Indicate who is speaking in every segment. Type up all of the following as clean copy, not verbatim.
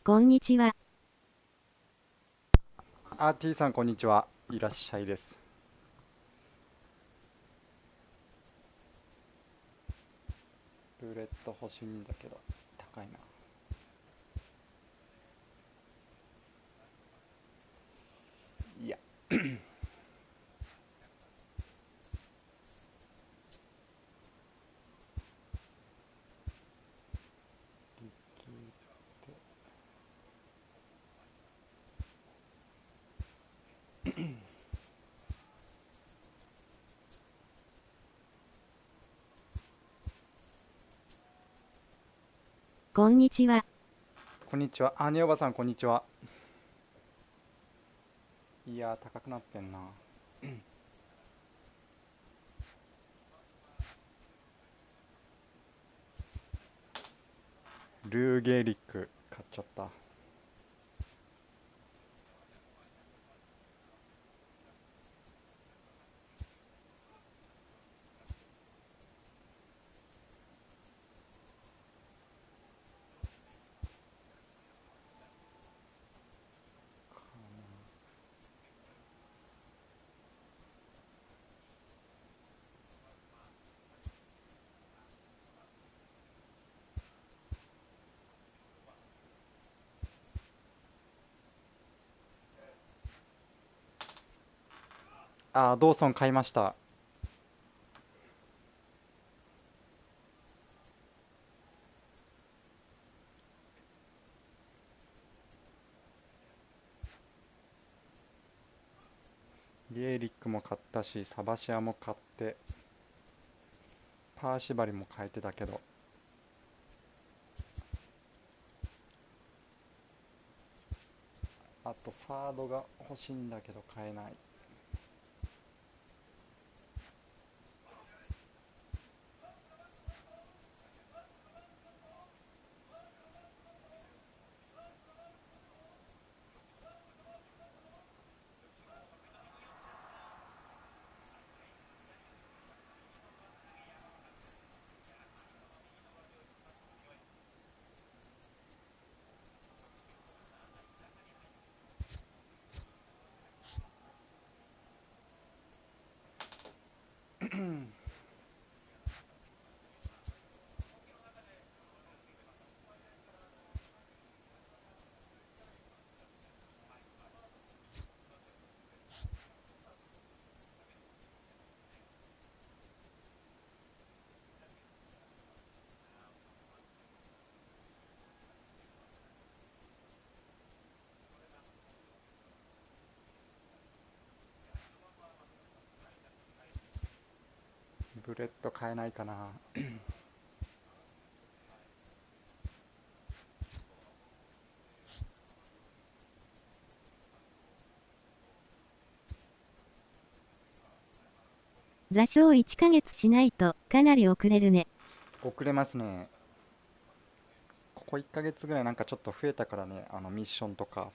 Speaker 1: こんにちは。
Speaker 2: T さんこんにちは。いらっしゃいです。ルーレット欲しいんだけど高いな。いや、
Speaker 1: こんにちは。
Speaker 2: こんにちは。ねおばさんこんにちは。いや高くなってんな。ルーゲーリック買っちゃった。ドーソン買いました。ゲーリックも買ったし、サバシアも買って、パーシバリも買えてたけど、あとサードが欲しいんだけど買えない。ブレッド買えないかな。
Speaker 1: 座礁1ヶ月しないとかなり遅れるね。
Speaker 2: 遅れますね。ここ1ヶ月ぐらいなんかちょっと増えたからね、ミッションとか。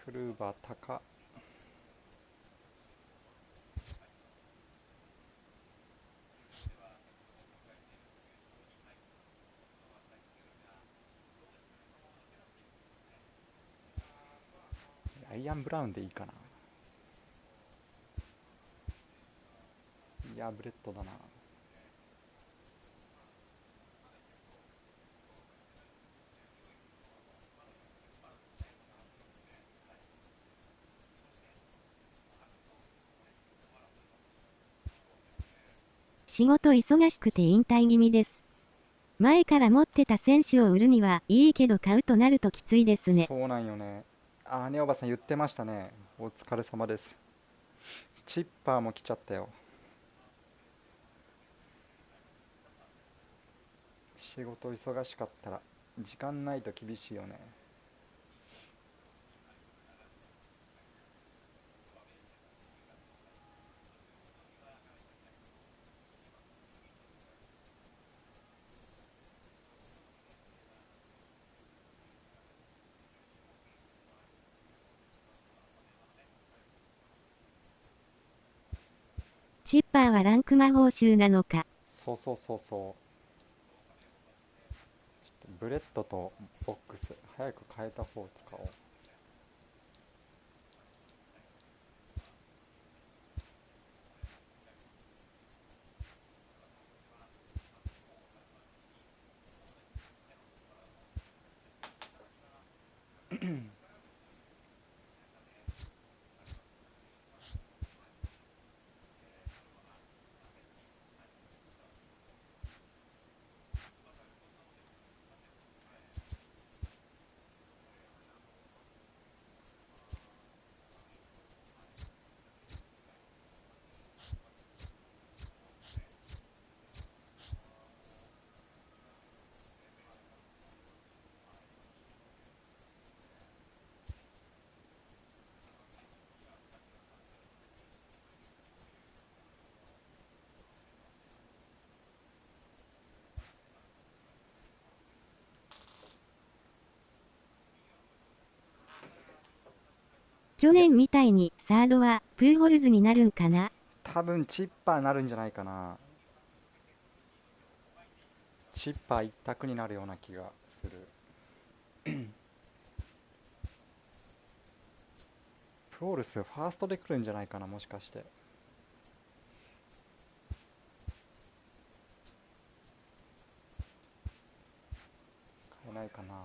Speaker 2: クルーバー高。アイアンブラウンでいいかな。いやブレッドだな。
Speaker 1: 仕事忙しくて引退気味です。前から持ってた選手を売るにはいいけど買うとなるときついですね。
Speaker 2: そうなんよね。ねおばさん言ってましたね。お疲れ様です。チッパーも来ちゃったよ。仕事忙しかったら時間ないと厳しいよね。
Speaker 1: チッパーはランク魔法集なのか。
Speaker 2: そうそうそうそう。ブレッドとボックス早く変えた方を使おう。
Speaker 1: 去年みたいにサードはプーホルズになるんかな。
Speaker 2: 多分チッパーになるんじゃないかな。チッパー一択になるような気がする。プオルスファーストで来るんじゃないかな、もしかして。買えないかな。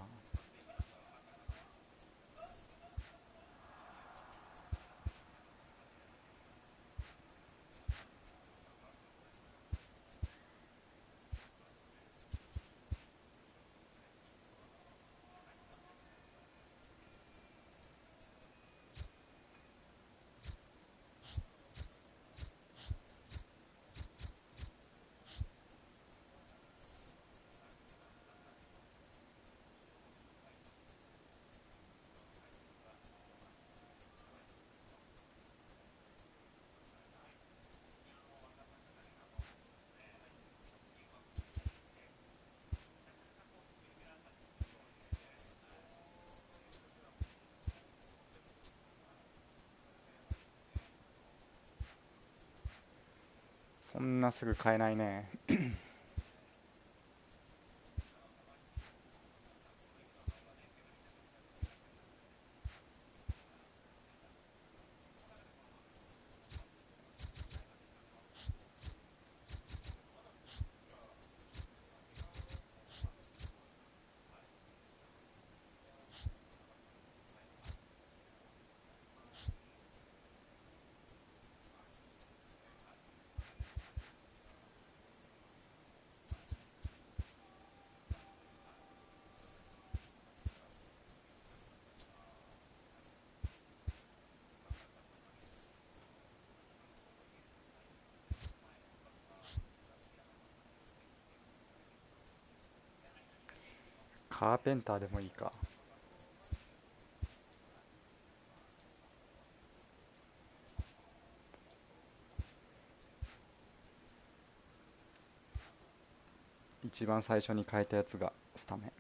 Speaker 2: そんなすぐ買えないね。カーペンターでもいいか。一番最初に変えたやつがスタメン。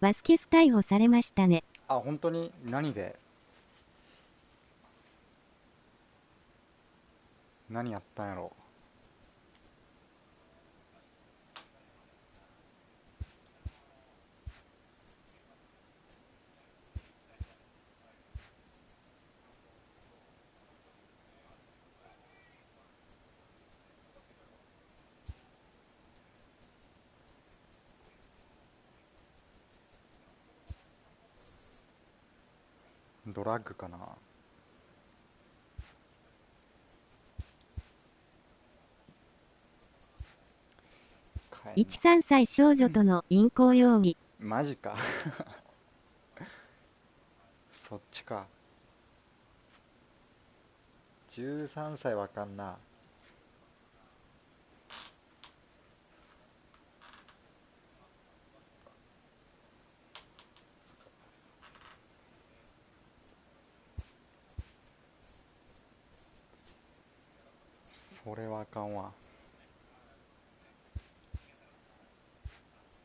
Speaker 1: バスケス逮捕されましたね。
Speaker 2: あ、本当に？何で？何やったんやろ。ドラッグかな。ないんだ。
Speaker 1: 13歳少女との淫行容疑。
Speaker 2: マジか。そっちか。13歳わかんな。それはあかんわ。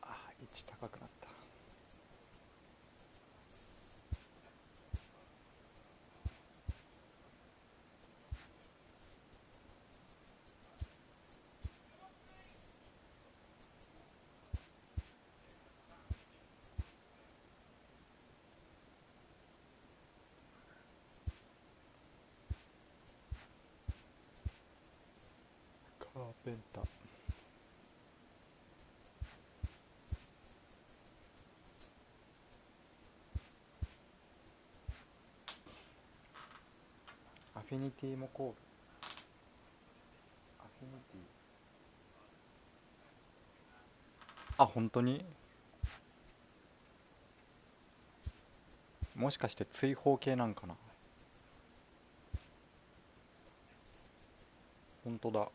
Speaker 2: あ、位置高くなった。カーペンター。アフィニティもコール。アフィニティ。あ、本当に。もしかして追放系なんかな。本当だ。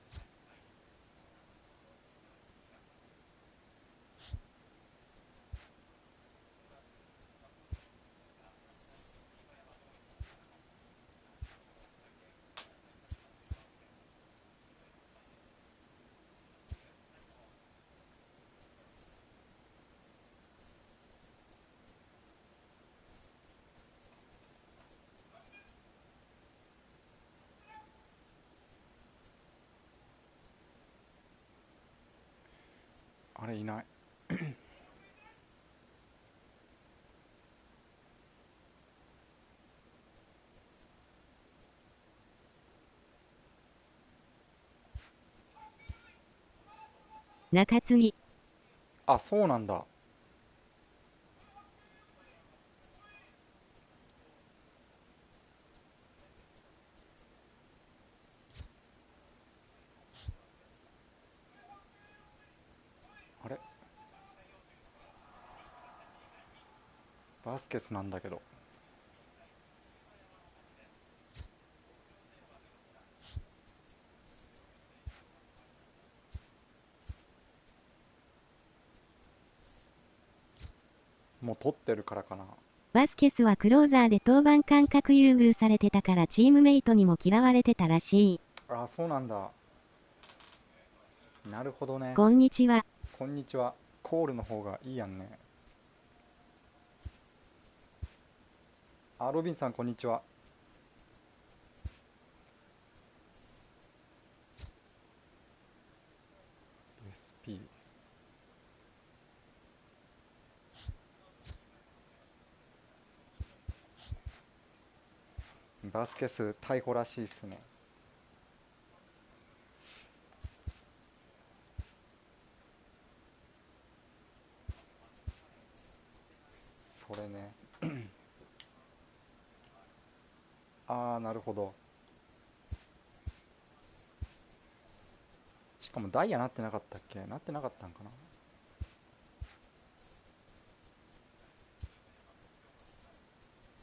Speaker 2: あれいない。
Speaker 1: 中継ぎ。
Speaker 2: あ、そうなんだ。あれ、バスケスなんだけど。もう取ってるからかな。
Speaker 1: バスケスはクローザーで登板間隔優遇されてたからチームメイトにも嫌われてたらしい。
Speaker 2: あ、そうなんだ。なるほどね。
Speaker 1: こんにちは。
Speaker 2: こんにちは。コールの方がいいやんね。あ、ロビンさんこんにちは。SP。バスケス逮捕らしいっすね。それね。ああ、なるほど。しかもダイヤなってなかったっけ。なってなかったんかな。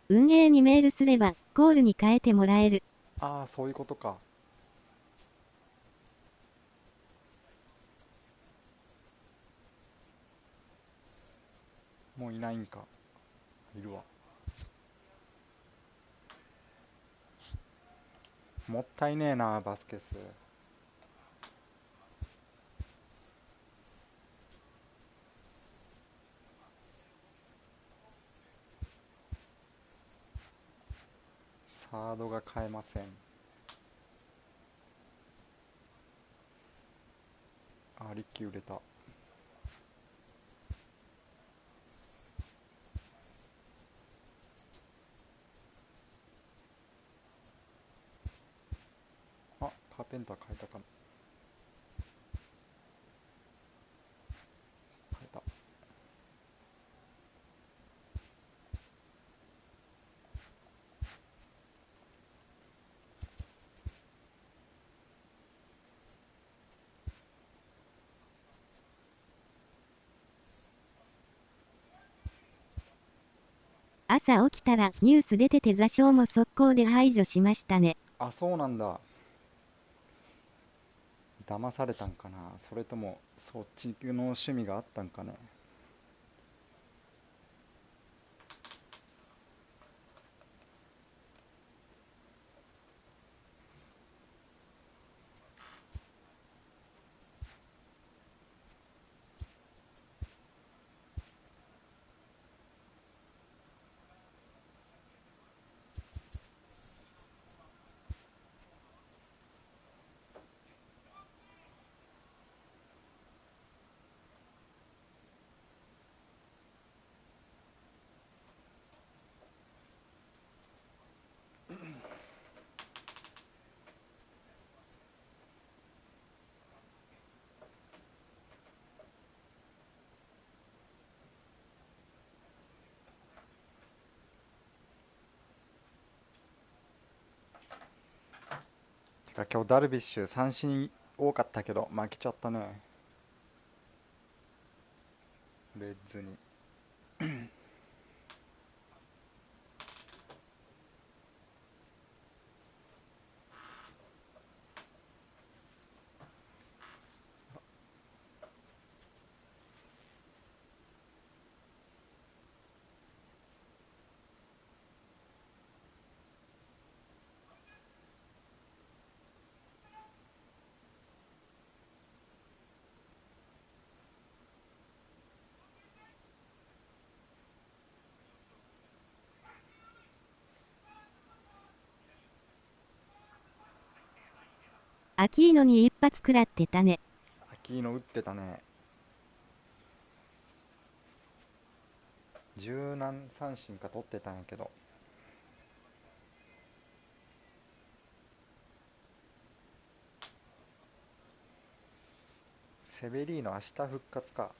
Speaker 1: 運営にメールすればコールに変えてもらえる。
Speaker 2: ああ、そういうことか。もういないんか。いるわ。もったいねえな、バスケス。サードが買えません。あ、リッキー売れた。あ、カーペンター変えたかな。変えた。
Speaker 1: 朝起きたらニュース出てて座礁も速攻で排除しましたね。
Speaker 2: あ、そうなんだ。騙されたんかな。それともそっちの趣味があったんかね。てか今日ダルビッシュ三振多かったけど負けちゃったね。レッズに。
Speaker 1: アキーノに一発食らってたね。
Speaker 2: アキーノ打ってたね。十何三振か取ってたんやけど。セベリーノ明日復活か。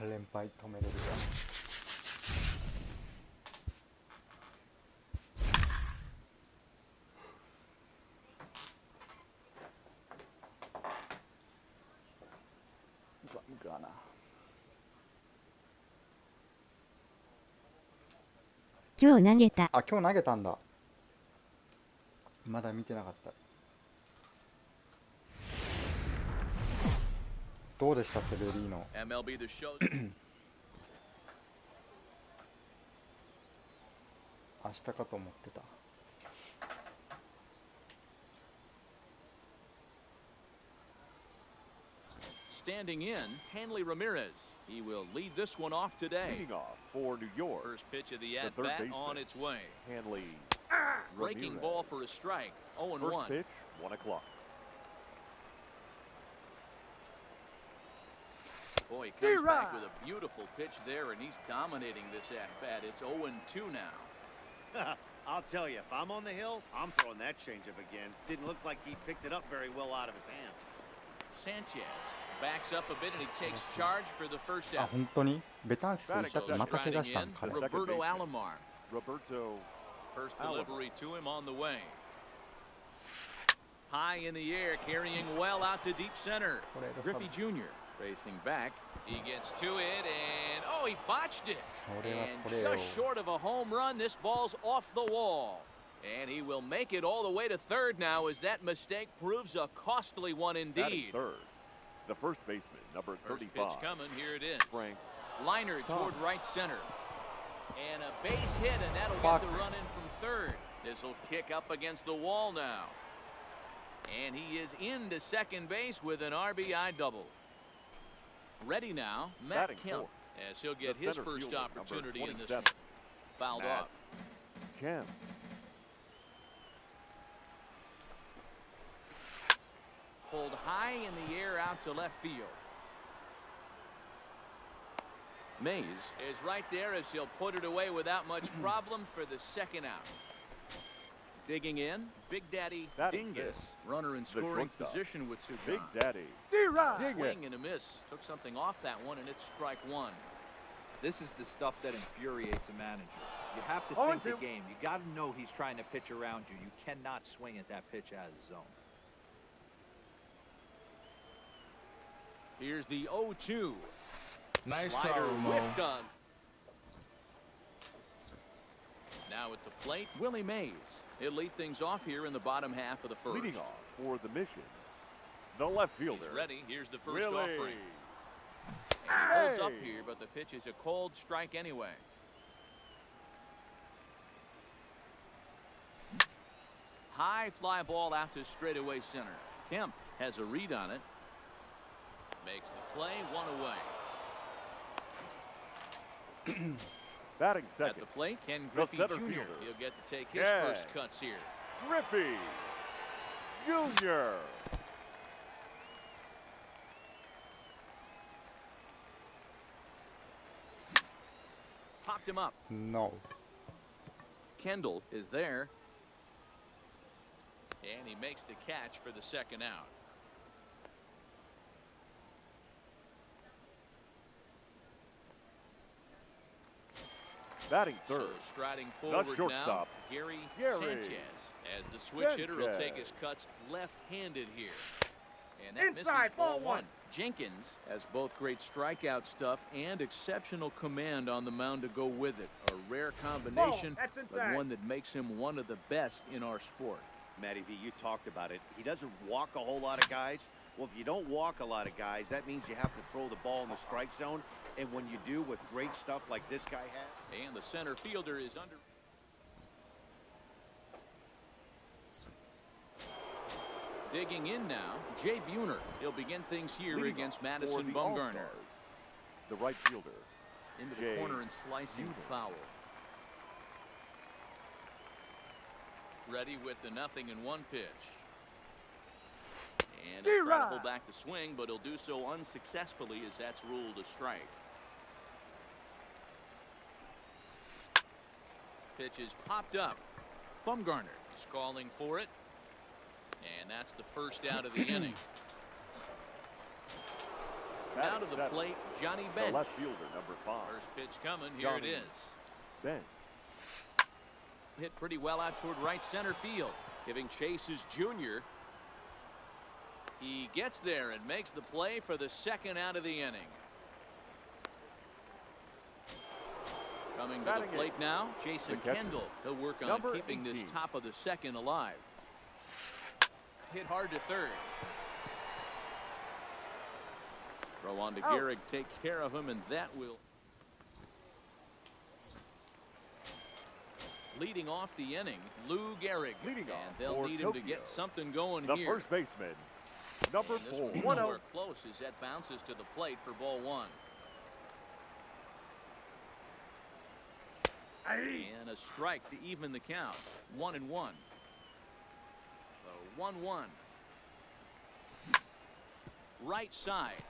Speaker 2: 連敗止めれるわ。うわな。
Speaker 1: 今日投げた。
Speaker 2: あ、今日投げたんだ。まだ見てなかった。どうでしたセベリーノ。
Speaker 3: Mlb The Show.
Speaker 2: 明日かと思ってた。
Speaker 3: Standing in, Hanley Ramirez. He will lead this one off today.
Speaker 4: Leading off for New York.
Speaker 3: First pitch of the
Speaker 4: The third
Speaker 3: at-bat
Speaker 4: baseman,
Speaker 3: on its way.
Speaker 4: Hanley
Speaker 3: Breaking
Speaker 4: Ramirez.
Speaker 3: ball for a strike. 0-1.
Speaker 4: First pitch, 1 o'clock.
Speaker 3: Boy, he comes back with a beautiful pitch there, and he's dominating this at-bat. It's 0-2 now.
Speaker 5: I'll tell you, if I'm on the hill, I'm throwing that changeup again. Didn't look like he picked it up very well out of his hand.
Speaker 3: Sanchez backs up a bit, and he takes charge for the first
Speaker 2: あ、
Speaker 3: out.
Speaker 2: 本当にベタンスいたっけ。また怪我
Speaker 3: Striding
Speaker 2: したん
Speaker 3: in,
Speaker 2: 彼。
Speaker 3: Roberto Alomar.
Speaker 4: Roberto
Speaker 3: First
Speaker 4: Alomar.
Speaker 3: delivery to him on the way. High in the air, carrying well out to deep center. Griffey Jr. racing back. He gets to it, and oh, he botched it. And just short of a home run, this ball's off the wall. And he will make it all the way to third now as that mistake proves a costly one
Speaker 4: batting
Speaker 3: indeed.
Speaker 4: third. The first baseman, number
Speaker 3: First
Speaker 4: 35.
Speaker 3: pitch coming, here it is.
Speaker 4: Frank
Speaker 3: Liner toward right center. And a base hit, and that'll get the run in from third. This will kick up against the wall now. And he is into second base with an RBI double. Ready now, Matt
Speaker 4: Batting
Speaker 3: Kemp,
Speaker 4: fourth.
Speaker 3: as he'll get
Speaker 4: The
Speaker 3: his
Speaker 4: center
Speaker 3: first
Speaker 4: fielder,
Speaker 3: opportunity
Speaker 4: number
Speaker 3: in this
Speaker 4: 27.
Speaker 3: one. Fouled
Speaker 4: Matt
Speaker 3: off.
Speaker 4: Kemp.
Speaker 3: Pulled high in the air out to left field. Mays is right there as he'll put it away without much problem for the second out. Digging in, Big Daddy Dingus, runner in scoring position with Sudan.
Speaker 4: Big Daddy.
Speaker 3: Swing and a miss. Took something off that one, and it's strike one.
Speaker 6: This is the stuff that infuriates a manager. You have to think the game. You got to know he's trying to pitch around you. You cannot swing at that pitch out of the zone.
Speaker 3: Here's the 0-2.
Speaker 7: Nice
Speaker 3: Slider
Speaker 7: try,
Speaker 3: whiffed on. Now at the plate, Willie Mays. He'll lead things off here in the bottom half of the first.
Speaker 4: Leading off for the mission, the left fielder.
Speaker 3: He's ready. Here's the first
Speaker 4: Willie.
Speaker 3: offering. And he holds up here, but the pitch is a cold strike anyway. High fly ball out to straightaway center. Kemp has a read on it. Makes the play, one away.
Speaker 4: Batting
Speaker 3: At
Speaker 4: second,
Speaker 3: the plate, Ken
Speaker 4: the
Speaker 3: Griffey
Speaker 4: center
Speaker 3: Jr.
Speaker 4: fielder.
Speaker 3: He'll get to take his
Speaker 4: Ken
Speaker 3: first cuts here.
Speaker 4: Griffey Jr.
Speaker 3: Popped him up.
Speaker 2: No.
Speaker 3: Kendall is there. And he makes the catch for the second out.
Speaker 4: Batting third,
Speaker 3: So striding forward now,
Speaker 4: shortstop,
Speaker 3: Gary
Speaker 4: Gary
Speaker 3: Sanchez. As the switch hitter will take his cuts left-handed here. And that misses ball one. Jenkins has both great strikeout stuff and exceptional command on the mound to go with it. A rare combination, but one that makes him one of the best in our sport.
Speaker 5: Matty V, you talked about it. He doesn't walk a whole lot of guys. Well, if you don't walk a lot of guys, that means you have to throw the ball in the strike zone. And when you do with great stuff like this guy has.
Speaker 3: And the center fielder is under. Digging in now, Jay Buhner. He'll begin things here
Speaker 4: Leading
Speaker 3: against
Speaker 4: off
Speaker 3: Madison
Speaker 4: for the
Speaker 3: Bumgarner.
Speaker 4: All-Stars, the right fielder,
Speaker 3: Into the
Speaker 4: Jay
Speaker 3: corner and slicing
Speaker 4: Buhner.
Speaker 3: foul. Ready with the 0-1 pitch. And he'll try to hold back the swing, but he'll do so unsuccessfully as that's ruled a strike. Pitch is popped up. Bumgarner is calling for it. And that's the first out of the inning. Now to the plate, Johnny
Speaker 4: the
Speaker 3: Bench.
Speaker 4: left fielder, number 5.
Speaker 3: First pitch coming. Here
Speaker 4: Johnny
Speaker 3: it is.
Speaker 4: Bench.
Speaker 3: Hit pretty well out toward right center field. Giving chase is Junior. He gets there and makes the play for the second out of the inning. Coming to the plate now, Jason Kendall. He'll work on
Speaker 4: Number
Speaker 3: keeping
Speaker 4: 18.
Speaker 3: this top of the second alive. Hit hard to third. Throw on to Gehrig takes care of him, and that will. Leading off the inning, Lou Gehrig.
Speaker 4: Leading
Speaker 3: and
Speaker 4: off
Speaker 3: they'll
Speaker 4: for
Speaker 3: need him to
Speaker 4: Tokyo.
Speaker 3: get something going
Speaker 4: The
Speaker 3: here.
Speaker 4: first baseman, number
Speaker 3: And this
Speaker 4: 4.
Speaker 3: one's nowhere close as that bounces to the plate for ball one. And a strike to even the count. 1-1. So 1-1. Right side.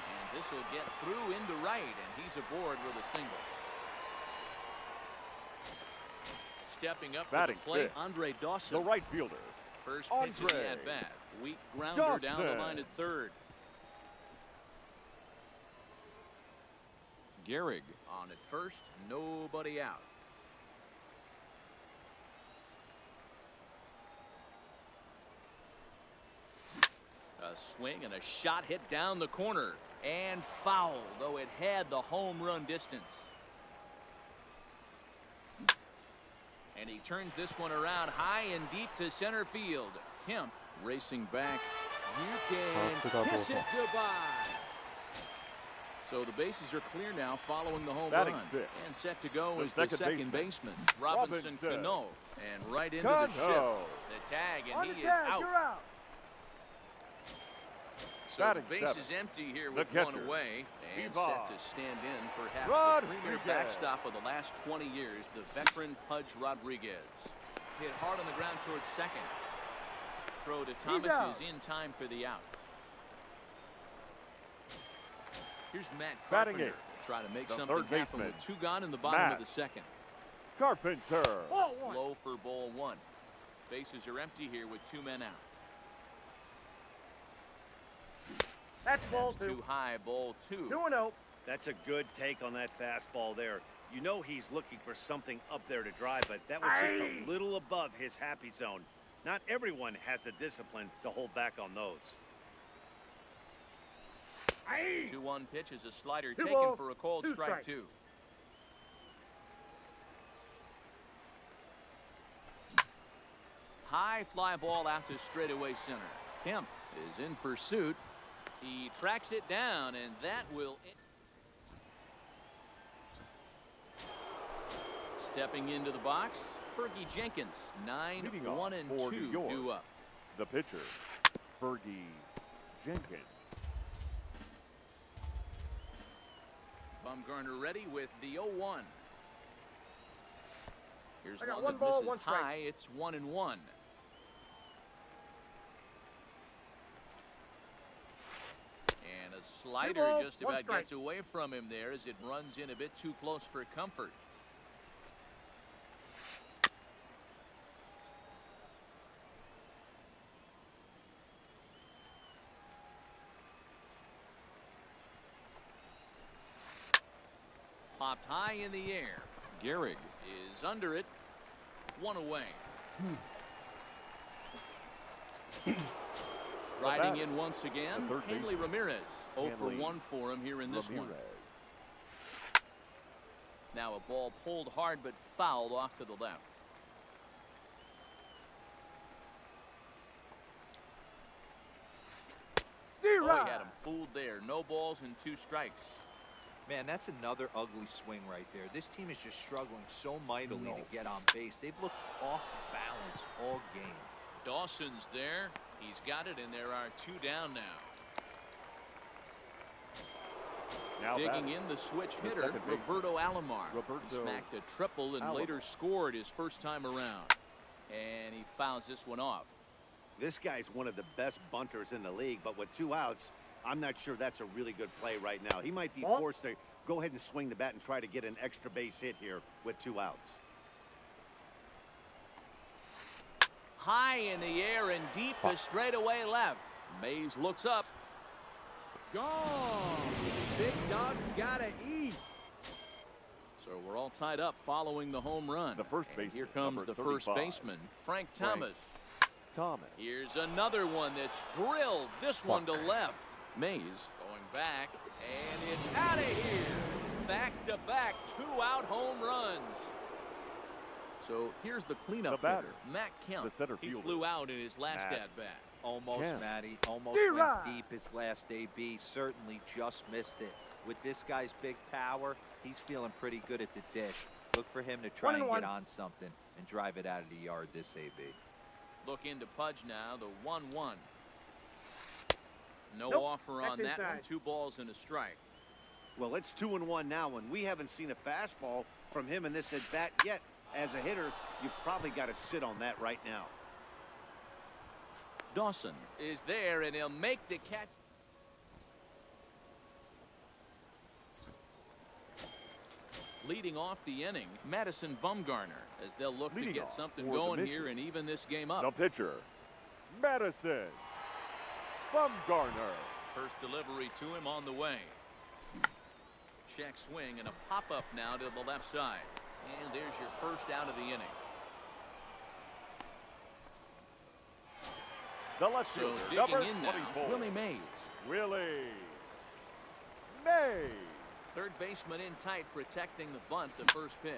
Speaker 3: And this will get through into right, and he's aboard with a single. Stepping up
Speaker 4: Batting
Speaker 3: to the plate,
Speaker 4: fifth,
Speaker 3: Andre Dawson.
Speaker 4: the right fielder.
Speaker 3: First pitch of the
Speaker 4: Andre
Speaker 3: at-bat. Weak grounder down the
Speaker 4: Dawson.
Speaker 3: line at third. Gehrig on at first, nobody out. A swing and a shot hit down the corner and foul, though it had the home run distance. And he turns this one around high and deep to center field. Kemp racing back. You can kiss it goodbye. So the bases are clear now following the home
Speaker 4: Batting
Speaker 3: run.
Speaker 4: fifth,
Speaker 3: And set to go
Speaker 4: the
Speaker 3: is the
Speaker 4: second
Speaker 3: second
Speaker 4: baseman,
Speaker 3: baseman, Robinson
Speaker 4: Robinson.
Speaker 3: Cano. And right into the shift. The tag, and he is out. So
Speaker 4: Batting
Speaker 3: the base
Speaker 4: seventh,
Speaker 3: is empty here
Speaker 4: the
Speaker 3: with one
Speaker 4: catcher,
Speaker 3: away. And
Speaker 4: Viva.
Speaker 3: set to stand in perhaps the premier
Speaker 4: Rodriguez.
Speaker 3: backstop of the last 20 years, the veteran Pudge Rodriguez. Hit hard on the ground towards second. Throw to Thomas is in time for the out. Here's Matt
Speaker 4: Batting
Speaker 3: Carpenter.
Speaker 4: eighth,
Speaker 3: Try to make
Speaker 4: the
Speaker 3: something
Speaker 4: third
Speaker 3: happen
Speaker 4: baseman,
Speaker 3: with 2 gone in the bottom of
Speaker 4: Matt
Speaker 3: the second.
Speaker 4: Carpenter.
Speaker 3: Low for ball 1. Bases are empty here with 2 men out.
Speaker 7: That's ball 2.
Speaker 3: Too high, ball 2.
Speaker 7: 2-0.
Speaker 5: That's a good take on that fastball there. You know he's looking for something up there to drive, but that was just a little above his happy zone. Not everyone has the discipline to hold back on those.
Speaker 3: 2-1 pitch is a slider
Speaker 7: 2
Speaker 3: taken
Speaker 7: balls,
Speaker 3: for a called
Speaker 7: 2
Speaker 3: strike
Speaker 7: strikes.
Speaker 3: 2. High fly ball out to straightaway center. Kemp is in pursuit. He tracks it down, and that will. Stepping into the box, Fergie Jenkins. 9,
Speaker 4: Leading off
Speaker 3: 1, and
Speaker 4: for
Speaker 3: 2
Speaker 4: New York,
Speaker 3: due up.
Speaker 4: the pitcher, Fergie Jenkins.
Speaker 3: Bumgarner ready with the 0-1. Here's
Speaker 7: I got
Speaker 3: one
Speaker 7: one
Speaker 3: that
Speaker 7: ball,
Speaker 3: misses
Speaker 7: 1 strike.
Speaker 3: high. It's 1-1. And a slider
Speaker 7: balls,
Speaker 3: just
Speaker 7: 1
Speaker 3: about
Speaker 7: strike.
Speaker 3: gets away from him there as it runs in a bit too close for comfort. Popped high in the air. Gehrig is under it. 1 away. Riding in once again,
Speaker 4: the third
Speaker 3: Hanley
Speaker 4: baseman,
Speaker 3: Ramirez. 0 for
Speaker 4: Hanley
Speaker 3: 1 for him here in this one.
Speaker 4: Ramirez.
Speaker 3: Now a ball pulled hard but fouled off to the left. Oh, he had him fooled there. No balls and 2 strikes.
Speaker 6: Man, that's another ugly swing right there. This team is just struggling so mightily to get on base. They've looked off balance all game.
Speaker 3: Dawson's there. He's got it, and there are 2 down now.
Speaker 4: Now
Speaker 3: Digging
Speaker 4: batting,
Speaker 3: in the switch
Speaker 4: the
Speaker 3: hitter,
Speaker 4: second baseman,
Speaker 3: Roberto Alomar. He
Speaker 4: Roberto
Speaker 3: smacked a triple and later scored his first time around. And he fouls this one off.
Speaker 5: This guy's one of the best bunters in the league, but with 2 outs, I'm not sure that's a really good play right now. He might be forced to go ahead and swing the bat and try to get an extra base hit here with 2 outs.
Speaker 3: High in the air and deep to straightaway left. Mays looks up.
Speaker 7: Gone. Big dog's gotta eat.
Speaker 3: So we're all tied up following the home run.
Speaker 4: The first
Speaker 3: And
Speaker 4: baseman,
Speaker 3: here comes
Speaker 4: number
Speaker 3: the first
Speaker 4: 35,
Speaker 3: baseman, Frank Thomas.
Speaker 4: Thomas.
Speaker 3: Here's another one that's drilled. This one to left. Mays going back, and it's out of here. Back-to-back 2-out home runs. So here's the cleanup
Speaker 4: The batter,
Speaker 3: hitter, Matt Kemp.
Speaker 4: the center
Speaker 3: He
Speaker 4: fielder,
Speaker 3: flew out in his last
Speaker 4: Matt
Speaker 3: at-bat.
Speaker 6: Almost,
Speaker 4: Yeah.
Speaker 6: Matty. Almost
Speaker 7: D-Rod.
Speaker 6: went deep his last AB. Certainly just missed it. With this guy's big power, he's feeling pretty good at the dish. Look for him to try and
Speaker 7: 1-1.
Speaker 6: get on something and drive it out of the yard this AB.
Speaker 3: Look into Pudge now, the 1-1. No
Speaker 7: Nope,
Speaker 3: offer
Speaker 7: that's
Speaker 3: on that one.
Speaker 7: inside.
Speaker 3: 2 balls and a strike.
Speaker 5: Well, it's 2-1 now, and we haven't seen a fastball from him in this at-bat yet. As a hitter, you've probably got to sit on that right now.
Speaker 3: Dawson is there, and he'll make the catch. Leading off the inning, Madison Bumgarner, as they'll look
Speaker 4: Leading
Speaker 3: to get
Speaker 4: off
Speaker 3: something
Speaker 4: for the
Speaker 3: going
Speaker 4: mission,
Speaker 3: here and even this game
Speaker 4: The
Speaker 3: up.
Speaker 4: pitcher, Madison Bumgarner.
Speaker 3: First delivery to him on the way. Check swing and a pop-up now to the left side. And there's your first out of the inning.
Speaker 4: The left
Speaker 3: So
Speaker 4: fielder,
Speaker 3: digging
Speaker 4: number
Speaker 3: in now,
Speaker 4: 24,
Speaker 3: Willie Mays.
Speaker 4: Willie Mays.
Speaker 3: Third baseman in tight, protecting the bunt, the first pitch.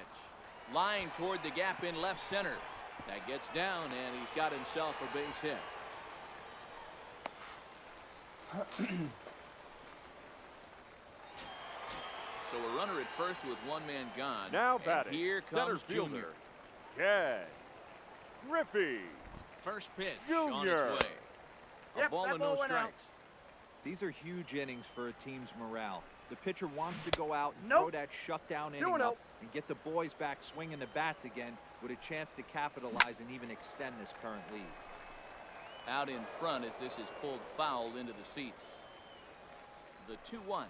Speaker 3: Line toward the gap in left center. That gets down, and he's got himself a base hit. So a runner at first with 1 man gone.
Speaker 4: Now
Speaker 3: And
Speaker 4: batting,
Speaker 3: here
Speaker 4: center
Speaker 3: comes
Speaker 4: fielder,
Speaker 3: Junior.
Speaker 4: Ken Griffey.
Speaker 3: First pitch on
Speaker 4: Junior.
Speaker 3: its way. A
Speaker 7: Yep,
Speaker 3: ball
Speaker 7: that
Speaker 3: and no
Speaker 7: ball went out.
Speaker 3: strikes.
Speaker 6: These are huge innings for a team's morale. The pitcher wants to go out and
Speaker 7: Nope.
Speaker 6: throw that shutdown inning
Speaker 7: 2-0.
Speaker 6: up and get the boys back swinging the bats again with a chance to capitalize and even extend this current lead.
Speaker 3: Out in front as this is pulled foul into the seats. The 2-1.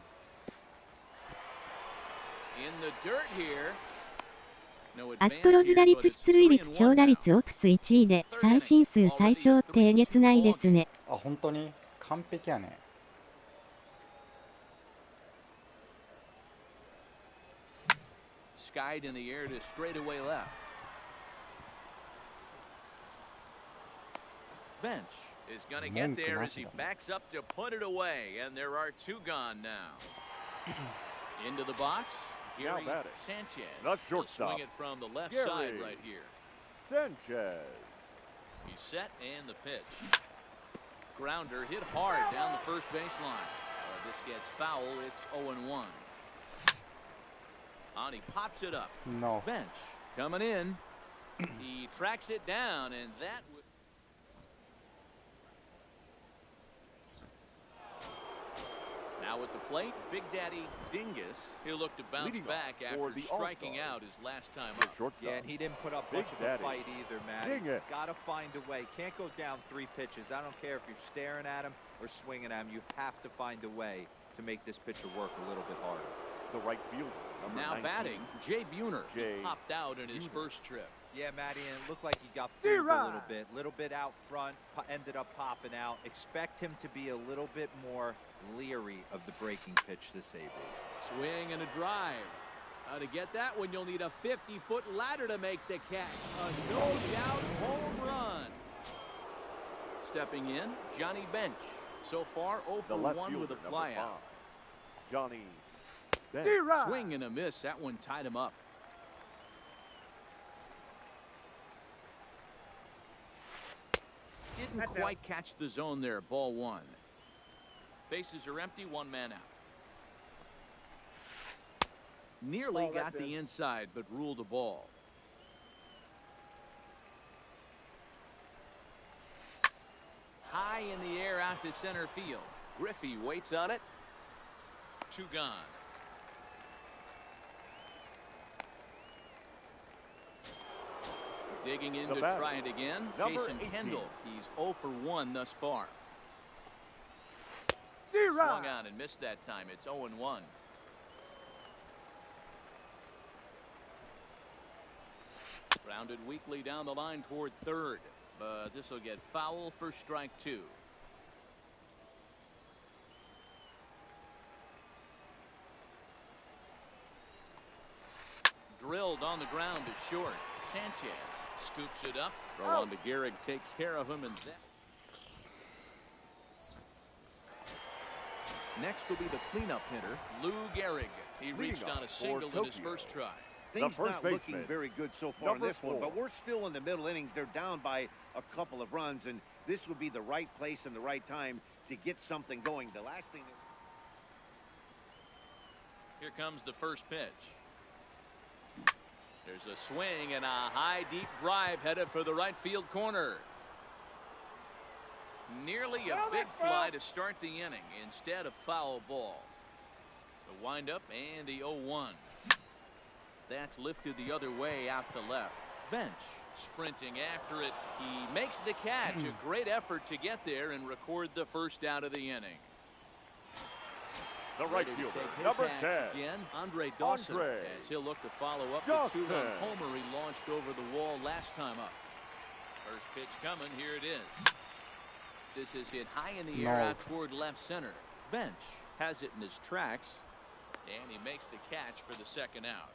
Speaker 1: アストロズ打率出塁率長打率オプス1位で三振数最小ってえげつないですね。
Speaker 2: あ、本当に完璧やね。
Speaker 3: Skied in the air to straightaway left. Bench is going to get there as he backs up to put it away, and there are two gone now. Into the box, Gary Sanchez.
Speaker 4: Not
Speaker 3: He'll
Speaker 4: shortstop.
Speaker 3: swing it from the left
Speaker 4: Gary
Speaker 3: side right here.
Speaker 4: Sanchez.
Speaker 3: He's set and the pitch. Grounder hit hard down the first baseline. This gets foul. It's 0-1. On, he pops it up.
Speaker 2: No.
Speaker 3: Bench coming in. He tracks it down, and that. Now at the plate, Big Daddy Dingus. He'll look to bounce
Speaker 4: Leading
Speaker 3: back after striking out his last time up.
Speaker 6: Yeah, and he didn't put up much of a fight either, Matty. Got to find a way. Can't go down 3 pitches. I don't care if you're staring at him or swinging at him. You have to find a way to make this pitcher work a little bit harder.
Speaker 4: The right fielder.
Speaker 3: Now
Speaker 4: 19.
Speaker 3: batting, Jay Buhner. He popped out in his first trip.
Speaker 6: Yeah, Matty, and it looked like he got fooled a little bit out front, ended up popping out. Expect him to be a little bit more leery of the breaking pitch this AB.
Speaker 3: Swing and a drive. To get that one, you'll need a 50-foot ladder to make the catch. A no-doubt home run. Stepping in, Johnny Bench. So far, 0 for 1 with a flyout.
Speaker 4: Johnny Bench.
Speaker 3: Swing and a miss. That one tied him up. Didn't quite catch the zone there. Ball 1. Bases are empty. 1 man out. Nearly got the inside, but ruled a ball. High in the air out to center field. Griffey waits on it. 2 gone. Digging in to try it again. Jason Kendall. He's 0 for 1 thus far. Swung on and missed that time. It's 0-1. Grounded weakly down the line toward third, but this will get foul for strike 2. Drilled on the ground to short. Sanchez scoops it up. Throw on to Gehrig, takes care of him, and that. Next will be the cleanup hitter, Lou Gehrig. He reached on a single in his first try.
Speaker 5: Things not looking very good so far in this one, but we're still in the middle innings. They're down by a couple of runs, and this would be the right place and the right time to get something going. The last thing.
Speaker 3: Here comes the first pitch. There's a swing and a high deep drive headed for the right field corner. Nearly a big fly to start the inning instead of foul ball. The windup and the 0-1. That's lifted the other way out to left. Bench sprinting after it. He makes the catch. A great effort to get there and record the first out of the inning.
Speaker 4: The right fielder, number 10.
Speaker 3: Again, Andre Dawson, as he'll look to follow up the 2-run homer he launched over the wall last time up. First pitch coming. Here it is. This is hit high in the air out toward left center. Bench has it in his tracks, and he makes the catch for the second out.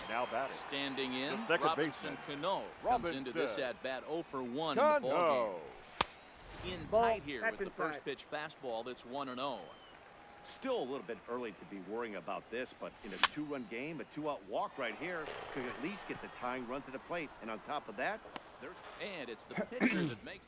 Speaker 4: Now batting.
Speaker 3: Standing in, Robinson Cano comes into this at bat 0 for 1 in the ball game. In tight here with the first pitch fastball that's 1-0.
Speaker 5: Still a little bit early to be worrying about this, but in a 2-run game, a 2-out walk right here could at least get the tying run to the plate. And on top of that, there's.
Speaker 3: And it's the pitcher that makes.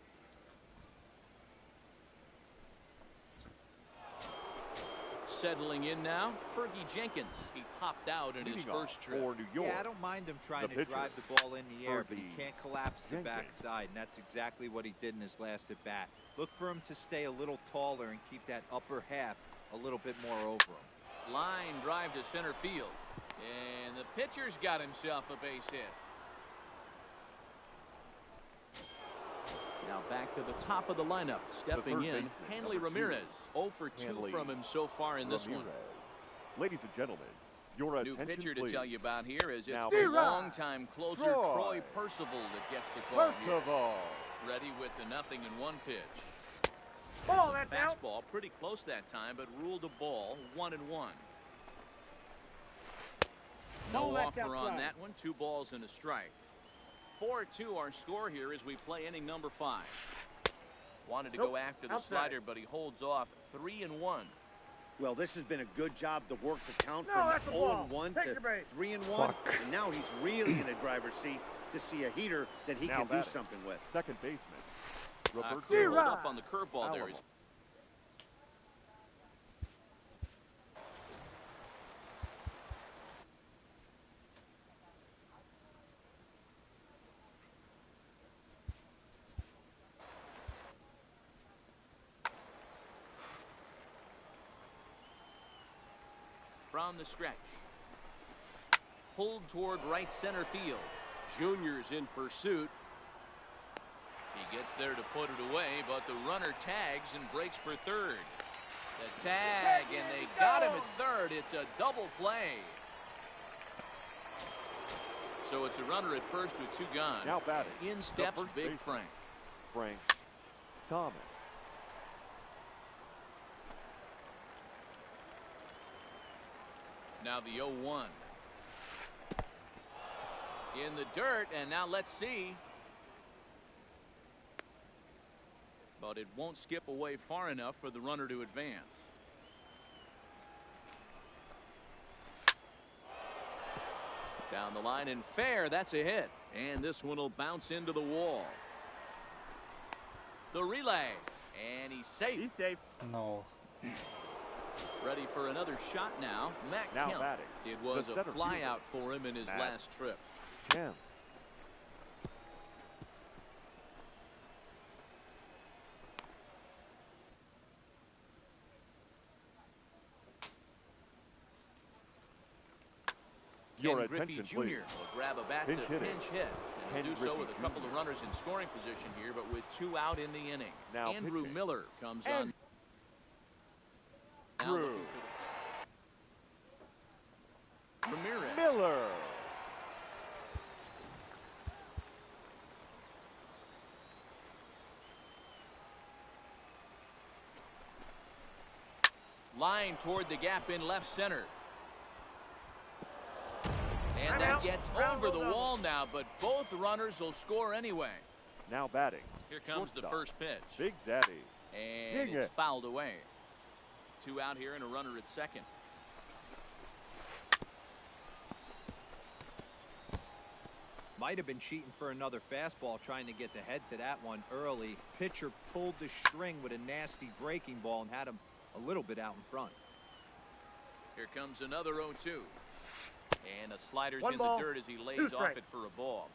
Speaker 3: Settling in now, Fergie Jenkins. He popped out in his first trip.
Speaker 6: Yeah, I don't mind him trying to drive the ball in the air, but he can't collapse the backside, and that's exactly what he did in his last at bat. Look for him to stay a little taller and keep that upper half a little bit more over him.
Speaker 3: Line drive to center field, and the pitcher's got himself a base hit. Now back back to the top of the lineup. Stepping in, Hanley Ramirez. 0 for 2 from him so far in this one.
Speaker 4: Ladies and gentlemen, your
Speaker 3: new
Speaker 4: attention,
Speaker 3: pitcher
Speaker 4: please.
Speaker 3: to tell you about here is it's
Speaker 4: Now,
Speaker 3: the longtime closer Troy Percival that gets the call here. Ready with the 0-1 pitch.
Speaker 7: Ball, that's out.
Speaker 3: Fastball pretty close that time, but ruled a ball. 1-1. No offer on that one. 2 balls and a strike. 4-2 our score here as we play inning number 5. Wanted to go after the slider, but he holds off. 3-1.
Speaker 5: Well, this has been a good job to work the count from 0-1 to 3-1. And now he's really in the driver's seat to see a heater that he can do something with.
Speaker 4: Second baseman.
Speaker 3: Hold up on the curveball there. From the stretch. Pulled toward right center field. Junior's in pursuit. He gets there to put it away, but the runner tags and breaks for third. The tag, and they got him at third. It's a double play. So it's a runner at first with 2 gone.
Speaker 4: Now batting.
Speaker 3: In steps Big Frank.
Speaker 4: Frank Thomas.
Speaker 3: Now the 0-1. In the dirt, and now let's see. But it won't skip away far enough for the runner to advance. Down the line and fair, that's a hit. And this one will bounce into the wall. The relay, and he's safe.
Speaker 7: He's safe.
Speaker 2: No.
Speaker 3: Ready for another shot now. Matt Kemp.
Speaker 4: Batting.
Speaker 3: It was a fly out for him in his last trip.
Speaker 4: Kemp.
Speaker 3: And Griffey Jr. will grab a bat to pinch hit. And he'll do so with a couple of runners in scoring position here, but with 2 out in the inning.
Speaker 4: Now
Speaker 3: Andrew
Speaker 4: pitching.
Speaker 3: Miller comes
Speaker 4: And
Speaker 3: on. Now Ramirez.
Speaker 4: Miller.
Speaker 3: Line toward the gap in left center. And that gets over the wall now, but both runners will score anyway.
Speaker 4: Now batting.
Speaker 3: Here comes the first pitch.
Speaker 4: Big Daddy.
Speaker 3: And it's fouled away. 2 out here and a runner at second.
Speaker 6: Might have been cheating for another fastball, trying to get the head to that one early. Pitcher pulled the string with a nasty breaking ball and had him a little bit out in front.
Speaker 3: Here comes another 0-2. And a slider's in the dirt as he lays off it for a ball.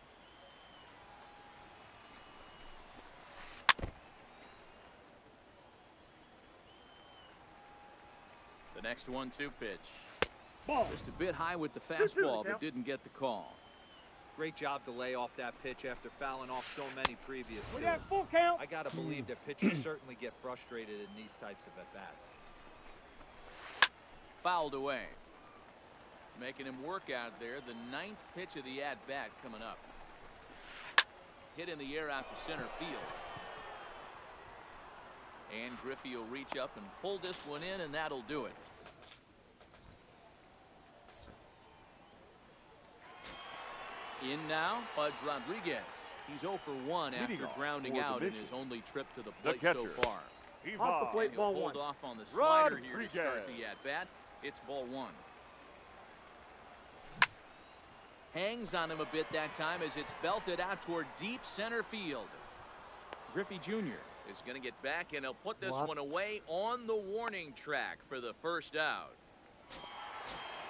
Speaker 3: The next 1-2 pitch. Just a bit high with the fastball, but didn't get the call.
Speaker 6: Great job to lay off that pitch after fouling off so many previous.
Speaker 7: We got full count.
Speaker 6: I got to believe that pitchers certainly get frustrated in these types of at-bats.
Speaker 3: Fouled away. Making him work out there. The 9th pitch of the at-bat coming up. Hit in the air out to center field. And Griffey will reach up and pull this one in, and that'll do it. In now, Pudge Rodriguez. He's 0 for 1 after grounding out in his only trip to the plate so far.
Speaker 7: Off the plate, ball 1.
Speaker 3: Hold off on the slider here to start the at-bat. It's ball 1. Hangs on him a bit that time as it's belted out toward deep center field. Griffey Jr. is going to get back, and he'll put this one away on the warning track for the first out.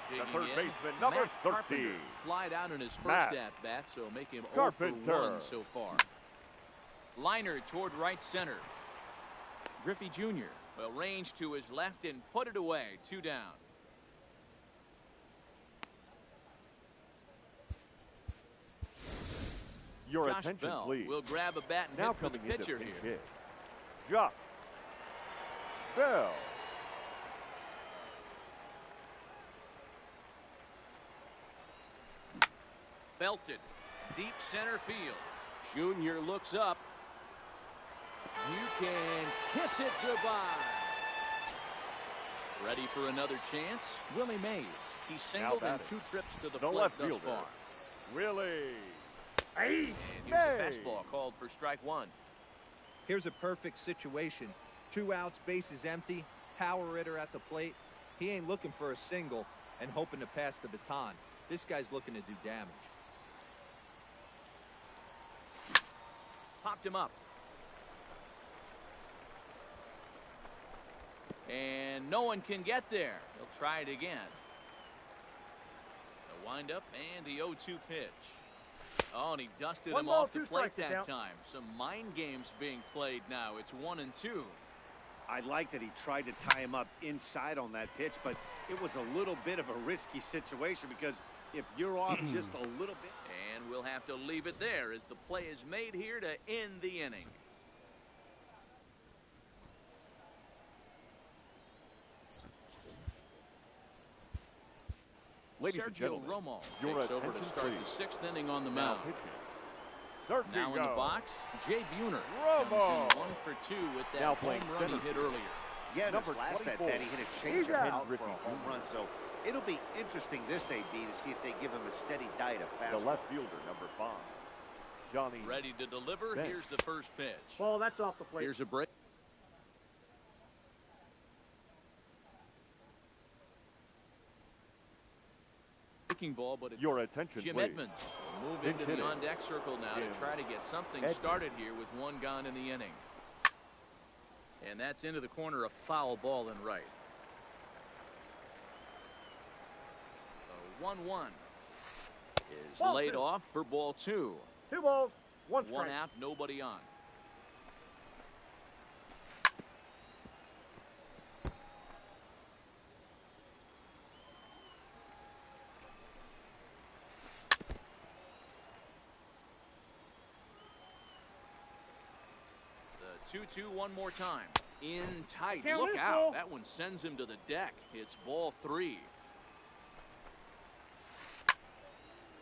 Speaker 4: The third baseman, number 13.
Speaker 3: Flied out in his first at-bat, so make him 0 for 1 so far. Liner toward right center. Griffey Jr. will range to his left and put it away. 2 down.
Speaker 4: Your
Speaker 3: Josh
Speaker 4: attention,
Speaker 3: Bell
Speaker 4: please.
Speaker 3: will grab a bat and
Speaker 4: Now
Speaker 3: hit for the
Speaker 4: coming into
Speaker 3: pitcher
Speaker 4: pinch
Speaker 3: here.
Speaker 4: hit, Josh Bell.
Speaker 3: Belted. Deep center field. Junior looks up. You can kiss it goodbye. Ready for another chance? Willie Mays. He's singled in 2 trips to the plate
Speaker 4: left
Speaker 3: thus
Speaker 4: fielder,
Speaker 3: far.
Speaker 4: Willie
Speaker 3: And here's a fastball called for strike 1.
Speaker 6: Here's a perfect situation. 2 outs, bases empty, power hitter at the plate. He ain't looking for a single and hoping to pass the baton. This guy's looking to do damage.
Speaker 3: Popped him up. And no one can get there. He'll try it again. The windup and the 0-2 pitch. Oh, and he dusted him off the plate that time. Some mind games being played now. It's 1-2.
Speaker 5: I like that he tried to tie him up inside on that pitch, but it was a little bit of a risky situation because if you're off just a little bit.
Speaker 3: And we'll have to leave it there as the play is made here to end the inning.
Speaker 4: Ladies and
Speaker 3: Sergio
Speaker 4: gentlemen,
Speaker 3: Romo
Speaker 4: your
Speaker 3: takes over to
Speaker 4: attention,
Speaker 3: start
Speaker 4: please.
Speaker 3: the 6th inning on the
Speaker 4: Now
Speaker 3: mound.
Speaker 4: pitching,
Speaker 3: Now in the box, Jay Buhner
Speaker 4: Romo.
Speaker 3: comes in 1 for 2 with that
Speaker 4: Now
Speaker 3: home
Speaker 4: playing
Speaker 3: run he
Speaker 4: center
Speaker 3: hit
Speaker 4: field.
Speaker 3: earlier.
Speaker 5: Yeah, this
Speaker 4: Number
Speaker 5: last at
Speaker 4: 24.
Speaker 5: bat, he hit a change out for a
Speaker 4: Griffey
Speaker 5: home
Speaker 4: Jr.
Speaker 5: run. So it'll be interesting this AB to see if they give him a steady diet of
Speaker 4: The
Speaker 5: fastballs.
Speaker 4: left fielder, number 5, Johnny.
Speaker 3: Ready to deliver.
Speaker 4: Bench.
Speaker 3: Here's the first pitch.
Speaker 7: Ball, that's off the plate.
Speaker 3: Here's a break. Breaking ball, but
Speaker 4: Your attention,
Speaker 3: Jim
Speaker 4: please.
Speaker 3: Edmonds will move
Speaker 4: Pinch
Speaker 3: into the
Speaker 4: hitter.
Speaker 3: on-deck circle now
Speaker 4: Jim
Speaker 3: to try to get something
Speaker 4: Edmonds.
Speaker 3: started here with 1 gone in the inning. And that's into the corner, a foul ball and right. The 1-1 is
Speaker 7: Ball
Speaker 3: laid
Speaker 7: 2.
Speaker 3: off for ball 2.
Speaker 7: 2 balls, 1 strike.
Speaker 3: 1 out, nobody on. The 2-2 one more time. In tight.
Speaker 7: Count
Speaker 3: Look
Speaker 7: is
Speaker 3: out.
Speaker 7: ball.
Speaker 3: That one sends him to the deck. It's ball 3.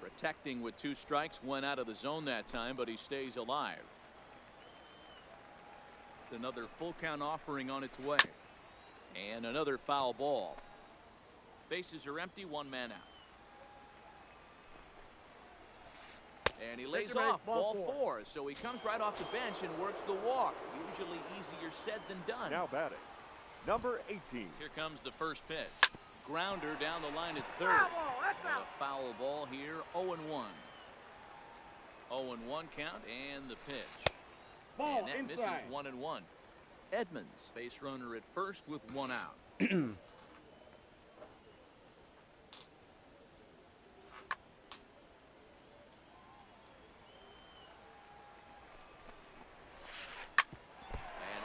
Speaker 3: Protecting with 2 strikes, went out of the zone that time, but he stays alive. Another full count offering on its way. And another foul ball. Bases are empty, 1 man out. And he lays
Speaker 7: Pitcher makes
Speaker 3: off ball 4. So he comes right off the bench and works the walk. Usually easier said than done.
Speaker 4: Now batting, number 18.
Speaker 3: Here comes the first pitch. Grounder down the line at 3rd.
Speaker 7: Foul ball, that's
Speaker 3: And
Speaker 7: out.
Speaker 3: a foul ball here, 0-1. 0-1 count and the pitch.
Speaker 7: Ball
Speaker 3: And that
Speaker 7: inside.
Speaker 3: misses 1-1. Edmonds, base runner at first with 1 out. And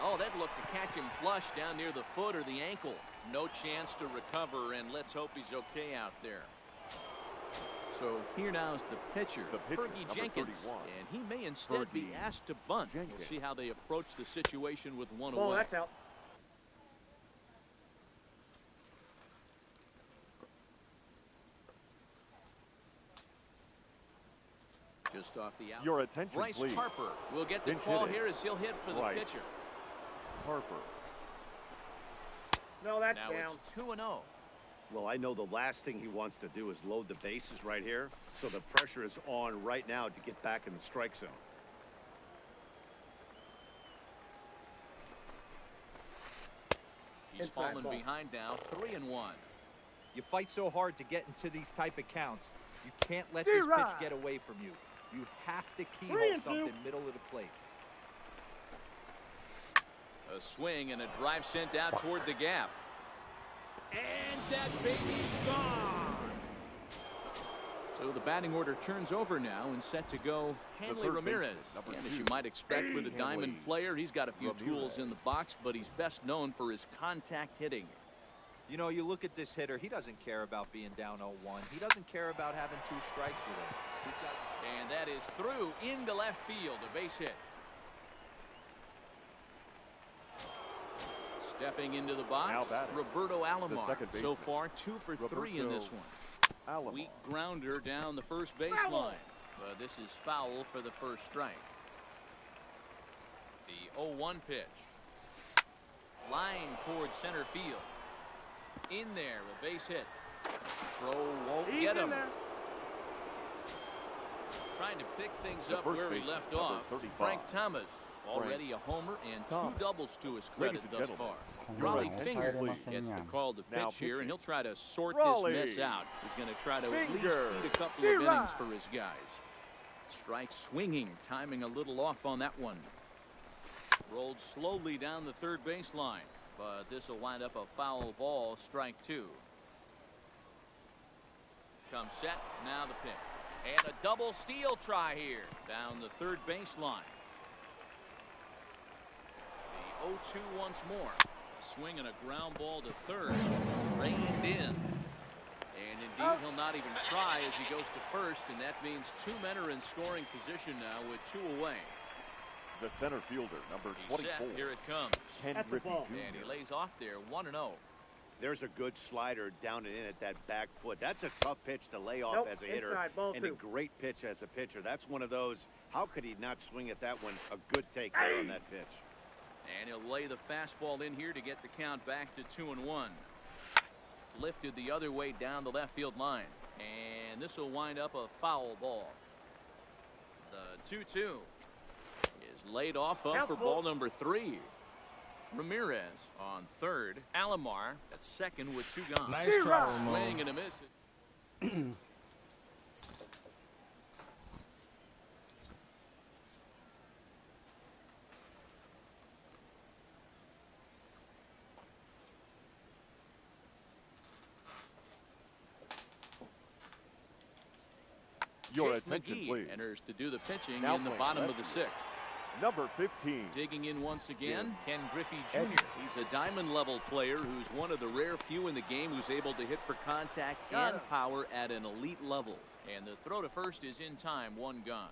Speaker 3: oh, that looked to catch him flush down near the foot or the ankle. No chance to recover, and let's hope he's okay out there. So here now is the pitcher, Fergie
Speaker 4: number
Speaker 3: Jenkins,
Speaker 4: 31.
Speaker 3: and he may instead be
Speaker 4: Fergie
Speaker 3: asked to bunt. We'll
Speaker 4: Jenkins.
Speaker 3: see how they approach the situation with 1
Speaker 7: Ball,
Speaker 3: away.
Speaker 7: that's out.
Speaker 3: Just off the out.
Speaker 4: Your attention,
Speaker 3: Bryce
Speaker 4: please.
Speaker 3: Harper will get the
Speaker 4: Pinch
Speaker 3: call
Speaker 4: hitting.
Speaker 3: here as he'll hit for the
Speaker 4: Bryce
Speaker 3: pitcher.
Speaker 4: Harper.
Speaker 7: No, that's
Speaker 3: Now
Speaker 7: down.
Speaker 3: it's 2-0.
Speaker 5: Well, I know the last thing he wants to do is load the bases right here. So the pressure is on right now to get back in the strike zone.
Speaker 3: He's
Speaker 7: Inside
Speaker 3: fallen
Speaker 7: ball.
Speaker 3: behind now, 3-1.
Speaker 6: You fight so hard to get into these type of counts. You can't let this pitch
Speaker 7: D-Rod.
Speaker 6: get away from you. You have to
Speaker 7: 3
Speaker 6: keyhole
Speaker 7: and 2.
Speaker 6: something middle of the plate.
Speaker 3: A swing and a drive sent out toward the gap. And that baby's gone. So the batting order turns over now and set to go Hanley
Speaker 4: third
Speaker 3: Ramirez.
Speaker 4: baseman, number
Speaker 3: And as
Speaker 4: 2,
Speaker 3: you might expect with a diamond
Speaker 4: Hanley
Speaker 3: player, he's got a few
Speaker 4: Ramirez.
Speaker 3: tools in the box, but he's best known for his contact hitting.
Speaker 6: You know, you look at this hitter, he doesn't care about being down 0-1. He doesn't care about having 2 strikes with him.
Speaker 3: And that is through into left field, a base hit. Stepping into the box, Roberto Alomar. So far, 2 for 3 in this one. Weak grounder down the first baseline. But this is foul for the first strike. The 0-1 pitch. Line towards center field. In there, a base hit. Throw won't get him. Trying to pick things up where he left off. Frank Thomas, already a homer and 2 doubles to his credit thus far. Raleigh Finger gets the call to pitch here, and he'll try to sort this mess out. He's going to try to at least beat a couple of innings for his guys. Strike swinging, timing a little off on that one. Rolled slowly down the third baseline, but this will wind up a foul ball, strike 2. Comes set, now the pitch. And a double steal try here down the third baseline. The 0-2 once more. Swing and a ground ball to third. Reined in. And indeed, he'll not even try as he goes to first, and that means 2 men are in scoring position now with 2 away.
Speaker 4: The center fielder, number 24.
Speaker 3: Set. Here it comes.
Speaker 4: Ken Griffey Jr.
Speaker 3: And he lays off there, 1-0.
Speaker 5: There's a good slider down and in at that back foot. That's a tough pitch to lay off as a hitter, and a great pitch as a pitcher. That's one of those, how could he not swing at that one? A good take there on that pitch.
Speaker 3: And he'll lay the fastball in here to get the count back to 2-1. Lifted the other way down the left field line. And this will wind up a foul ball. The 2-2 is laid off for ball number 3. Ramirez on third. Alomar at second with 2 gone.
Speaker 8: Nice try,
Speaker 3: Swing and a miss.
Speaker 4: Your
Speaker 3: Jake
Speaker 4: attention,
Speaker 3: McGee
Speaker 4: please.
Speaker 3: enters to do the pitching
Speaker 4: Now
Speaker 3: in the
Speaker 4: playing
Speaker 3: bottom of
Speaker 4: left
Speaker 3: the
Speaker 4: field.
Speaker 3: 6th.
Speaker 4: Number 15.
Speaker 3: Digging in once again, Ken Griffey Jr. He's a diamond-level player who's one of the rare few in the game who's able to hit for contact and power at an elite level. And the throw to first is in time, 1 gone.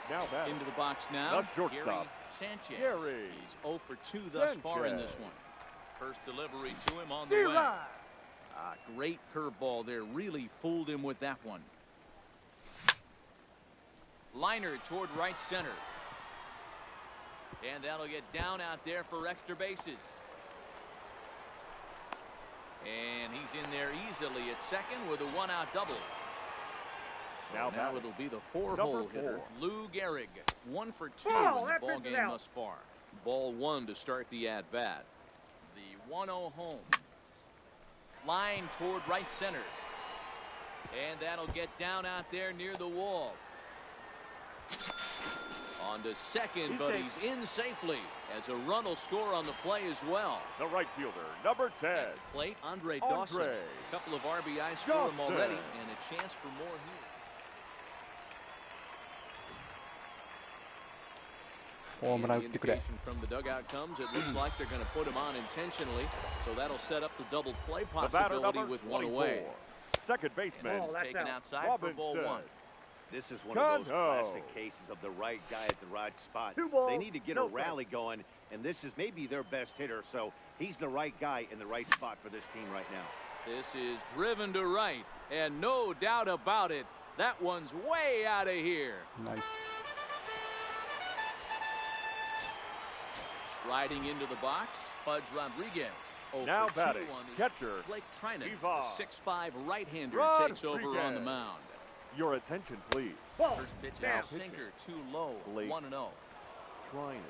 Speaker 4: Now back.
Speaker 3: Into the box now,
Speaker 4: The shortstop.
Speaker 3: Gary Sanchez.
Speaker 4: Gary
Speaker 3: He's 0 for 2 thus far in this
Speaker 4: Sanchez.
Speaker 3: one. First delivery to him on the way. Great curveball there. Really fooled him with that one. Liner toward right center. And that'll get down out there for extra bases. And he's in there easily at second with a 1-out double. So now it'll be the 4-hole hitter, Lou Gehrig. 1 for 2 in the ball game thus far. Ball 1 to start the at-bat. The 1-0 home. Line toward right center. And that'll get down out there near the wall. On to second, but he's in safely as a run will score on the play as well.
Speaker 4: The right fielder, number 10.
Speaker 3: At the plate, Andre Dawson. A couple of RBIs for him already, and a chance for more here. The indication from the dugout comes, it looks like they're going to put him on intentionally, so that'll set up the double play possibility with 1 away.
Speaker 4: Second baseman,
Speaker 3: taken outside for ball 1.
Speaker 5: This is one of those classic cases of the right guy at the right spot. They need to get a rally going, and this is maybe their best hitter, so he's the right guy in the right spot for this team right now.
Speaker 3: This is driven to right, and no doubt about it, that one's way out of here.
Speaker 2: Nice.
Speaker 3: Striding into the box, Pudge Rodriguez.
Speaker 4: Now batting, catcher,
Speaker 3: Blake Trinan,
Speaker 4: Ivan.
Speaker 3: the 6'5 right-hander, takes over on the mound.
Speaker 4: Your attention, please.
Speaker 3: First pitch now, sinker, too low, 1-0.
Speaker 4: Trinan.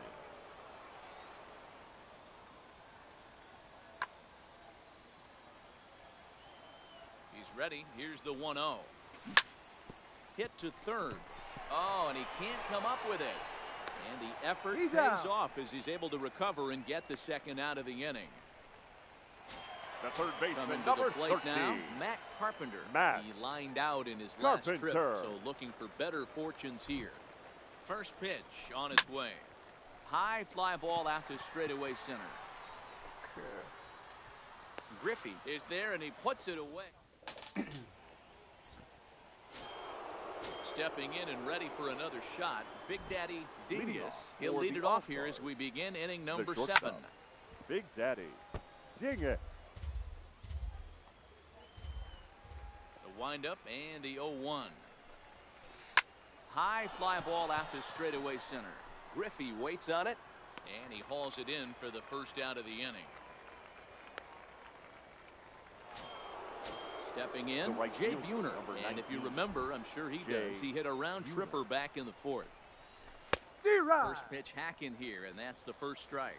Speaker 3: He's ready. Here's the 1-0. Hit to third. Oh, and he can't come up with it. And the effort pays off as he's able to recover and get the second out of the inning.
Speaker 4: The third baseman,
Speaker 3: Coming to
Speaker 4: number
Speaker 3: the plate
Speaker 4: 13.
Speaker 3: now, Matt Carpenter.
Speaker 4: Matt
Speaker 3: He lined out in his last trip,
Speaker 4: Carpenter.
Speaker 3: so looking for better fortunes here. First pitch on its way. High fly ball out to straightaway center. Griffey is there, and he puts it away. Stepping in and ready for another shot, Big Daddy Dingus. He'll lead it off here as we begin inning number 7.
Speaker 4: Big Daddy Dingus.
Speaker 3: The windup and the 0-1. High fly ball out to straightaway center. Griffey waits on it, and he hauls it in for the first out of the inning. Stepping in, Jay Buhner, and if you remember, I'm sure he does, he hit a round tripper back in the 4th. First pitch hack in here, and that's the first strike.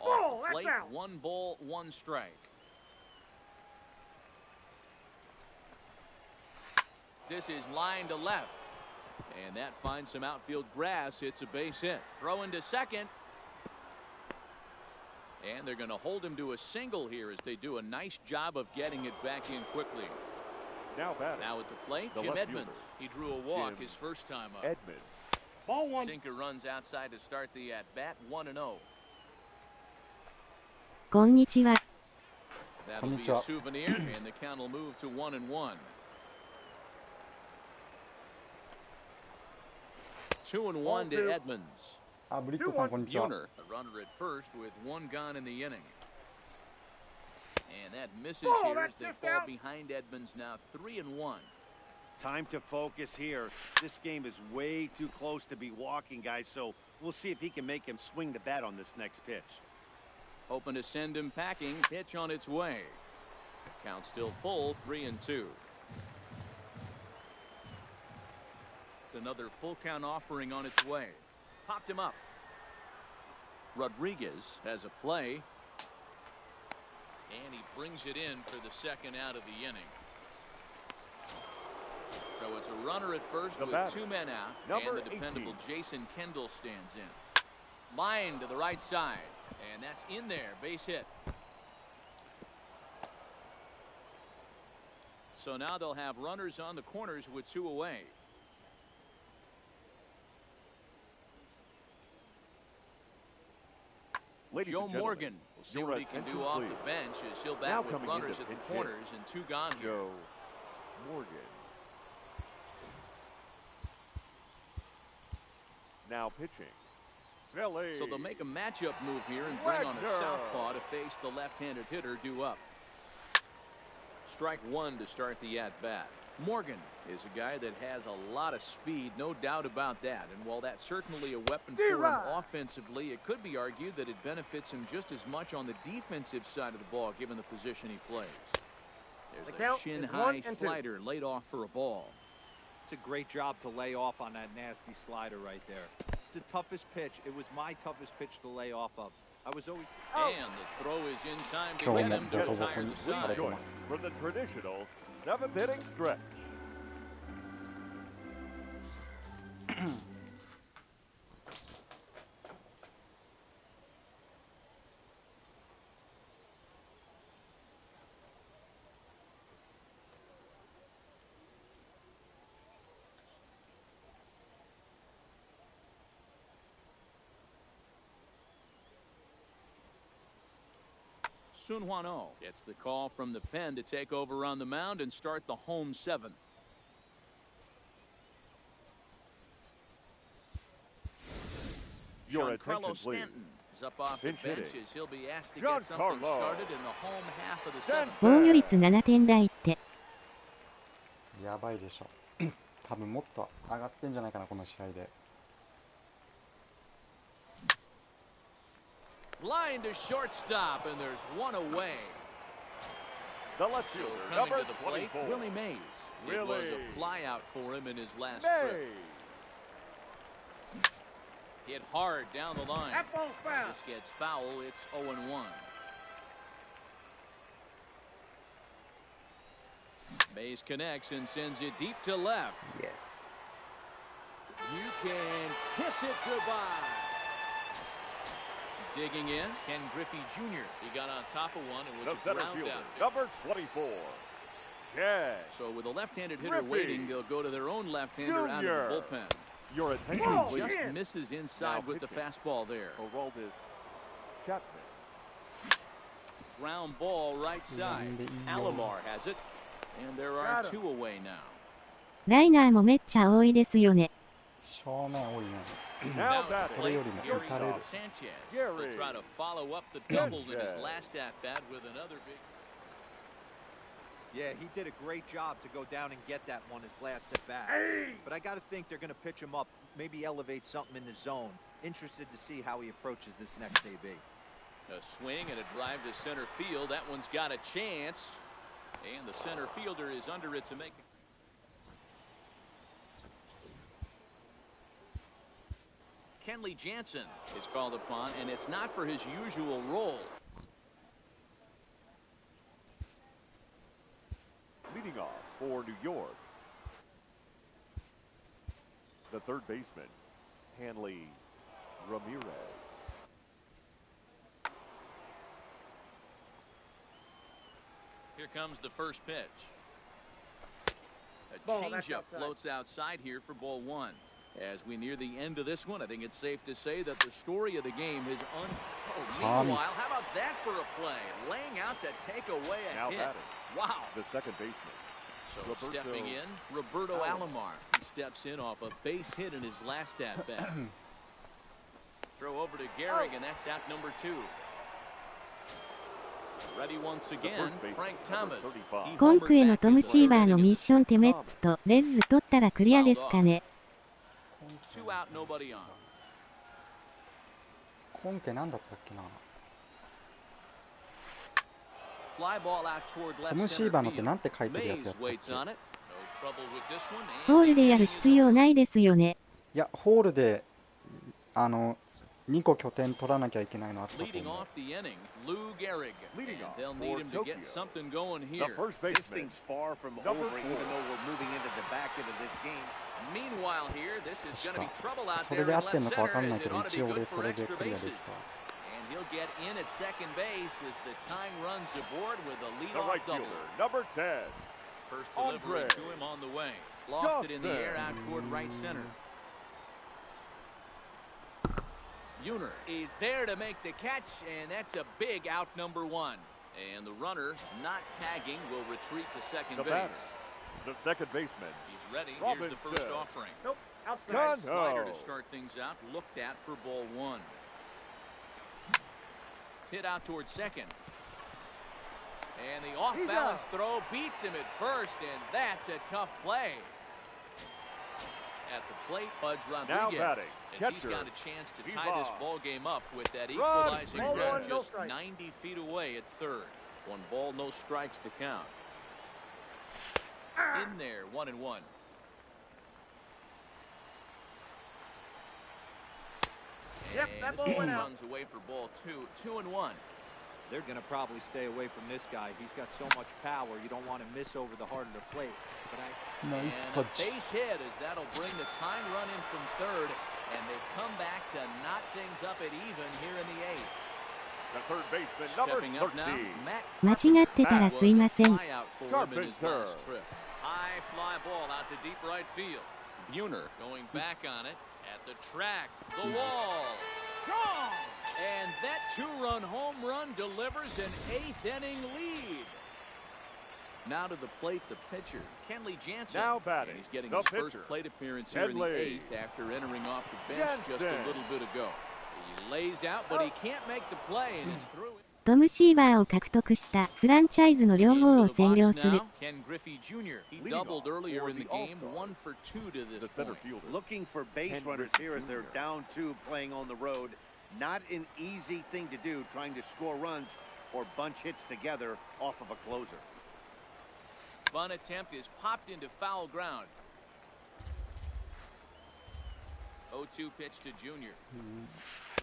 Speaker 3: Off the plate, 1 ball, 1 strike. This is line to left, and that finds some outfield grass. It's a base hit. Throw into second. And they're going to hold him to a single here as they do a nice job of getting it back in quickly.
Speaker 4: Now
Speaker 3: at the plate, Jim Edmonds. He drew a walk his first time up.
Speaker 4: Edmonds.
Speaker 7: Ball 1.
Speaker 3: Sinker runs outside to start the at-bat, 1-0.
Speaker 1: こんにちは。
Speaker 3: That'll be a souvenir, and the count will move to 1-1. 2-1 to Edmonds.
Speaker 2: あ、ブリットさんこんにちは。
Speaker 3: Buhner, a runner at first with 1 gone in the inning. And that misses here as they fall behind Edmonds now 3-1.
Speaker 5: Time to focus here. This game is way too close to be walking, guys, so we'll see if he can make him swing the bat on this next pitch.
Speaker 3: Hoping to send him packing. Pitch on its way. Count still full, 3-2. Another full count offering on its way. Popped him up. Rodriguez has a play. And he brings it in for the second out of the inning. So it's a runner at first with 2 men out. And the dependable 18. Jason Kendall stands in. Line to the right side. And that's in there. Base hit. So now they'll have runners on the corners with 2 away. Joe Morgan will see what he can do off the bench as he'll bat with runners at the corners and 2 gone here.
Speaker 4: Joe Morgan. Now pitching. Philly.
Speaker 3: So they'll make a matchup move here and bring on a southpaw to face the left-handed hitter due up. Strike 1 to start the at-bat. Morgan is a guy that has a lot of speed, no doubt about that. And while that's certainly a weapon for him offensively, it could be argued that it benefits him just as much on the defensive side of the ball, given the position he plays. There's a shin-high slider laid off for a ball.
Speaker 6: It's a great job to lay off on that nasty slider right there. It's the toughest pitch. It was my toughest pitch to lay off of. I was always...
Speaker 3: And the throw is in time to get him to retire the side.
Speaker 4: Choice for the traditional 7th inning stretch.
Speaker 3: Sun Hwan-oh gets the call from the pen to take over on the mound and start the home 7th.
Speaker 4: Your
Speaker 3: Giancarlo
Speaker 4: attention, please.
Speaker 3: Stanton is up off the bench as he'll be asked to get something
Speaker 4: Giancarlo
Speaker 3: started in the home half of the 7th.
Speaker 1: 防御率7点台って。
Speaker 2: やばいでしょ。多分もっと上がってんじゃないかなこの試合で。
Speaker 3: Line to shortstop, and there's 1 away.
Speaker 4: The left fielder,
Speaker 3: Coming
Speaker 4: number
Speaker 3: to the plate,
Speaker 4: 24.
Speaker 3: Willie Mays. It was a flyout for him in his last
Speaker 4: Mays.
Speaker 3: trip. Hit hard down the line.
Speaker 7: That ball's foul.
Speaker 3: This gets foul. It's 0-1. Mays connects and sends it deep to left.
Speaker 2: Yes.
Speaker 3: You can kiss it goodbye. Digging in, Ken Griffey Jr. He got on top of one and was
Speaker 4: The
Speaker 3: a
Speaker 4: center
Speaker 3: ground
Speaker 4: fielder,
Speaker 3: out.
Speaker 4: number 24. Ken.
Speaker 3: So with a left-handed hitter
Speaker 4: Griffey
Speaker 3: waiting, they'll go to their own left-hander out of the bullpen.
Speaker 4: Your attention,
Speaker 7: Oh,
Speaker 4: please.
Speaker 3: Just
Speaker 7: yeah.
Speaker 3: misses inside
Speaker 4: Now
Speaker 3: with the
Speaker 4: pitching.
Speaker 3: fastball there.
Speaker 4: Aroldis Chapman.
Speaker 3: ground ball right side. Alomar has it, and there are two away now.
Speaker 1: ライナーもめっちゃ多いですよね。
Speaker 2: 正面多いね。
Speaker 4: Now batting,
Speaker 2: これよりも打たれる。
Speaker 3: Sanchez will try to follow up the doubles in his last at bat with another big.
Speaker 6: Yeah, he did a great job to go down and get that one his last at bat. But I got to think they're going to pitch him up, maybe elevate something in the zone. Interested to see how he approaches this next AB.
Speaker 3: A swing and a drive to center field. That one's got a chance, and the center fielder is under it to make it. Kenley Jansen is called upon, and it's not for his usual role.
Speaker 4: leading off for New York, the third baseman, Hanley Ramirez.
Speaker 3: Here comes the first pitch. A changeup floats outside here for ball one. As we near the end of this one, I think it's safe to say that the story of the game is meanwhile, how about that for a play? Laying out to take away a hit. Wow.
Speaker 4: The second baseman.
Speaker 3: So stepping in, Roberto Alomar. He steps in off a base hit in his last at-bat. Throw over to Gehrig, and that's out number 2. Ready once again, Frank Thomas.
Speaker 1: 今季へのトム・シーバーのミッションテメッツとレッズ取ったらクリアですかね。
Speaker 3: Two out, nobody on.
Speaker 2: 今季なんだったっけな。トム・シーバーのってなんて書いてるやつやったっけ。
Speaker 1: ホールでやる必要ないですよね。
Speaker 2: いや、ホールで2個拠点取らなきゃいけないのあったと思う。
Speaker 3: Lou Gehrig, and they'll need him to get something going here.
Speaker 5: This thing's far from over, even though we're moving into the back end of this game.
Speaker 3: Meanwhile, here, this is going to be trouble out there in left center as it ought to be good for extra bases. And he'll get in at second base as the tying runs aboard with a leadoff double.
Speaker 4: Number 10.
Speaker 3: First delivery to him on the way. Lost it in the air out toward right center. Uner is there to make the catch, and that's a big out number 1. And the runner, not tagging, will retreat to second base.
Speaker 4: The second baseman.
Speaker 3: He's ready. Here's the first offering.
Speaker 7: Nope, outside.
Speaker 3: Slider to start things out, looked at for ball 1. Hit out towards second. And the off-balance throw beats him at first, and that's a tough play. At the plate, Pudge Rodriguez. And he's got a chance to tie this ball game up with that equalizing run just 90 feet away at third. 1 ball, no strikes to count. In there, 1-1.
Speaker 7: Yep, that ball went out.
Speaker 3: Runs away for ball 2, 2-1.
Speaker 6: They're going to probably stay away from this guy. He's got so much power. You don't want to miss over the heart of the plate. But
Speaker 3: and a base hit as that'll bring the tying run in from third, and they come back to knot things up at even here in the 8th.
Speaker 4: The third baseman, number 13.
Speaker 1: 間違ってたらすいません。
Speaker 3: High fly ball out to deep right field. Uner going back on it at the track, the wall. Gone! And that 2-run home run delivers an 8th inning lead. Now to the plate, the pitcher, Kenley Jansen.
Speaker 4: Now batting,
Speaker 3: and he's getting
Speaker 4: his
Speaker 3: first plate appearance here in the 8th after entering off the bench just a little bit ago. He lays out, but he can't make the play, and he's through it.
Speaker 1: トム・シーバーを獲得したフランチャイズの両方を占領する。
Speaker 3: Ken Griffey Jr. He doubled earlier in the game, 1 for 2 to this point.
Speaker 5: Looking for base runners here as they're down 2 playing on the road. Not an easy thing to do, trying to score runs or bunch hits together off of a closer.
Speaker 3: Bunt attempt is popped into foul ground. 0-2 pitch to Junior.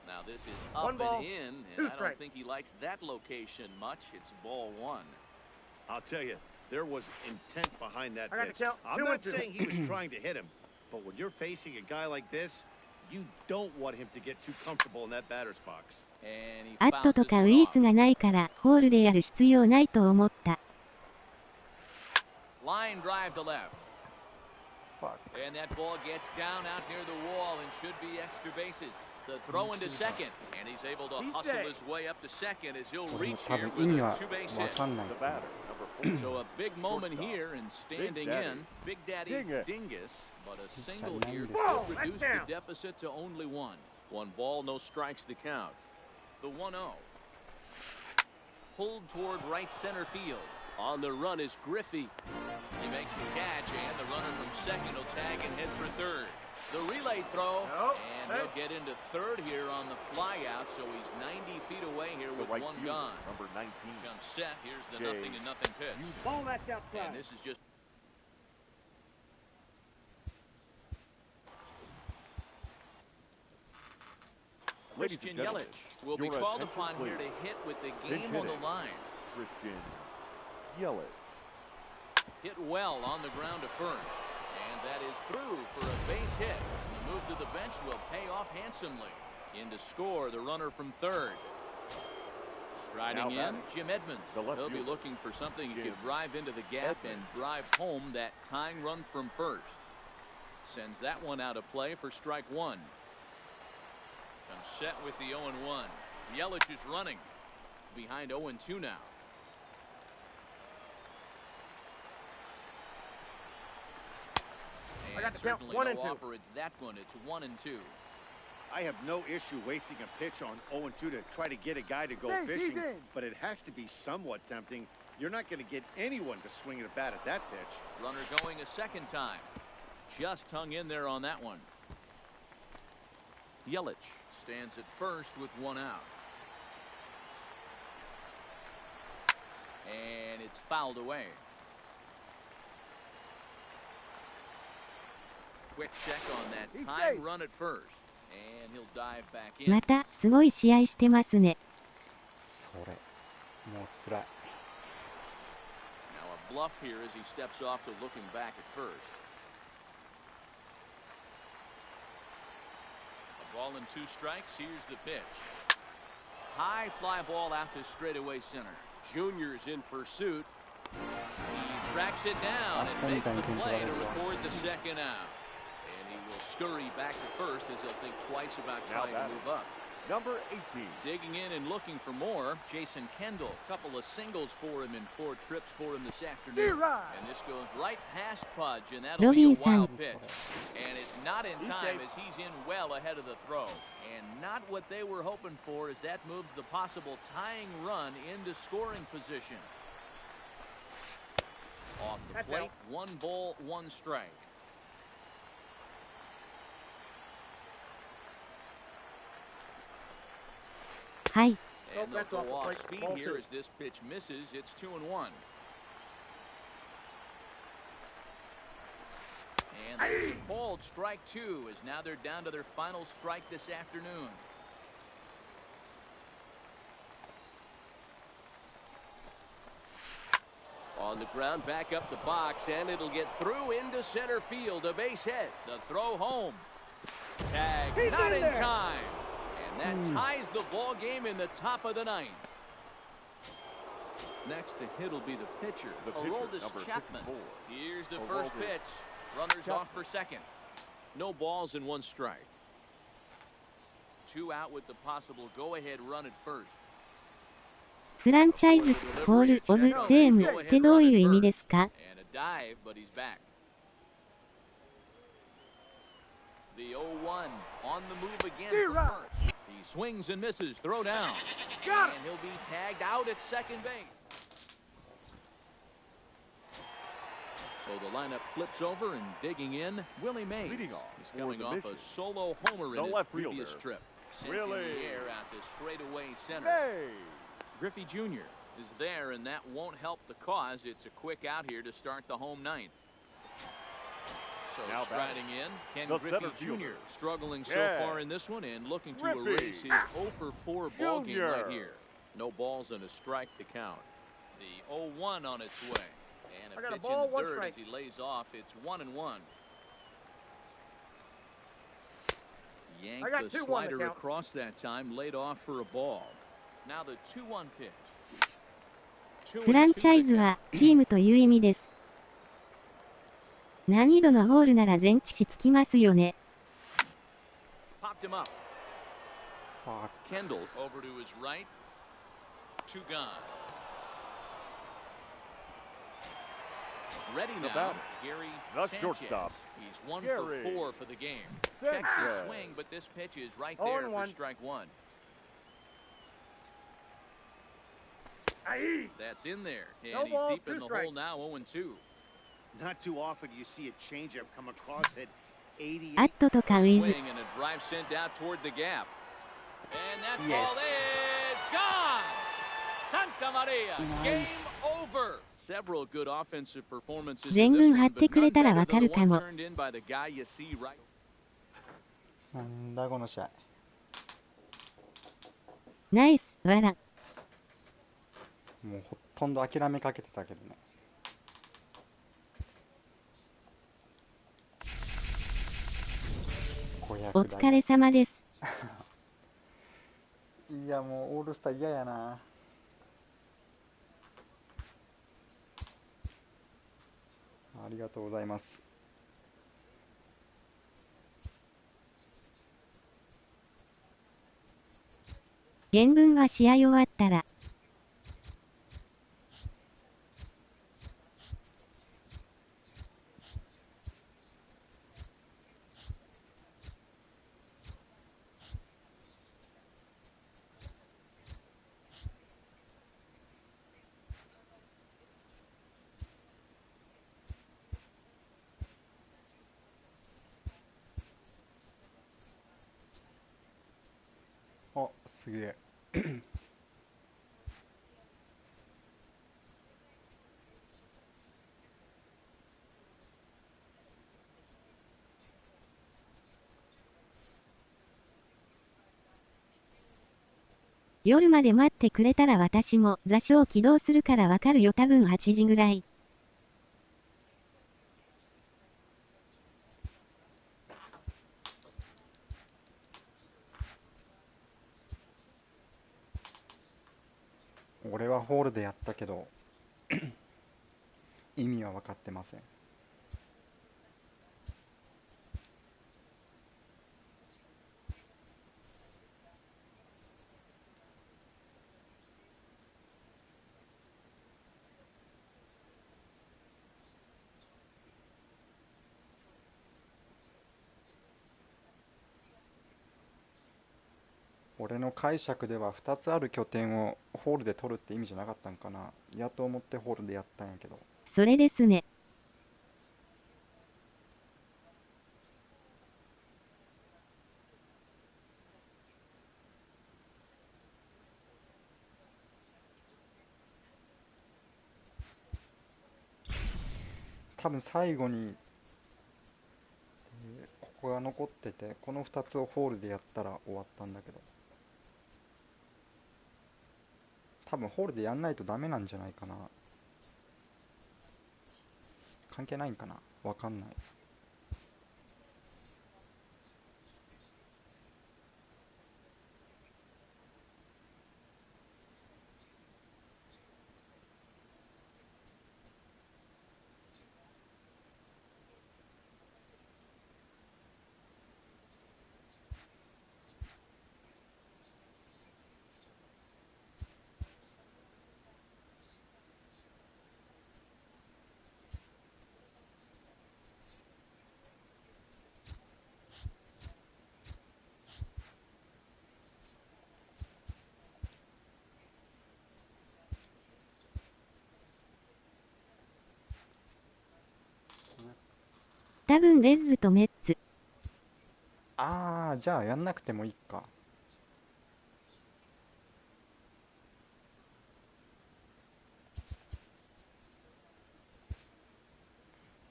Speaker 3: Now this is up and in, and I don't think he likes that location much. It's ball 1.
Speaker 5: I'll tell you, there was intent behind that pitch. I'm not saying he was trying to hit him, but when you're facing a guy like this, you don't want him to get too comfortable in that batter's box.
Speaker 1: アットとかウィースがないからホールでやる必要ないと思った。
Speaker 3: Line drive to left. And that ball gets down out near the wall and should be extra bases. The throw into second, and he's able to hustle his way up to second as he'll
Speaker 2: これも
Speaker 3: reach
Speaker 2: 多
Speaker 3: here
Speaker 2: 分意
Speaker 3: with
Speaker 2: 味
Speaker 3: a
Speaker 2: は
Speaker 3: two-base
Speaker 2: わ
Speaker 3: hit.
Speaker 2: かんないで
Speaker 4: The
Speaker 2: すね。
Speaker 4: batter, number 4.
Speaker 3: So a big moment here and standing
Speaker 4: Daddy.
Speaker 3: in, Big Daddy Dingus, but a single
Speaker 2: Daddy.
Speaker 3: here
Speaker 7: Whoa,
Speaker 3: could reduce
Speaker 7: that's
Speaker 3: the deficit to only one. One ball, no strikes to count. The 1-0. Pulled toward right center field. On the run is Griffey. He makes the catch, and the runner from second will tag and head for third. The relay throw, and he'll get into third here on the flyout, so he's 90 feet away here
Speaker 4: The
Speaker 3: with
Speaker 4: right
Speaker 3: one
Speaker 4: fielder,
Speaker 3: gone.
Speaker 4: number 19.
Speaker 3: Comes set. Here's the
Speaker 4: Jay.
Speaker 3: 0-0 pitch.
Speaker 7: Ball that's outside.
Speaker 3: And this is just
Speaker 4: Ladies
Speaker 3: Christian
Speaker 4: and gentlemen,
Speaker 3: Yelich will be
Speaker 4: your
Speaker 3: called
Speaker 4: attention,
Speaker 3: upon here
Speaker 4: please.
Speaker 3: to hit with the
Speaker 4: Pinch
Speaker 3: game on the
Speaker 4: hitting.
Speaker 3: line.
Speaker 4: Christian Yelich.
Speaker 3: Hit well on the ground to first. And that is through for a base hit. And the move to the bench will pay off handsomely. In to score the runner from third. Striding
Speaker 4: Now
Speaker 3: in,
Speaker 4: batting,
Speaker 3: Jim Edmonds.
Speaker 4: the left
Speaker 3: He'll be
Speaker 4: fielder,
Speaker 3: looking for something he
Speaker 4: Jim
Speaker 3: could drive into the gap and
Speaker 4: Edmonds.
Speaker 3: drive home that tying run from first. Sends that one out of play for strike one. Comes set with the 0-1. Yelich is running. Behind 0-2 now.
Speaker 7: I got
Speaker 3: And
Speaker 7: the count.
Speaker 3: certainly
Speaker 7: 1
Speaker 3: no
Speaker 7: and 2.
Speaker 3: offer at that one. It's 1-2.
Speaker 5: I have no issue wasting a pitch on 0-2 to try to get a guy to go
Speaker 7: Hey,
Speaker 5: fishing,
Speaker 7: DJ.
Speaker 5: but it has to be somewhat tempting. You're not going to get anyone to swing at a bat at that pitch.
Speaker 3: Runner going a second time. Just hung in there on that one. Yelich stands at first with one out. And it's fouled away. Quick check on that
Speaker 7: He's
Speaker 3: time
Speaker 7: safe.
Speaker 3: run at first. And he'll dive back in.
Speaker 1: また、すごい試合してますね。
Speaker 2: それもう辛い。
Speaker 3: Now a bluff here as he steps off to looking back at first. A ball and 2 strikes. Here's the pitch. High fly ball out to straightaway center. Junior's in pursuit. He tracks it down and makes the play to record the second out. And he will scurry back to first as he'll think twice about trying to move up.
Speaker 4: Number 18.
Speaker 3: Digging in and looking for more, Jason Kendall. Couple of singles for him in 4 trips for him this afternoon. And this goes right past Pudge, and that'll be a wild pitch. And it's not in time as he's in well ahead of the throw. And not what they were hoping for as that moves the possible tying run into scoring position. Off the plate, 1 ball, 1 strike.
Speaker 1: Hi.
Speaker 3: And they'll go off speed here as this pitch misses. It's 2-1. And there's a called strike 2 as now they're down to their final strike this afternoon. On the ground, back up the box, and it'll get through into center field. A base hit. The throw home. Tag not in time. And that ties the ball game in the top of the 9th. Next to hit will be the pitcher, Aroldis Chapman.
Speaker 4: 54.
Speaker 3: Here's the first pitch. Runners off for second. No balls and 1 strike. 2 out with the possible go-ahead run at first.
Speaker 1: フランチャイズスホールオブフェームってどういう意味ですか？
Speaker 3: And a dive, but he's back. The 0-1 on the move again for first. He swings and misses. Throw down. And he'll be tagged out at second base. So the lineup flips over and digging in. Willie Mays.
Speaker 4: Leading off
Speaker 3: He's
Speaker 4: for
Speaker 3: coming
Speaker 4: the
Speaker 3: off
Speaker 4: mission.
Speaker 3: a solo homer
Speaker 4: The
Speaker 3: in his
Speaker 4: left
Speaker 3: previous
Speaker 4: fielder,
Speaker 3: trip. Sent in
Speaker 4: Willie.
Speaker 3: the air out to straightaway center.
Speaker 4: Hey.
Speaker 3: Griffey Jr. is there, and that won't help the cause. It's a quick out here to start the home 9th. So
Speaker 4: Now
Speaker 3: striding in, Ken
Speaker 4: the
Speaker 3: Griffey
Speaker 4: center
Speaker 3: Jr.
Speaker 4: fielder.
Speaker 3: struggling so
Speaker 4: Yeah.
Speaker 3: far in this one and looking to
Speaker 4: Griffey.
Speaker 3: erase his 0-4 ball game right
Speaker 4: Jr.
Speaker 3: here. No balls and a strike to count. The 0-1 on its way. And
Speaker 7: I
Speaker 3: a
Speaker 7: got a
Speaker 3: pitch
Speaker 7: ball,
Speaker 3: in the
Speaker 7: 1
Speaker 3: third
Speaker 7: strike.
Speaker 3: as he lays off. It's 1-1. Yanked
Speaker 7: got
Speaker 3: the
Speaker 7: 2-1
Speaker 3: slider
Speaker 7: to count.
Speaker 3: across that time, laid off for a ball. Now the 2-1 pitch. 2-2
Speaker 1: フランチャイズはチームという意味です。難易度のホールなら全致しつきますよね。
Speaker 3: Popped him up. Kendall over to his right. Two gone. Ready now, Gary Sanchez. He's 1 for 4 for the game. Checks his swing, but this pitch is right there for strike one. That's in there, and he's deep in the hole now, 0-2.
Speaker 5: Not too often you see a changeup come across at 80.
Speaker 1: アットとかウィズ。
Speaker 3: Swing and a drive sent out toward the gap. And that ball is gone! Santa Maria, game over! Several good offensive performances.
Speaker 1: 全軍張ってくれたらわかるかも。
Speaker 2: なんだこの試合。
Speaker 1: ナイス、わら。
Speaker 2: もうほとんど諦めかけてたけどね。
Speaker 1: お疲れ様です。
Speaker 2: いやもうオールスター嫌やな。ありがとうございます。
Speaker 1: 原文は試合終わったら。
Speaker 2: あ、すげえ。
Speaker 1: 夜まで待ってくれたら私も座礁起動するからわかるよ。多分8時ぐらい。
Speaker 2: 俺はホールでやったけど意味は分かってません。俺の解釈では2つある拠点をホールで取るって意味じゃなかったんかな。やと思ってホールでやったんやけど。
Speaker 1: それですね。
Speaker 2: 多分最後に、ここが残ってて、この2つをホールでやったら終わったんだけど、多分ホールでやんないとダメなんじゃないかな。関係ないんかな、わかんない。
Speaker 1: 多分レッズとメッツ。
Speaker 2: ああ、じゃあやんなくてもいいか。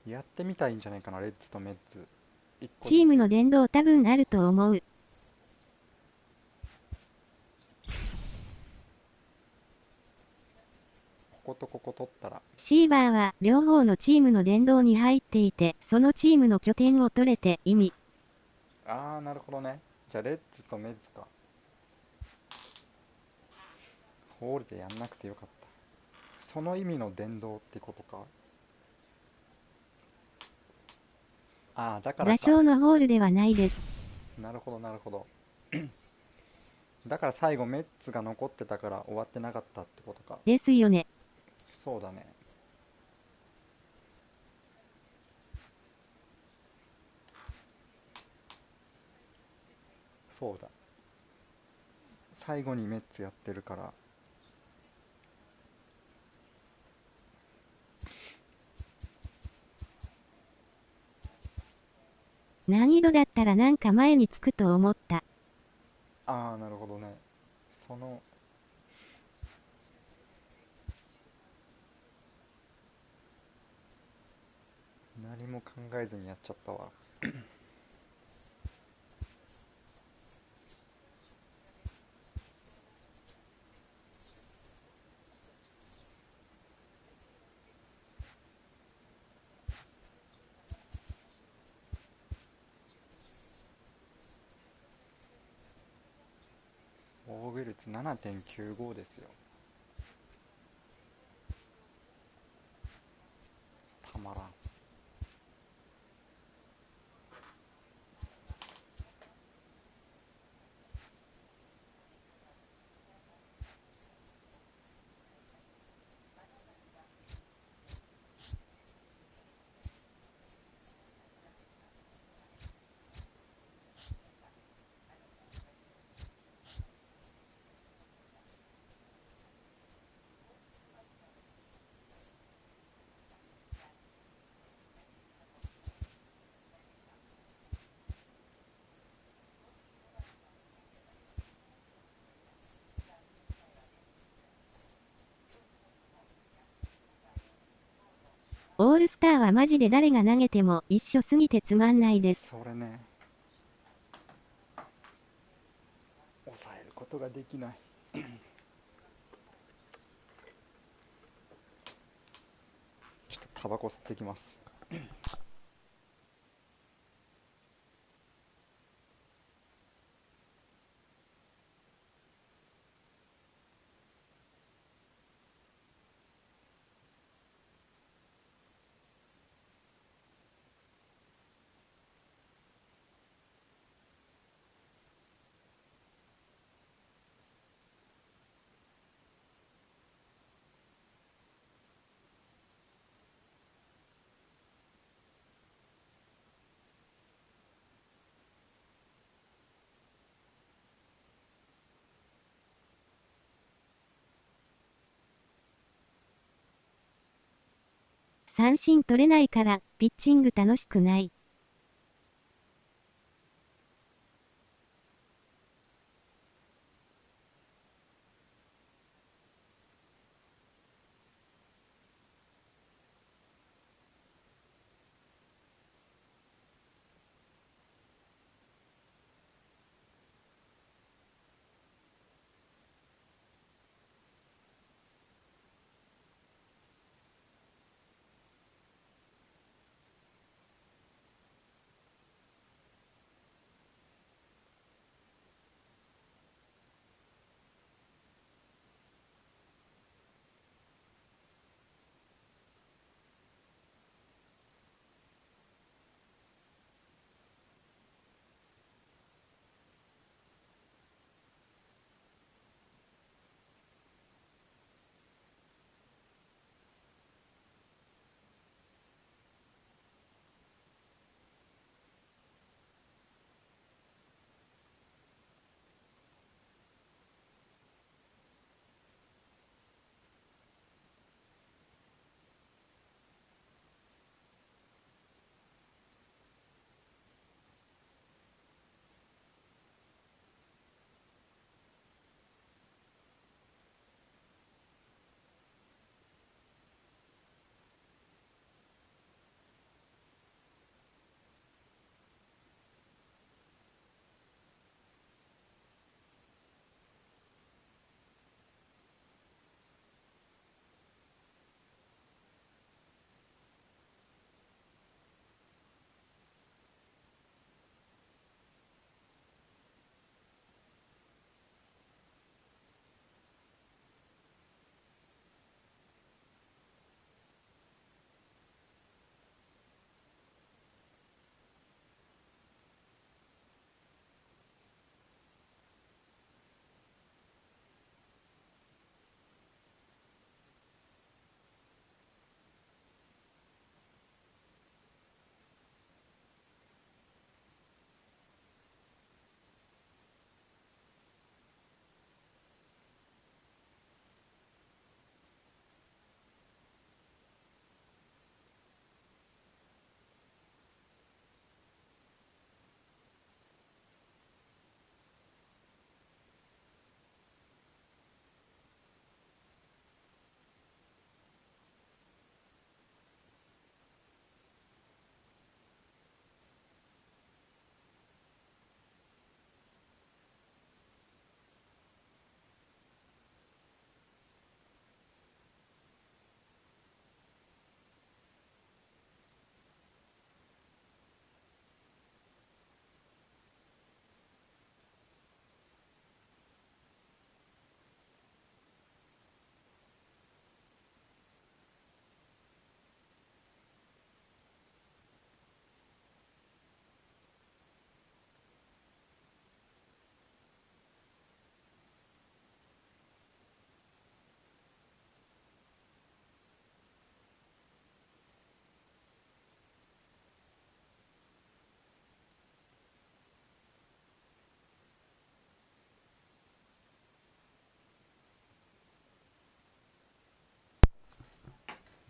Speaker 2: やってみたいんじゃないかな、レッズとメッツ。
Speaker 1: チームの殿堂多分あると思う。
Speaker 2: こことここ取ったら。
Speaker 1: シーバーは両方のチームの殿堂に入っていて、そのチームの拠点を取れて意味。
Speaker 2: ああ、なるほどね。じゃあレッズとメッツか。ホールでやんなくてよかった。その意味の殿堂ってことか。ああ、だからか。
Speaker 1: 座礁のホールではないです。
Speaker 2: なるほどなるほど。だから最後メッツが残ってたから終わってなかったってことか。
Speaker 1: ですよね。
Speaker 2: そうだね。そうだ。最後にメッツやってるから。
Speaker 1: 難易度だったらなんか前につくと思った。
Speaker 2: ああ、なるほどね。その何も考えずにやっちゃったわ。防御率 7.95 ですよ。たまらん。
Speaker 1: オールスターはマジで誰が投げても一緒すぎてつまんないです。
Speaker 2: それね。抑えることができない。ちょっとタバコ吸ってきます。
Speaker 1: 三振取れないからピッチング楽しくない。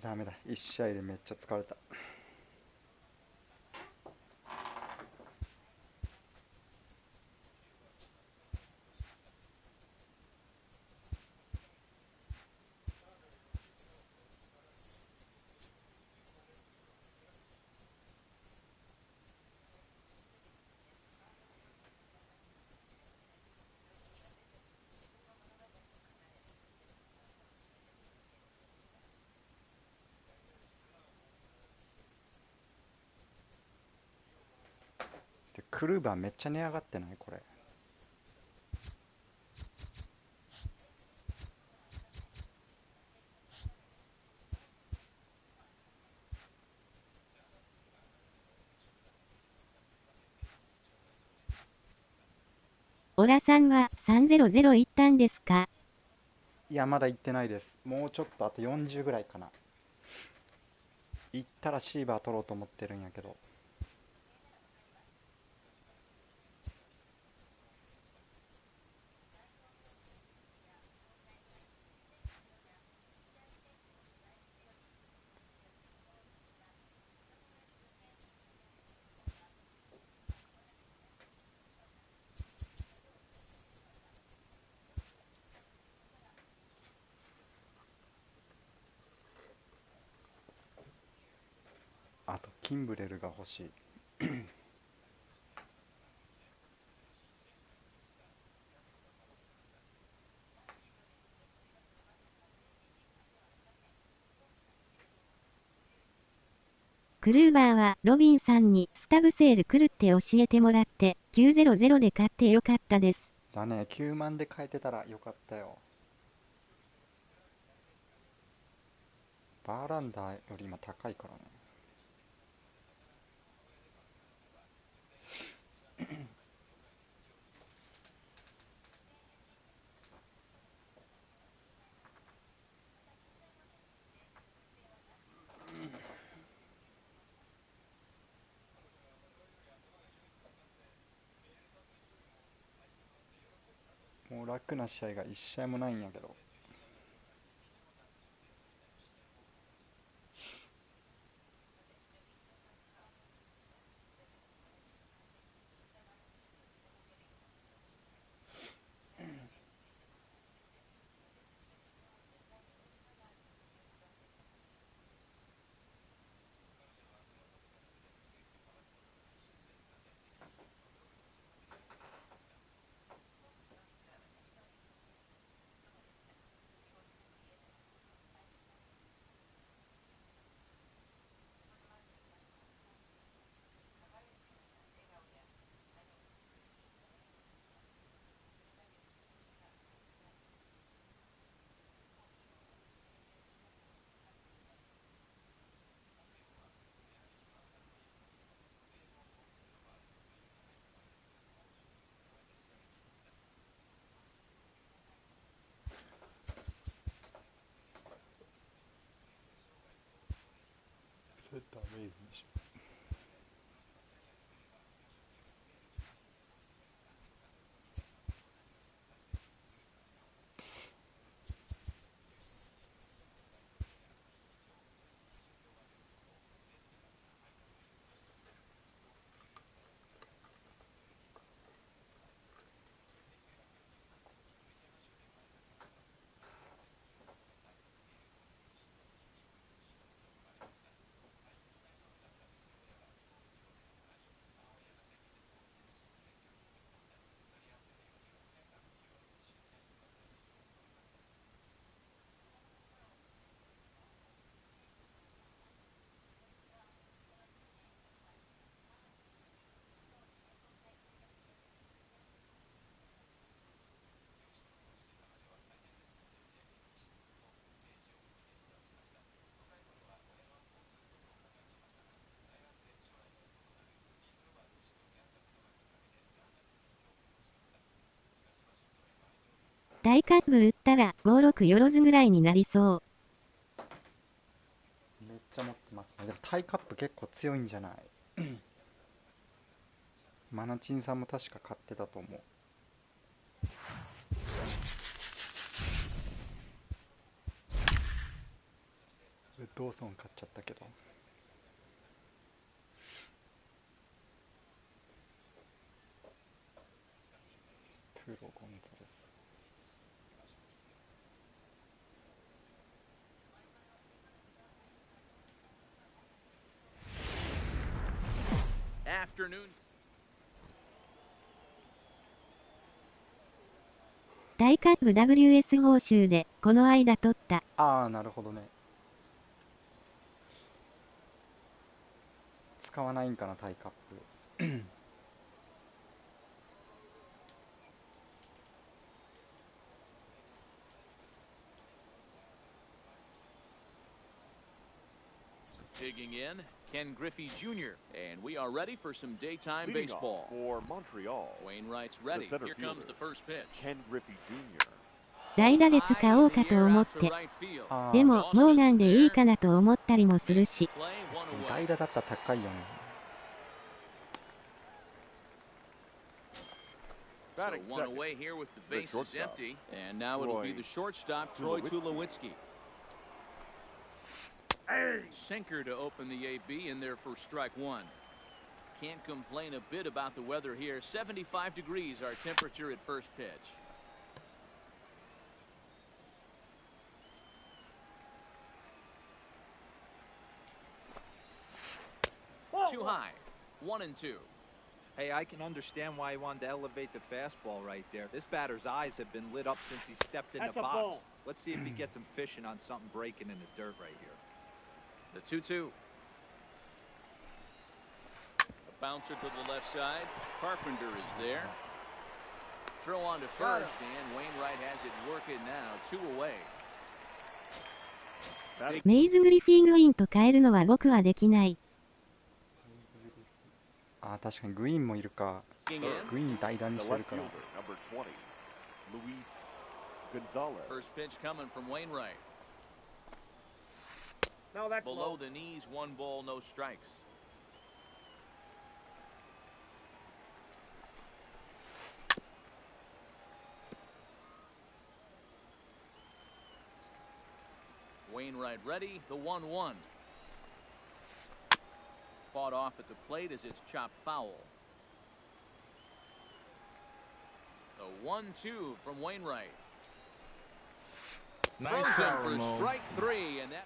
Speaker 2: ダメだ、1試合でめっちゃ疲れた。でクルーバーめっちゃ値上がってないこれ。
Speaker 1: オラさんは300行ったんですか？
Speaker 2: いやまだ行ってないです。もうちょっとあと40ぐらいかな。行ったらシーバー取ろうと思ってるんやけど。あとキンブレルが欲しい。
Speaker 1: クルーバーはロビンさんにスタブセール来るって教えてもらって900で買ってよかったです。
Speaker 2: だね、9万で買えてたらよかったよ。バーランダーより今高いからね。もう楽な試合が1試合もないんやけど。セッターメイズでしょ。
Speaker 1: 大幹部売ったら5、6よろずぐらいになりそう。
Speaker 2: めっちゃ持ってますね。でもタイカップ結構強いんじゃない？マナチンさんも確か買ってたと思う。絶ドーソン買っちゃったけど。トゥロ・ゴンザレス。
Speaker 3: Afternoon.
Speaker 1: 大カップ WS 報酬でこの間取った。
Speaker 2: ああ、なるほどね。使わないんかな、タイカップ。
Speaker 3: Digging in, Ken Griffey Jr. And we are ready for some daytime
Speaker 4: Leading
Speaker 3: baseball.
Speaker 4: off for Montreal.
Speaker 3: Wainwright's ready.
Speaker 4: The center
Speaker 3: Here comes
Speaker 4: fielder,
Speaker 3: the first pitch.
Speaker 4: Ken Griffey Jr.
Speaker 1: 代打で使おうかと思って。でも、モーガンでいいかなと思ったりもするし。
Speaker 2: 代打だったら高いよね。
Speaker 3: So one away here with the bases empty. And now it'll be the shortstop, Troy Tulowitzki. Sinker to open the AB in there for strike one. Can't complain a bit about the weather here. 75 degrees our temperature at first pitch. Too high. 1-2.
Speaker 6: Hey, I can understand why he wanted to elevate the fastball right there. This batter's eyes have been lit up since he stepped in the box. Let's see if he gets him fishing on something breaking in the dirt right here.
Speaker 3: The 2-2. A bouncer to the left side. Carpenter is there. Throw on to first, and Wainwright has it working now. 2 away.
Speaker 1: メイズ・グリフィン・グインと変えるのは僕はできない。
Speaker 2: ああ、確かにグイーンもいるか。グイーン代打にしてるから。
Speaker 3: First pitch coming from Wainwright. Below the knees, 1 ball, no strikes. Wainwright ready, the 1-1. Fought off at the plate as it's chopped foul. The 1-2 from Wainwright. Nice for strike 3, and that.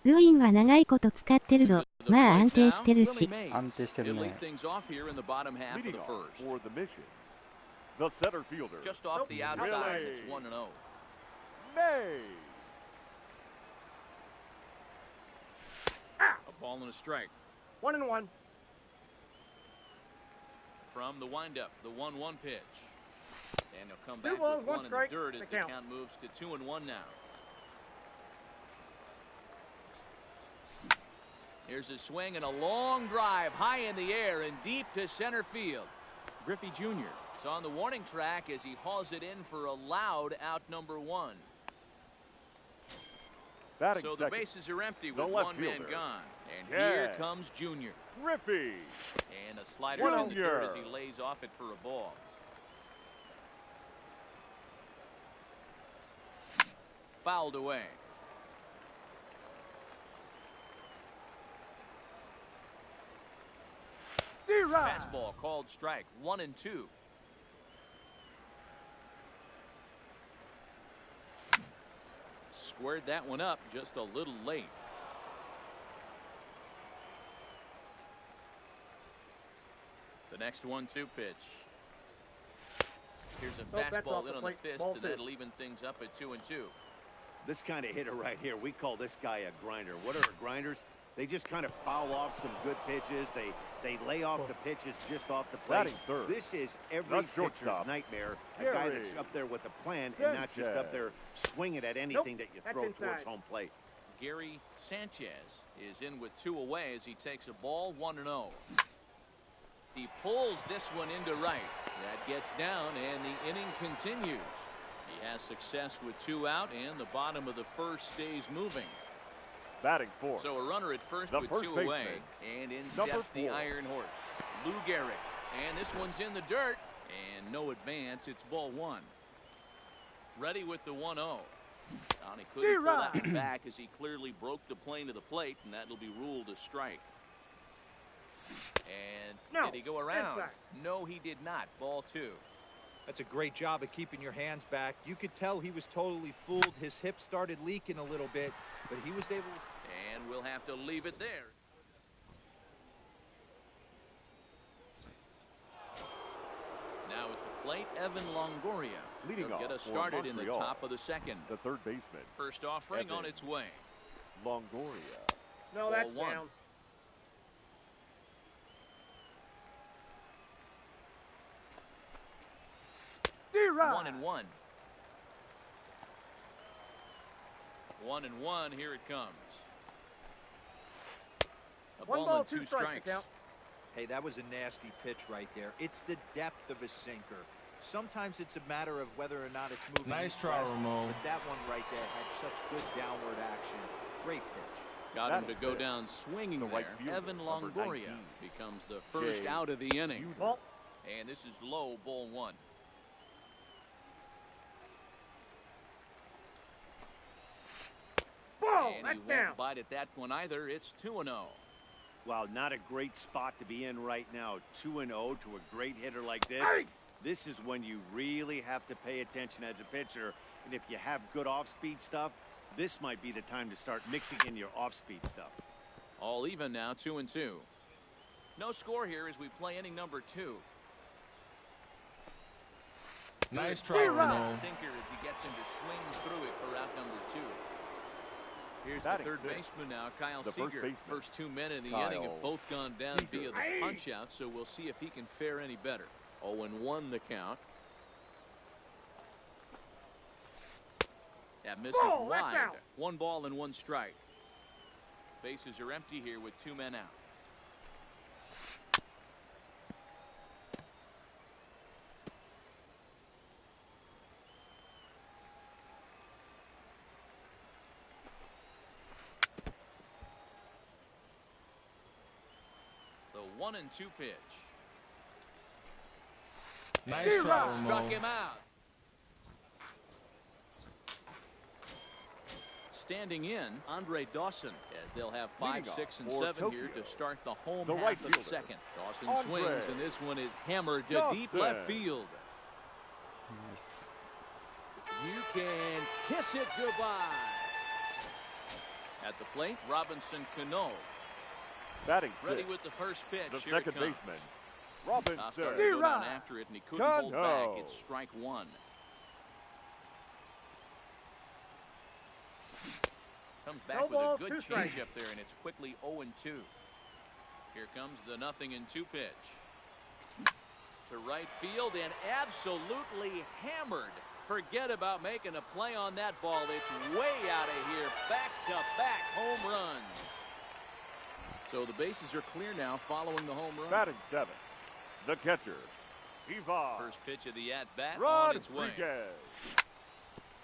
Speaker 1: グインは長いこと使ってるの。まあ安定してるし。
Speaker 2: 安定してるね。
Speaker 3: Just off the outside, it's 1-0. A ball and a strike.
Speaker 7: 1-1.
Speaker 3: From the windup, the 1-1 pitch. And he'll come back with one in the dirt as the count moves to 2-1 now. Here's a swing and a long drive high in the air and deep to center field. Griffey Jr. is on the warning track as he hauls it in for a loud out number 1. So the bases are empty with one man gone. And here comes Jr.
Speaker 4: Griffey.
Speaker 3: And a slider in the dirt as he lays off it for a ball. Fouled away. Fastball called strike. 1-2. Squared that one up just a little late. The next 1-2 pitch. Here's a fastball in on the fist, and that'll even things up at 2-2.
Speaker 5: This kind of hitter right here, we call this guy a grinder. What are grinders? They just kind of foul off some good pitches. They lay off the pitches just off the plate. This is every pitcher's nightmare. A guy that's up there with a plan and not just up there swinging at anything that you throw towards home plate.
Speaker 3: Gary Sanchez is in with 2 away as he takes a ball 1-0. He pulls this one into right. That gets down and the inning continues. He has success with 2 out and the bottom of the first stays moving.
Speaker 4: Batting fourth.
Speaker 3: So a runner at first with 2 away, and in steps the Iron Horse, Lou Gehrig. And this one's in the dirt, and no advance. It's ball 1. Ready with the 1-0. And he couldn't pull that one back as he clearly broke the plane of the plate, and that'll be ruled a strike. And did he go around? No, he did not. Ball 2.
Speaker 6: That's a great job of keeping your hands back. You could tell he was totally fooled. His hip started leaking a little bit, but he was able to...
Speaker 3: And we'll have to leave it there. Now at the plate, Evan Longoria.
Speaker 4: Leading off
Speaker 3: Get us
Speaker 4: for
Speaker 3: started in the
Speaker 4: Montreal,
Speaker 3: top of the second.
Speaker 4: The third baseman.
Speaker 3: First offering
Speaker 4: Evan
Speaker 3: on its way.
Speaker 4: Longoria.
Speaker 7: No, that's
Speaker 3: Ball 1.
Speaker 7: down.
Speaker 3: One and one. 1-1. Here it comes. A ball and 2 strikes.
Speaker 6: Hey, that was a nasty pitch right there. It's the depth of a sinker. Sometimes it's a matter of whether or not it's moving.
Speaker 8: Nice try, Ramon.
Speaker 6: But that one right there had such good downward action. Great pitch.
Speaker 3: Got him to go down swinging
Speaker 4: right
Speaker 3: there.
Speaker 4: fielder,
Speaker 3: Evan
Speaker 4: number
Speaker 3: Longoria
Speaker 4: 19.
Speaker 3: becomes the first
Speaker 4: Jay
Speaker 3: out of the inning.
Speaker 7: Ball.
Speaker 3: And this is low, ball 1.
Speaker 7: Ball.
Speaker 3: And
Speaker 7: That's
Speaker 3: he won't
Speaker 7: down.
Speaker 3: bite at that one either. It's 2-0.
Speaker 5: Well, not a great spot to be in right now. 2-0 to a great hitter like this.
Speaker 7: Hey!
Speaker 5: This is when you really have to pay attention as a pitcher. And if you have good off-speed stuff, this might be the time to start mixing in your off-speed stuff.
Speaker 3: All even now, 2-2. No score here as we play inning number 2.
Speaker 8: Nice try, Ramon.
Speaker 3: Sinker as he gets him to swing through it for out number 2. Here's the
Speaker 4: Batting
Speaker 3: third
Speaker 4: fifth.
Speaker 3: baseman now, Kyle
Speaker 4: The
Speaker 3: Seager.
Speaker 4: first
Speaker 3: First 2 men in the
Speaker 4: Kyle
Speaker 3: inning have both gone down
Speaker 4: Seager.
Speaker 3: via the punch-out, so we'll see if he can fare any better. 0-1 the count. That misses
Speaker 7: Ball, that's
Speaker 3: wide.
Speaker 7: out.
Speaker 3: 1 ball and 1 strike. Bases are empty here with 2 men out. The 1-2 pitch.
Speaker 8: Nice try,
Speaker 3: Struck
Speaker 8: Ramon.
Speaker 3: him out. Standing in, Andre Dawson, as they'll have 5,
Speaker 4: Leading
Speaker 3: 6, and
Speaker 4: off for
Speaker 3: 7 here
Speaker 4: Tokyo,
Speaker 3: to start the home
Speaker 4: the
Speaker 3: half
Speaker 4: right
Speaker 3: of the
Speaker 4: fielder,
Speaker 3: second. Dawson
Speaker 4: Andre
Speaker 3: swings, and this one is hammered to
Speaker 4: Dawson.
Speaker 3: deep left field.
Speaker 2: Nice.
Speaker 3: You can kiss it goodbye. At the plate, Robinson Cano.
Speaker 4: Batting
Speaker 3: Ready
Speaker 4: fifth.
Speaker 3: with the first pitch.
Speaker 4: The
Speaker 3: Here it
Speaker 4: second
Speaker 3: comes.
Speaker 4: baseman. Robinson.
Speaker 3: Started to go down after it, and he couldn't hold back.
Speaker 4: Cano.
Speaker 3: It's strike 1. Comes back
Speaker 7: No
Speaker 3: with a
Speaker 7: balls,
Speaker 3: good
Speaker 7: 2 strikes.
Speaker 3: changeup there, and it's quickly 0-2. Here comes the 0-2 pitch. To right field and absolutely hammered. Forget about making a play on that ball. It's way out of here. Back-to-back home runs. So the bases are clear now following the home run.
Speaker 4: Batting seventh. The catcher. Ivan
Speaker 3: First pitch of the at-bat on its way.
Speaker 4: Rodriguez.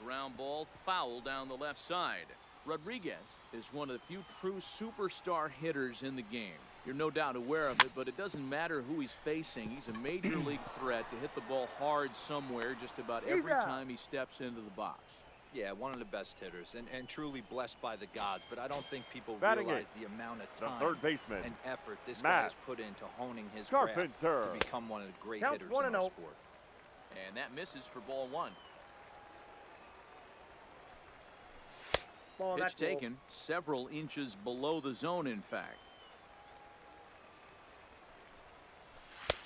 Speaker 3: Ground ball foul down the left side. Rodriguez is one of the few true superstar hitters in the game. You're no doubt aware of it, but it doesn't matter who he's facing. He's a major league threat to hit the ball hard somewhere just about every time he steps into the box.
Speaker 6: Yeah, one of the best hitters and truly blessed by the gods, but I don't think people
Speaker 4: Batting
Speaker 6: realize
Speaker 4: eighth.
Speaker 6: the amount of
Speaker 4: The
Speaker 6: time
Speaker 4: third baseman.
Speaker 6: and effort this
Speaker 4: Matt
Speaker 6: guy has put into honing his craft
Speaker 4: Carpenter.
Speaker 6: to become one of the great
Speaker 7: Count
Speaker 6: hitters
Speaker 7: 1-0.
Speaker 6: in our sport.
Speaker 3: And that misses for ball 1.
Speaker 7: Ball.
Speaker 3: Pitch
Speaker 7: That's low.
Speaker 3: taken several inches below the zone, in fact.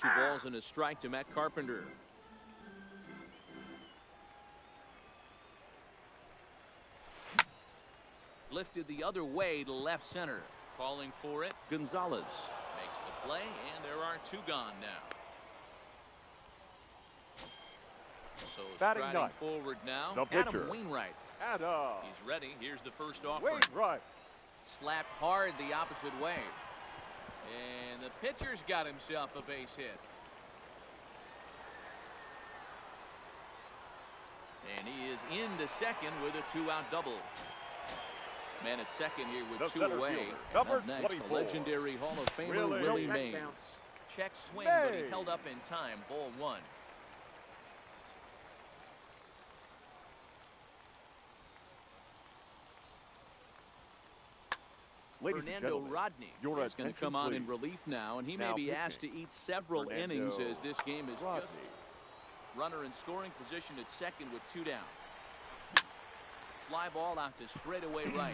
Speaker 3: 2 balls and a strike to Matt Carpenter. Lifted the other way to left center. Calling for it, Gonzalez makes the play, and there are 2 gone now. So
Speaker 4: Batting
Speaker 3: striding
Speaker 4: ninth.
Speaker 3: forward now,
Speaker 4: The pitcher.
Speaker 3: Adam Wainwright.
Speaker 4: Adam
Speaker 3: He's ready. Here's the first offering.
Speaker 4: Wainwright.
Speaker 3: Slapped hard the opposite way. And the pitcher's got himself a base hit. And he is into second with a 2-out double. Man at second here with
Speaker 4: The
Speaker 3: 2
Speaker 4: center
Speaker 3: away.
Speaker 4: fielder,
Speaker 3: And
Speaker 4: number
Speaker 3: up next, the
Speaker 4: 24.
Speaker 3: legendary Hall of Famer
Speaker 4: Willie
Speaker 3: Willie
Speaker 7: Mays.
Speaker 3: Mays.
Speaker 7: Touchdown.
Speaker 3: Check swing, but he
Speaker 4: Mays.
Speaker 3: held up in time. Ball 1.
Speaker 4: Ladies and
Speaker 3: Fernando
Speaker 4: gentlemen,
Speaker 3: Rodney
Speaker 4: your
Speaker 3: is going to
Speaker 4: attention,
Speaker 3: come on in
Speaker 4: please.
Speaker 3: relief now, and he
Speaker 4: Now
Speaker 3: may be
Speaker 4: pitching.
Speaker 3: asked to eat several
Speaker 4: Fernando
Speaker 3: innings as this game is
Speaker 4: Rodney.
Speaker 3: just runner in scoring position at second with 2 down. Fly ball out to straightaway right.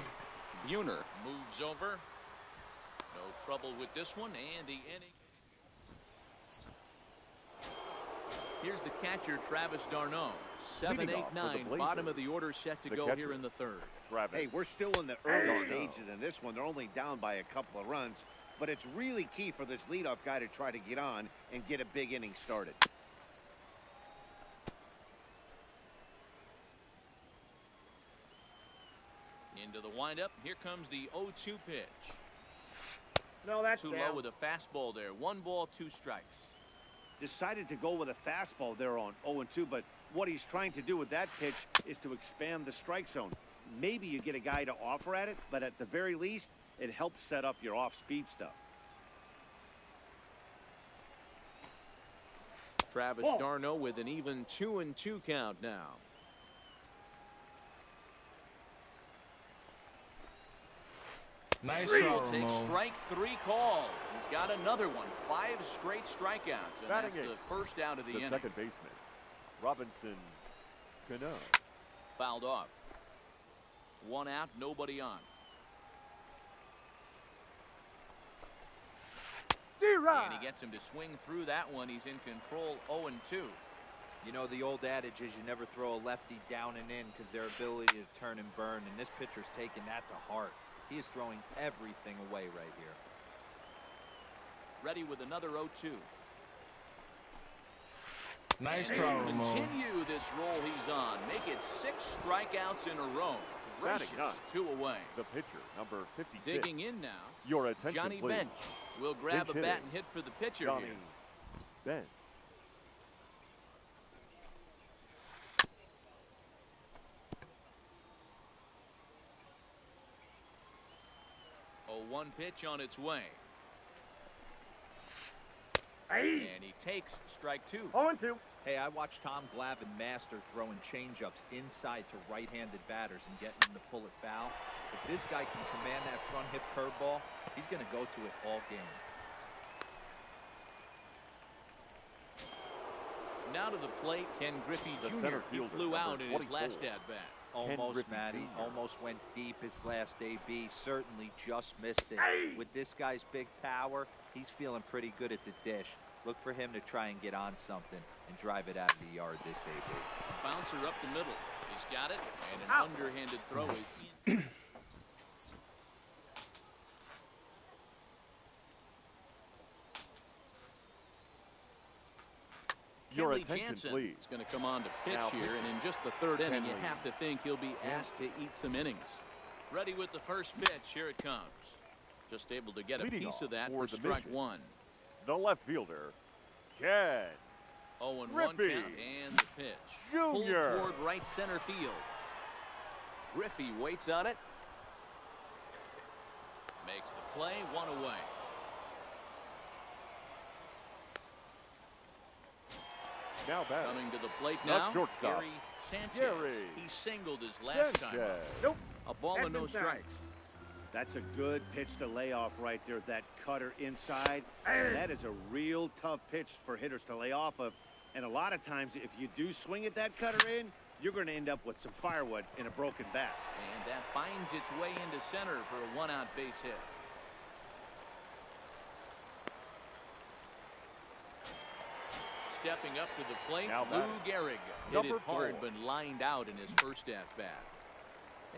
Speaker 3: Buhner moves over. No trouble with this one, and the inning. Here's the catcher, Travis d'Arnaud. 7,
Speaker 4: Leading
Speaker 3: 8,
Speaker 4: off for the
Speaker 3: 9.
Speaker 4: Blazers,
Speaker 3: Bottom of the order set to
Speaker 4: the
Speaker 3: go
Speaker 4: catcher,
Speaker 3: here in the third.
Speaker 4: Travis.
Speaker 5: Hey, we're still in the early
Speaker 4: D'Arnaud.
Speaker 5: stages in this one. They're only down by a couple of runs, but it's really key for this leadoff guy to try to get on and get a big inning started.
Speaker 3: Into the windup. Here comes the 0-2 pitch.
Speaker 7: No, that's
Speaker 3: Too
Speaker 7: down.
Speaker 3: low with a fastball there. 1 ball, 2 strikes.
Speaker 5: Decided to go with a fastball there on 0-2, but what he's trying to do with that pitch is to expand the strike zone. Maybe you get a guy to offer at it, but at the very least, it helps set up your off-speed stuff.
Speaker 3: Travis d'Arnaud with an even 2-2 count now.
Speaker 8: Nice
Speaker 3: Will
Speaker 8: throw,
Speaker 3: take
Speaker 8: Mo.
Speaker 3: strike 3 call. He's got another one. 5 straight strikeouts, and
Speaker 4: Batting
Speaker 3: that's
Speaker 4: eighth,
Speaker 3: the first out of the
Speaker 4: The
Speaker 3: inning.
Speaker 4: second baseman, Robinson Cano.
Speaker 3: Fouled off. 1 out, nobody on. And he gets him to swing through that one. He's in control. 0-2.
Speaker 6: You know, the old adage is you never throw a lefty down and in because their ability to turn and burn, and this pitcher's taking that to heart. He is throwing everything away right here.
Speaker 3: Ready with another 0-2.
Speaker 8: Nice
Speaker 3: And
Speaker 8: throw,
Speaker 3: he'll
Speaker 8: Mo.
Speaker 3: continue this roll he's on. Make it 6 strikeouts in a row.
Speaker 4: Batting
Speaker 3: Gracious,
Speaker 4: ninth,
Speaker 3: 2 away.
Speaker 4: The pitcher, number 56.
Speaker 3: Digging in now.
Speaker 4: Your attention,
Speaker 3: Johnny
Speaker 4: please.
Speaker 3: Bench will grab
Speaker 4: Bench
Speaker 3: a bat
Speaker 4: hitting.
Speaker 3: and hit for the pitcher
Speaker 4: Johnny
Speaker 3: here.
Speaker 4: Bench.
Speaker 3: A 1 pitch on its way.
Speaker 7: Hey.
Speaker 3: And he takes strike 2.
Speaker 7: 0-2.
Speaker 6: Hey, I watched Tom Glavine master throwing changeups inside to right-handed batters and getting them to pull it foul. If this guy can command that front hip curveball, he's going to go to it all game.
Speaker 3: Now to the plate, Ken Griffey
Speaker 4: The
Speaker 3: Jr.
Speaker 4: center
Speaker 3: He
Speaker 4: fielder,
Speaker 3: flew out
Speaker 4: number
Speaker 3: in his
Speaker 4: 24.
Speaker 3: last at-bat.
Speaker 6: Almost,
Speaker 4: Griffey
Speaker 6: Matty.
Speaker 4: Jr.
Speaker 6: Almost went deep his last AB. Certainly just missed it.
Speaker 7: Hey!
Speaker 6: With this guy's big power, he's feeling pretty good at the dish. Look for him to try and get on something and drive it out of the yard this AB.
Speaker 3: Bouncer up the middle. He's got it, and an
Speaker 7: Out.
Speaker 3: underhanded throw is in.
Speaker 4: Your
Speaker 3: Kenley
Speaker 4: attention,
Speaker 3: Jansen
Speaker 4: please.
Speaker 3: is going to come on to pitch
Speaker 4: Now,
Speaker 3: here, and in just the 3rd inning, you
Speaker 4: Kenley
Speaker 3: have to think he'll be asked to eat some innings. Ready with the first pitch. Here it comes. Just able to get a
Speaker 4: Leading
Speaker 3: piece
Speaker 4: off
Speaker 3: of that
Speaker 4: for
Speaker 3: for
Speaker 4: the
Speaker 3: strike
Speaker 4: mission.
Speaker 3: 1.
Speaker 4: The left fielder, Ken
Speaker 3: 0-1 count,
Speaker 4: Griffey
Speaker 3: and the pitch. Pulled
Speaker 4: Jr.
Speaker 3: toward right center field. Griffey waits on it. Makes the play. 1 away.
Speaker 4: Now batting.
Speaker 3: Coming to the plate
Speaker 4: The
Speaker 3: now.
Speaker 4: shortstop,
Speaker 3: Gary Sanchez.
Speaker 4: Gary
Speaker 3: He singled his last time up.
Speaker 4: Sanchez.
Speaker 7: Nope.
Speaker 3: A ball and no
Speaker 7: That's inside.
Speaker 3: strikes.
Speaker 5: That's a good pitch to lay off right there. That cutter inside. That is a real tough pitch for hitters to lay off of. And a lot of times, if you do swing at that cutter in, you're going to end up with some firewood in a broken bat.
Speaker 3: And that finds its way into center for a 1-out base hit. Stepping up to the plate,
Speaker 4: Now
Speaker 3: Lou
Speaker 4: batting.
Speaker 3: Gehrig hit
Speaker 4: Number
Speaker 3: it hard,
Speaker 4: 4.
Speaker 3: but lined out in his first at-bat.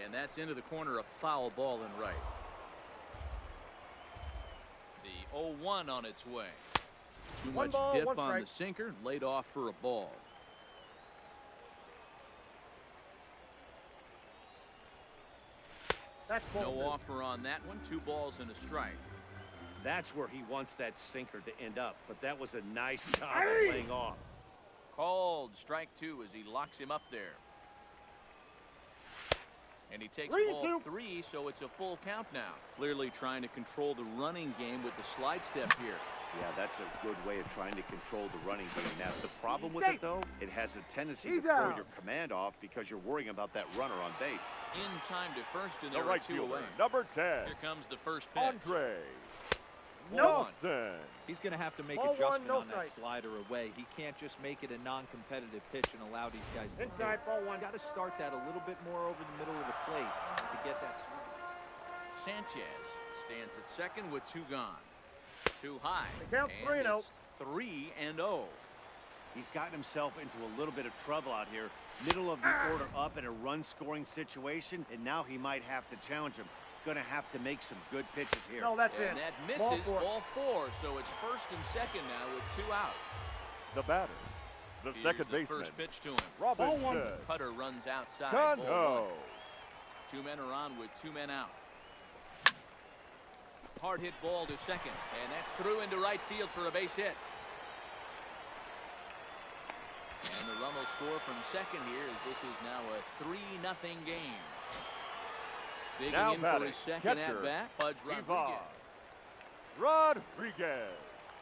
Speaker 3: And that's into the corner, a foul ball in right. The 0-1 on its way. Too
Speaker 7: One
Speaker 3: much
Speaker 7: ball,
Speaker 3: dip
Speaker 7: one
Speaker 3: on
Speaker 7: strike.
Speaker 3: the sinker, laid off for a ball.
Speaker 7: That's
Speaker 3: No
Speaker 7: 0-2.
Speaker 3: offer on that one. 2 balls and a strike.
Speaker 5: That's where he wants that sinker to end up. But that was a nice job
Speaker 7: Hey!
Speaker 5: of laying off.
Speaker 3: Called strike 2 as he locks him up there. And he takes ball 3, so it's a full count now. Clearly trying to control the running game with the slide step here.
Speaker 5: Yeah, that's a good way of trying to control the running game. Now, the problem with it, though, it has a tendency to throw your command off because you're worrying about that runner on base.
Speaker 3: In time to first, and
Speaker 4: The
Speaker 3: there
Speaker 4: right
Speaker 3: are 2
Speaker 4: fielder,
Speaker 3: away.
Speaker 4: number 10,
Speaker 3: Here comes the first pitch.
Speaker 4: Andre
Speaker 3: No.
Speaker 4: Nelson.
Speaker 6: He's going to have to make
Speaker 7: Ball one,
Speaker 6: adjustment
Speaker 7: no
Speaker 6: on that
Speaker 7: strike.
Speaker 6: slider away. He can't just make it a non-competitive pitch and allow these guys to
Speaker 7: Inside, ball one.
Speaker 6: Got to start that a little bit more over the middle of the plate to get that swing.
Speaker 3: Sanchez stands at second with 2 gone. Too high.
Speaker 7: The count's
Speaker 3: And
Speaker 7: 3-0.
Speaker 3: it's 3-0.
Speaker 5: He's gotten himself into a little bit of trouble out here. Middle of the order up in a run-scoring situation, and now he might have to challenge him. Going to have to make some good pitches here.
Speaker 7: No, that's it.
Speaker 3: And that
Speaker 7: Ball
Speaker 3: misses,
Speaker 7: 4.
Speaker 3: ball 4, so it's first and second now with 2 out.
Speaker 4: The batter, the
Speaker 3: Here's
Speaker 4: second
Speaker 3: the
Speaker 4: baseman,
Speaker 3: first pitch to him.
Speaker 4: Robinson.
Speaker 3: Cutter runs outside. Ball 1.
Speaker 4: Cano.
Speaker 3: 2 men are on with 2 men out. Hard hit ball to second, and that's through into right field for a base hit. And the run will score from second here as this is now a 3-0 game. Digging
Speaker 4: Now
Speaker 3: in
Speaker 4: batting,
Speaker 3: for his second
Speaker 4: catcher,
Speaker 3: at-bat, Pudge Rodriguez.
Speaker 4: Ivan Rodriguez.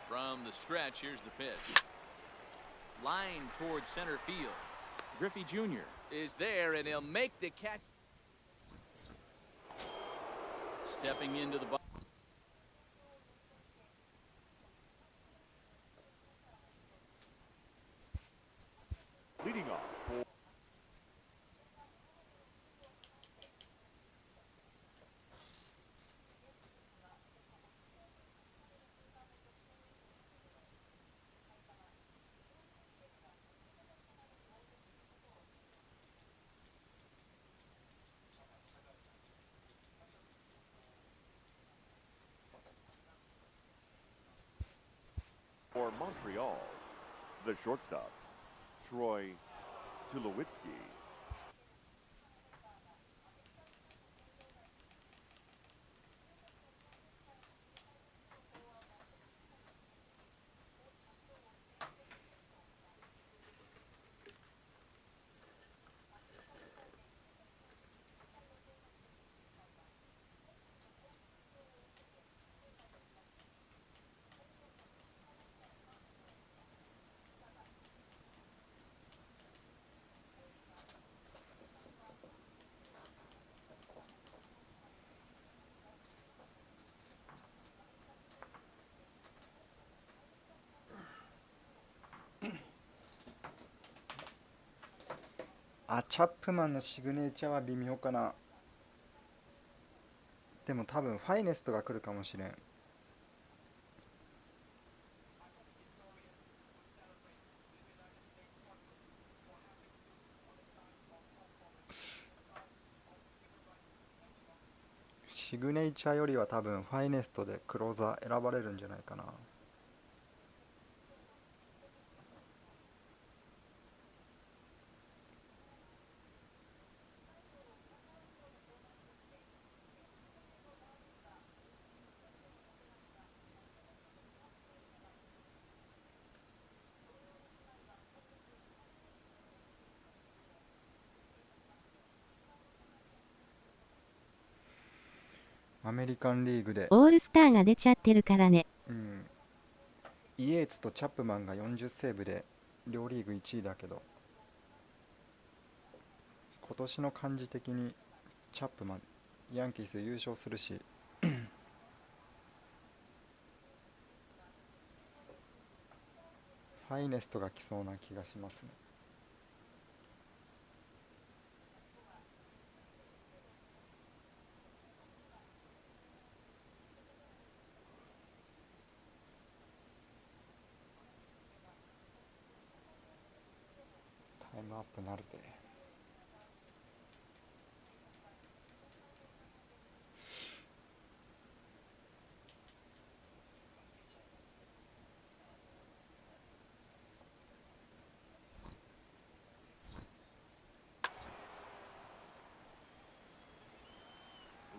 Speaker 3: From the stretch, here's the pitch. Line towards center field. Griffey Jr. is there, and he'll make the catch. Stepping into the box.
Speaker 4: Leading off. For Montreal, the shortstop, Troy Tulowitzki.
Speaker 2: チャップマンのシグネチャーは微妙かな。でも多分ファイネストが来るかもしれん。シグネチャーよりは多分ファイネストでクローザー選ばれるんじゃないかな。アメリカンリーグで
Speaker 1: オールスターが出ちゃってるからね。
Speaker 2: イエーツとチャップマンが40セーブで両リーグ1位だけど、今年の感じ的にチャップマンヤンキース優勝するしファイネストが来そうな気がしますね。タイムアップなるで。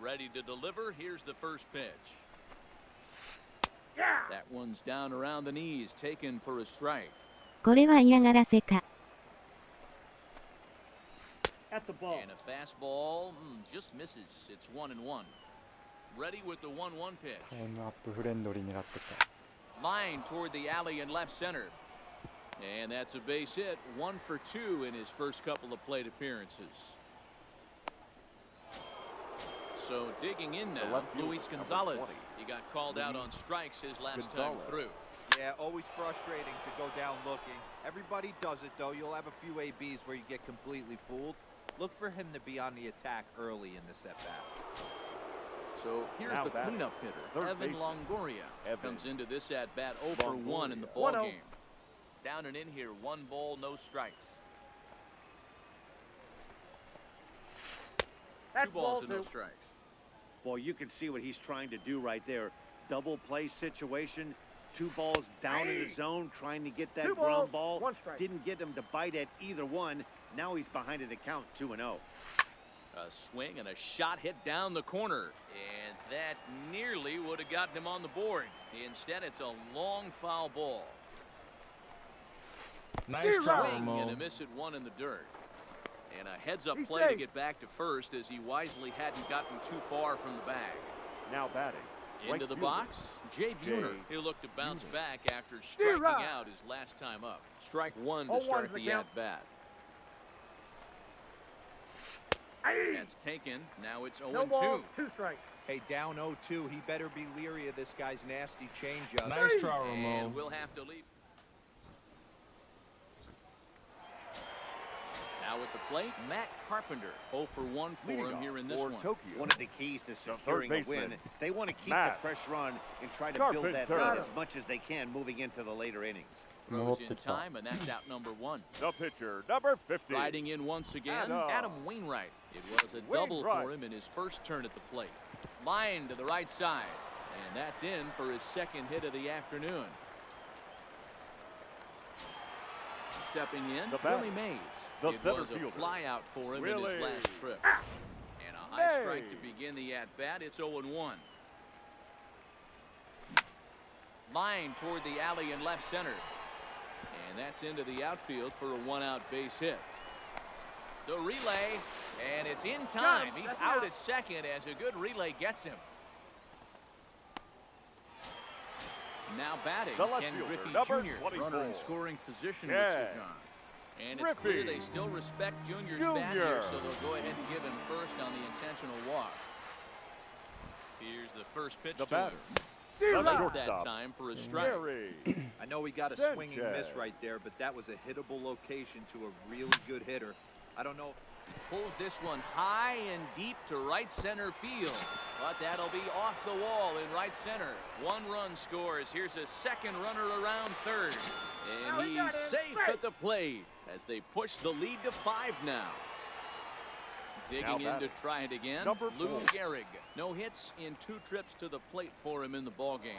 Speaker 3: Ready to deliver. Here's the first pitch.
Speaker 7: Yeah.
Speaker 3: That one's down around the knees, taken for a strike.
Speaker 1: これは嫌がらせか。
Speaker 7: That's a ball.
Speaker 3: And a fastball just misses. It's 1-1. Ready with the 1-1 pitch.
Speaker 2: タイムアップフレンドリー狙ってた。
Speaker 3: Line toward the alley in left center. And that's a base hit. 1 for 2 in his first couple of plate appearances. So digging in now, Luis Gonzalez. He got called out on strikes his last time through.
Speaker 6: Yeah, always frustrating to go down looking. Everybody does it, though. You'll have a few ABs where you get completely fooled. Look for him to be on the attack early in this at-bat.
Speaker 3: So here's
Speaker 4: Now
Speaker 3: the
Speaker 4: batting,
Speaker 3: cleanup hitter,
Speaker 4: third
Speaker 3: Evan
Speaker 4: baseman.
Speaker 3: Longoria. Comes into this at-bat 0 for 1 in the ball
Speaker 7: 1-0.
Speaker 3: game. Down and in here, 1 ball, no strikes.
Speaker 7: That's
Speaker 3: 2 balls
Speaker 7: ball
Speaker 3: and no
Speaker 7: 2.
Speaker 3: strikes.
Speaker 5: Well, you can see what he's trying to do right there. Double play situation. 2 balls down in the zone, trying to get that
Speaker 7: 2
Speaker 5: ground
Speaker 7: balls,
Speaker 5: ball.
Speaker 7: 1 strike.
Speaker 5: Didn't get him to bite at either one. Now he's behind in the count, 2-0.
Speaker 3: A swing and a shot hit down the corner. And that nearly would have gotten him on the board. Instead, it's a long foul ball.
Speaker 8: Nice try,
Speaker 3: Swing and a
Speaker 8: Ramon.
Speaker 3: miss at 1 in the dirt. And a heads-up
Speaker 7: He's
Speaker 3: play to
Speaker 7: safe.
Speaker 3: get back to first as he wisely hadn't gotten too far from the bag.
Speaker 4: Now batting.
Speaker 3: Into
Speaker 4: right
Speaker 3: the
Speaker 4: fielder,
Speaker 3: box, Jay Buhner.
Speaker 4: Jay
Speaker 3: He'll look to bounce
Speaker 4: Buhner.
Speaker 3: back after striking
Speaker 7: right.
Speaker 3: out his last time up. Strike 1 to
Speaker 7: 0-1
Speaker 3: start
Speaker 7: the
Speaker 3: the
Speaker 7: count.
Speaker 3: at-bat.
Speaker 7: Hey.
Speaker 3: That's taken. Now it's
Speaker 7: No
Speaker 3: 0-2.
Speaker 7: balls, 2 strikes.
Speaker 6: Hey, down 0-2. He better be leery of this guy's nasty changeup.
Speaker 8: Nice try,
Speaker 3: And
Speaker 8: Ramon.
Speaker 3: we'll have to leave. Now at the plate, Matt Carpenter. 0 for 1 for
Speaker 4: Leading
Speaker 3: him
Speaker 4: off
Speaker 3: here in this
Speaker 4: for
Speaker 3: one.
Speaker 4: Tokyo.
Speaker 5: One of the keys to
Speaker 4: third
Speaker 5: securing a
Speaker 4: baseman,
Speaker 5: win, they want to keep
Speaker 4: Matt
Speaker 5: the pressure on and try to build that
Speaker 4: Carpenter.
Speaker 5: lead as much as they can moving into the later innings.
Speaker 3: Throws in
Speaker 2: 戻ってきた。
Speaker 3: time, and that's out number 1.
Speaker 4: The pitcher, number 50.
Speaker 3: Riding in once again, Adam Wainwright. It was a double for him in his first turn at the plate. Line to the right side, and that's in for his second hit of the afternoon. Stepping in,
Speaker 4: The bat,
Speaker 3: Willie Mays.
Speaker 4: the
Speaker 3: It
Speaker 4: center
Speaker 3: was a
Speaker 4: fielder.
Speaker 3: flyout for him in
Speaker 4: Willie.
Speaker 3: his last trip. And a high strike to
Speaker 4: Mays.
Speaker 3: begin the at-bat. It's 0-1. Line toward the alley in left center. And that's into the outfield for a 1-out base hit. The relay, and it's in time. He's out at second as a good relay gets him. Now batting,
Speaker 4: The left
Speaker 3: Ken
Speaker 4: fielder,
Speaker 3: Griffey
Speaker 4: number
Speaker 3: Jr.
Speaker 4: 24.
Speaker 3: Runner in scoring position
Speaker 4: Ken
Speaker 3: with Sagan. And it's clear
Speaker 4: Griffey
Speaker 3: they still respect Junior's bat here,
Speaker 4: Jr.
Speaker 3: so they'll go ahead and give him first on the intentional walk. Here's the first pitch
Speaker 4: The
Speaker 3: to
Speaker 4: batter,
Speaker 3: him.
Speaker 4: the
Speaker 3: That
Speaker 4: shortstop,
Speaker 3: time for a strike.
Speaker 4: Gary.
Speaker 6: I know he got a swinging miss
Speaker 4: Sanchez.
Speaker 6: right there, but that was a hittable location to a really good hitter. I don't know.
Speaker 3: Pulls this one high and deep to right center field. But that'll be off the wall in right center. 1 run scores. Here's a second runner around third.
Speaker 7: Oh,
Speaker 3: And
Speaker 7: he got
Speaker 3: he's
Speaker 7: it.
Speaker 3: safe
Speaker 7: Strike.
Speaker 3: at the plate as they push the lead to 5 now. Digging
Speaker 4: Now
Speaker 3: in
Speaker 4: batting,
Speaker 3: to try it again.
Speaker 4: number
Speaker 3: Lou
Speaker 4: 4.
Speaker 3: Gehrig. No hits in 2 trips to the plate for him in the ball game.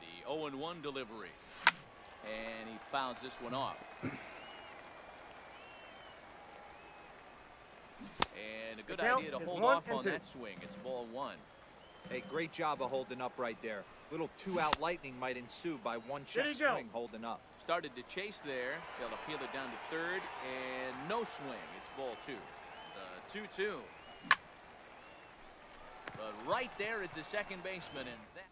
Speaker 3: The 0-1 delivery. And he fouls this one off. And a good
Speaker 7: count
Speaker 3: idea to
Speaker 7: is
Speaker 3: hold
Speaker 7: 1
Speaker 3: off
Speaker 7: and
Speaker 3: on
Speaker 7: 2.
Speaker 3: that swing. It's ball 1.
Speaker 6: Hey, great job of holding up right there. Little 2-out lightning might ensue by 1 check
Speaker 7: There you go.
Speaker 6: swing holding up.
Speaker 3: Started to chase there. They'll appeal it down to third, and no swing. It's ball 2. The 2-2. But right there is the second baseman, and that.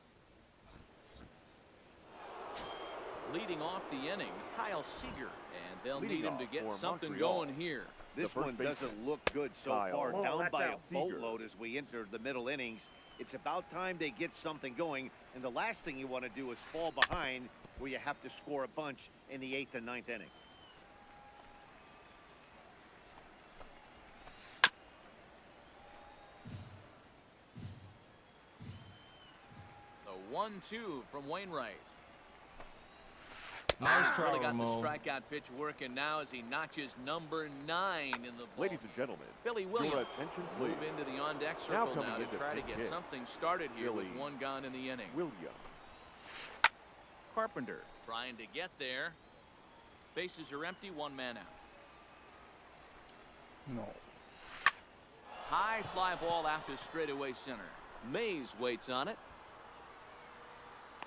Speaker 3: Leading off the inning, Kyle Seager, and they'll
Speaker 4: Leading
Speaker 3: need him to
Speaker 4: off
Speaker 3: get
Speaker 4: for
Speaker 3: something
Speaker 4: Montreal.
Speaker 3: going here.
Speaker 5: This
Speaker 4: The first
Speaker 5: one
Speaker 4: baseman,
Speaker 5: doesn't look good so
Speaker 4: Kyle.
Speaker 5: far.
Speaker 7: Oh,
Speaker 5: Down
Speaker 7: that's
Speaker 5: by a
Speaker 7: out.
Speaker 4: Seager.
Speaker 5: boatload as we enter the middle innings. It's about time they get something going. And the last thing you want to do is fall behind where you have to score a bunch in the 8th and 9th inning.
Speaker 3: The 1-2 from Wainwright.
Speaker 8: Nice try,
Speaker 3: Really got the
Speaker 8: Ramon.
Speaker 3: strikeout pitch working now as he notches number 9 in the ball
Speaker 4: Ladies
Speaker 3: game.
Speaker 4: and gentlemen,
Speaker 3: Billy Williams
Speaker 4: your attention, please.
Speaker 3: move into the on-deck
Speaker 4: Now
Speaker 3: circle
Speaker 4: coming
Speaker 3: now to
Speaker 4: into
Speaker 3: try to
Speaker 4: pinch
Speaker 3: get
Speaker 4: hit,
Speaker 3: something started here with
Speaker 4: Billy
Speaker 3: 1 gone in the inning.
Speaker 4: Williams.
Speaker 3: Carpenter trying to get there. Bases are empty, 1 man out.
Speaker 2: No.
Speaker 3: High fly ball out to straightaway center. Mays waits on it.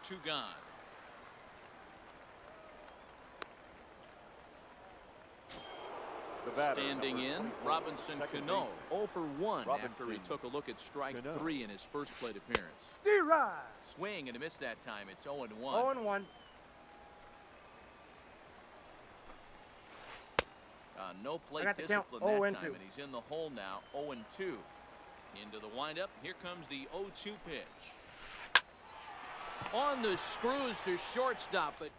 Speaker 3: 2 gone. Standing in, Robinson Cano, 0 for 1 after he took a look at strike 3 in his first plate appearance. Swing and a miss that time. It's 0-1.
Speaker 7: 0-1.
Speaker 3: No plate discipline that time, and he's in the hole now. 0-2. Into the windup. Here comes the 0-2 pitch. On the screws to shortstop, but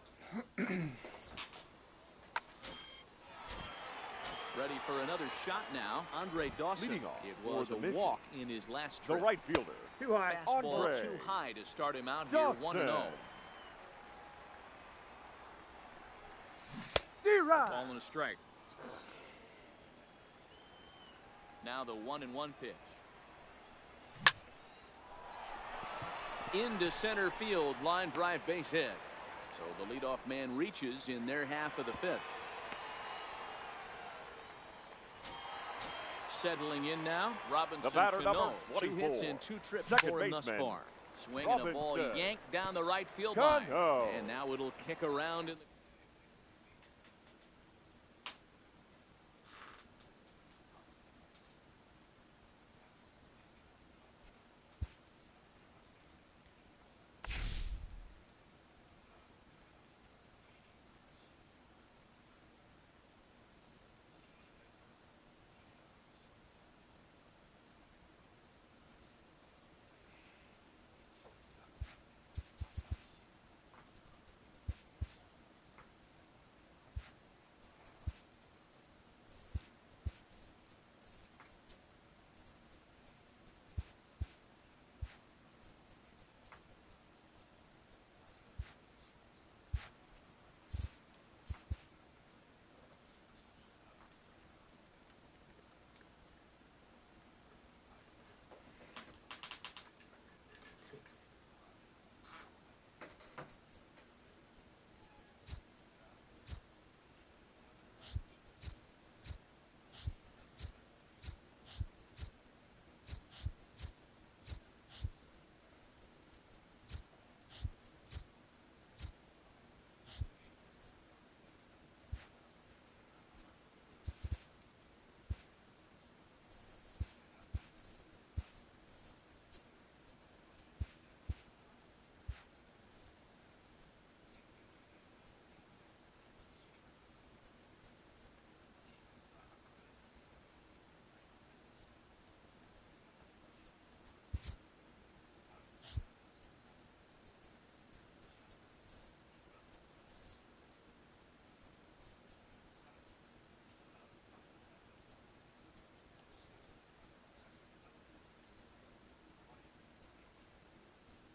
Speaker 3: ready for another shot now. Andre Dawson.
Speaker 4: Leading off
Speaker 3: It was a walk in his last
Speaker 4: The
Speaker 3: trip.
Speaker 4: right fielder.
Speaker 7: Too high.
Speaker 3: Fastball
Speaker 4: Andre
Speaker 3: too high to start him out
Speaker 4: Dawson.
Speaker 3: here. 1-0. Ball and a strike. Now the 1-1 pitch. Into center field, line drive, base hit. So the leadoff man reaches in their half of the fifth. Settling in now, Robinson Cano. 2 hits in 2 trips for him thus far. Swinging a ball yanked down the right field line. And now it'll kick around in the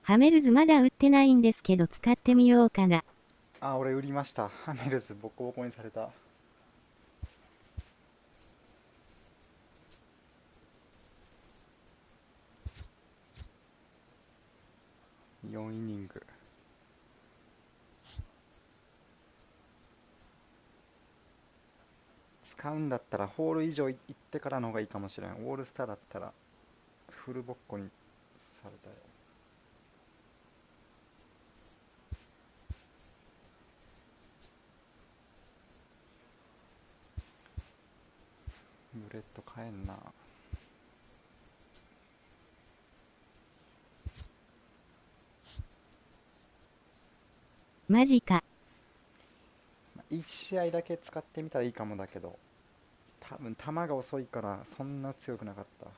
Speaker 1: ハメルズまだ売ってないんですけど使ってみようかな。
Speaker 2: あ、俺売りました。ハメルズボコボコにされた。4イニング。使うんだったらホール以上行ってからの方がいいかもしれん。オールスターだったらフルボッコにされたよ。ブレッド買えんな。
Speaker 1: マジか。
Speaker 2: 1試合だけ使ってみたらいいかもだけど、多分球が遅いからそんな強くなかった。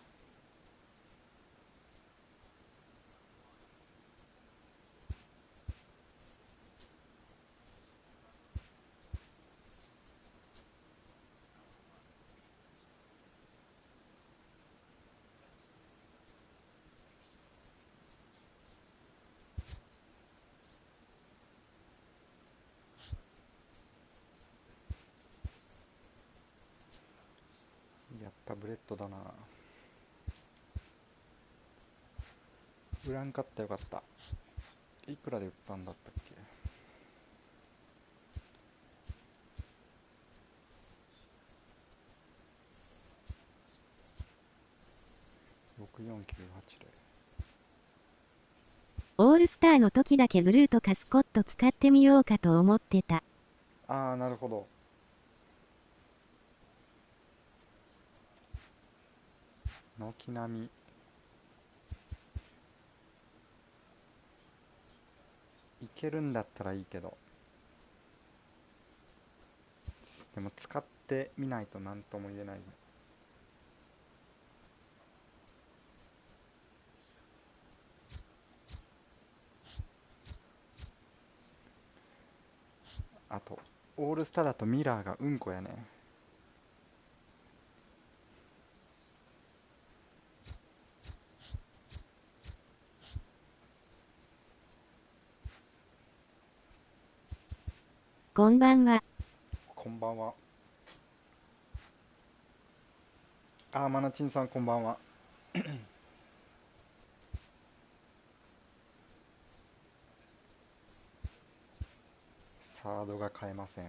Speaker 2: やっぱブレッドだな。売らんかったよかった。いくらで売ったんだったっけ。64980。
Speaker 1: オールスターの時だけブルーとかスコット使ってみようかと思ってた。
Speaker 2: ああ、なるほど。軒並みいけるんだったらいいけど、でも使ってみないと何とも言えない。あとオールスターだとミラーがうんこやね。
Speaker 1: こんばんは。
Speaker 2: こんばんは。あー、マナチンさんこんばんは。サードが買えません。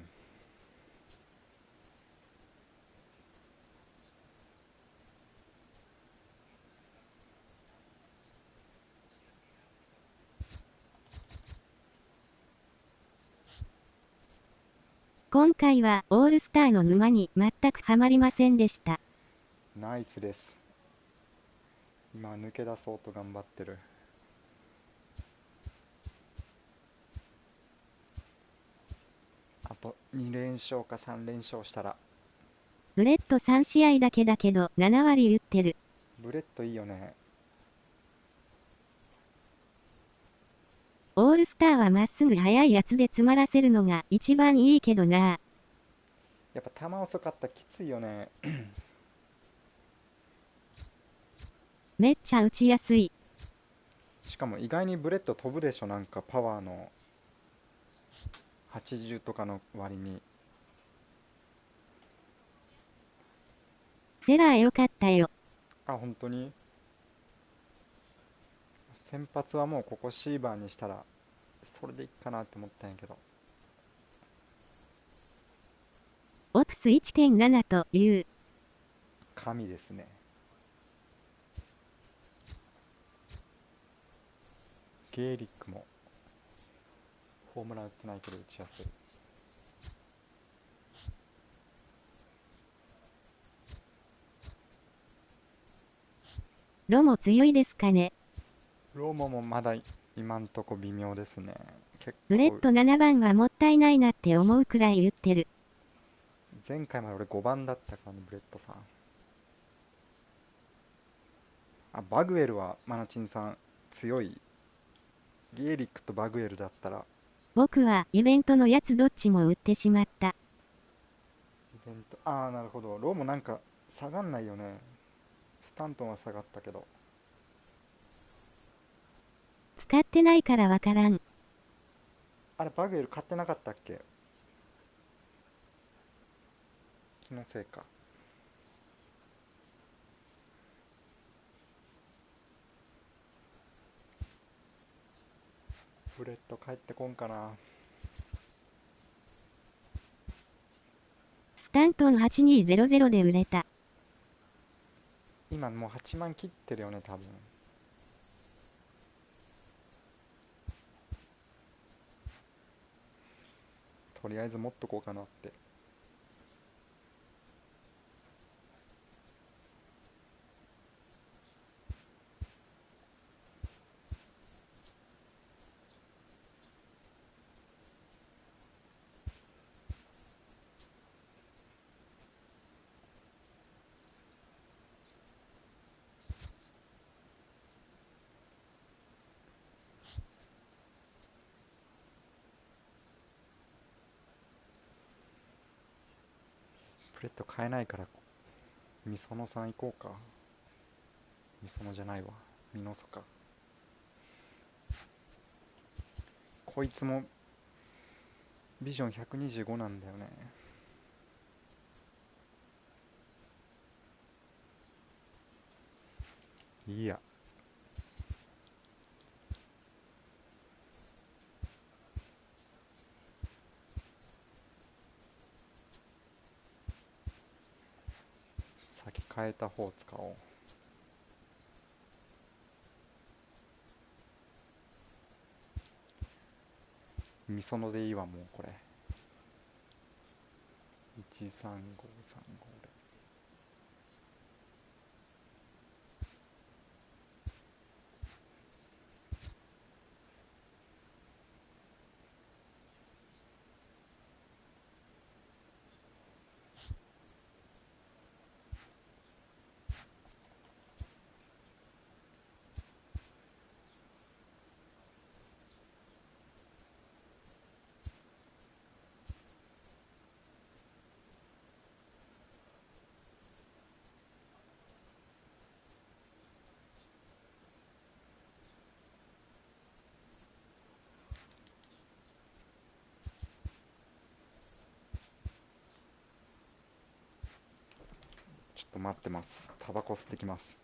Speaker 1: 今回はオールスターの沼に全くハマりませんでした。
Speaker 2: ナイスです。今抜け出そうと頑張ってる。あと2連勝か3連勝したら。
Speaker 1: ブレット3試合だけだけど7割打ってる。
Speaker 2: ブレットいいよね。
Speaker 1: オールスターはまっすぐ速いやつで詰まらせるのが一番いいけどな。
Speaker 2: やっぱ球遅かったらきついよね。
Speaker 1: めっちゃ打ちやすい。
Speaker 2: しかも意外にブレット飛ぶでしょ。なんかパワーの80とかの割に。
Speaker 1: セラーよかったよ。
Speaker 2: あ、本当に先発はもうここシーバーにしたらそれでいいかなって思ったんやけど。
Speaker 1: オプス 1.7 という
Speaker 2: 神ですね。ゲーリックもホームラン打ってないけど打ちやすい。
Speaker 1: ロも強いですかね。
Speaker 2: ローモもまだ今んとこ微妙ですね。結構
Speaker 1: ブレット7番はもったいないなって思うくらい打ってる。
Speaker 2: 前回まで俺5番だったからね、ブレットさん。あ、バグエルはマナチンさん強い。ゲーリックとバグエルだったら。
Speaker 1: 僕はイベントのやつどっちも打ってしまった。
Speaker 2: イベント、ああなるほど。ローもなんか下がんないよね。スタントンは下がったけど。
Speaker 1: 使ってないからわからん。
Speaker 2: あれバグエル買ってなかったっけ？気のせいか。ブレット帰ってこんかな。
Speaker 1: スタントン8200で売れた。
Speaker 2: 今もう8万切ってるよね多分。とりあえず持っとこうかなって。ブレット買えないからみそのさん行こうか。みそのじゃないわ、みのそか。こいつもビジョン125なんだよね。いや先変えた方使おう。みそのでいいわもうこれ。13535でっと待ってます。タバコ吸ってきます。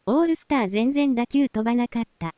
Speaker 1: オールスター全然打球飛ばなかった。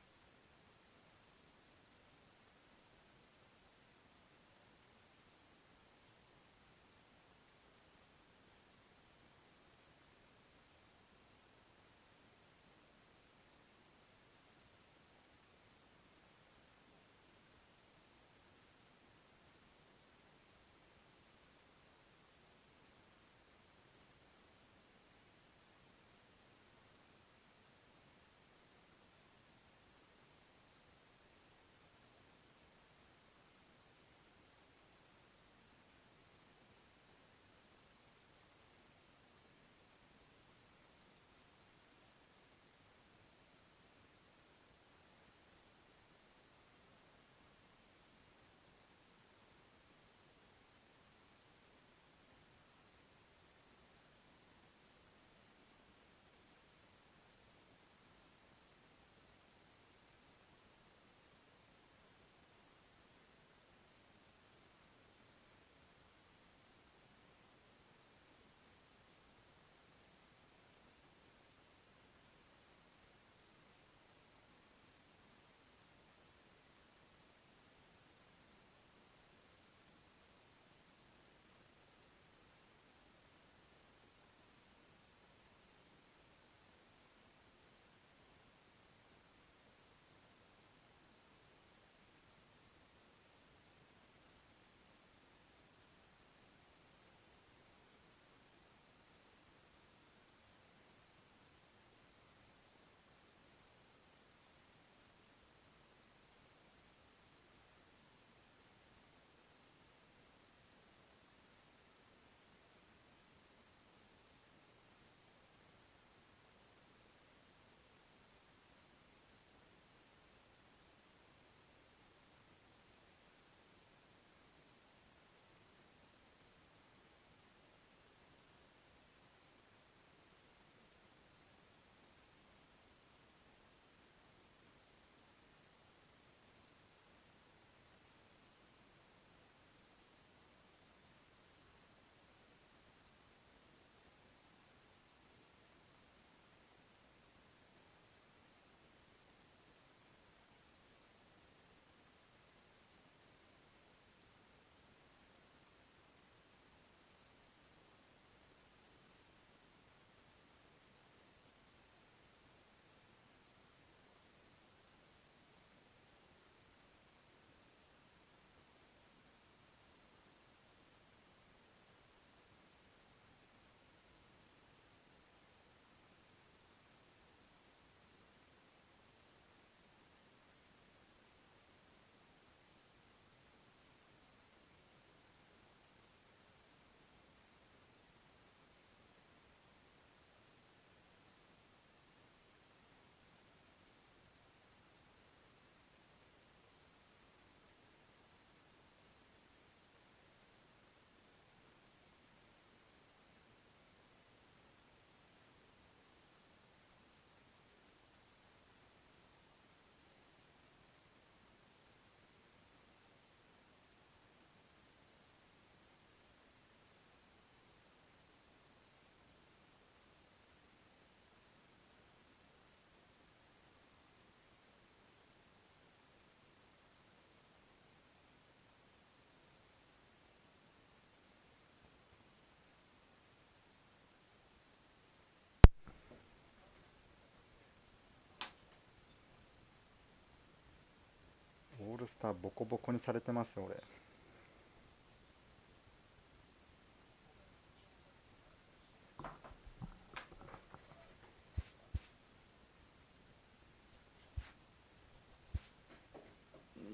Speaker 2: ールスターボコボコにされてますよ俺。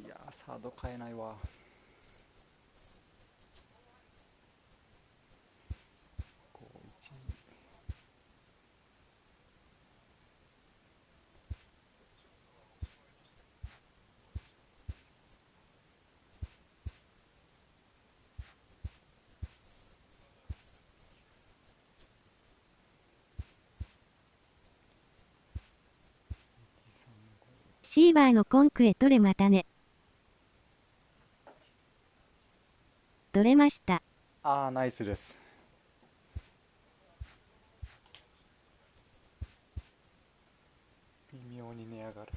Speaker 2: いやーサード変えないわ。
Speaker 1: シーバーのコンクへ取れまたね。取れました。
Speaker 2: ああナイスです。微妙に値上がる。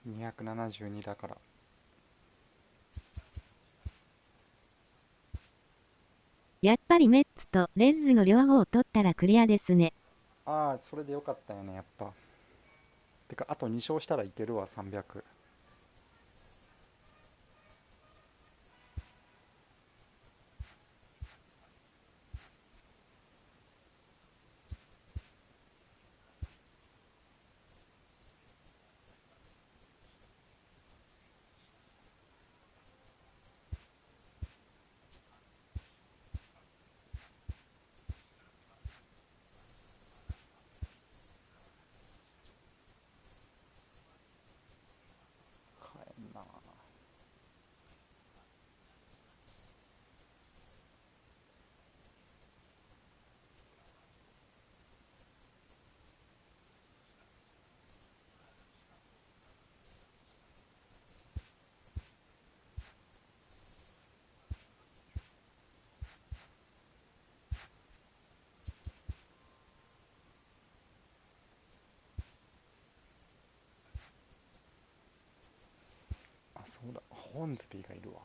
Speaker 2: 272だから。
Speaker 1: やっぱりメッツとレッズの両方を取ったらクリアですね。
Speaker 2: ああそれでよかったよねやっぱ。てかあと2勝したらいけるわ300。そうだホーンズビーがいるわ。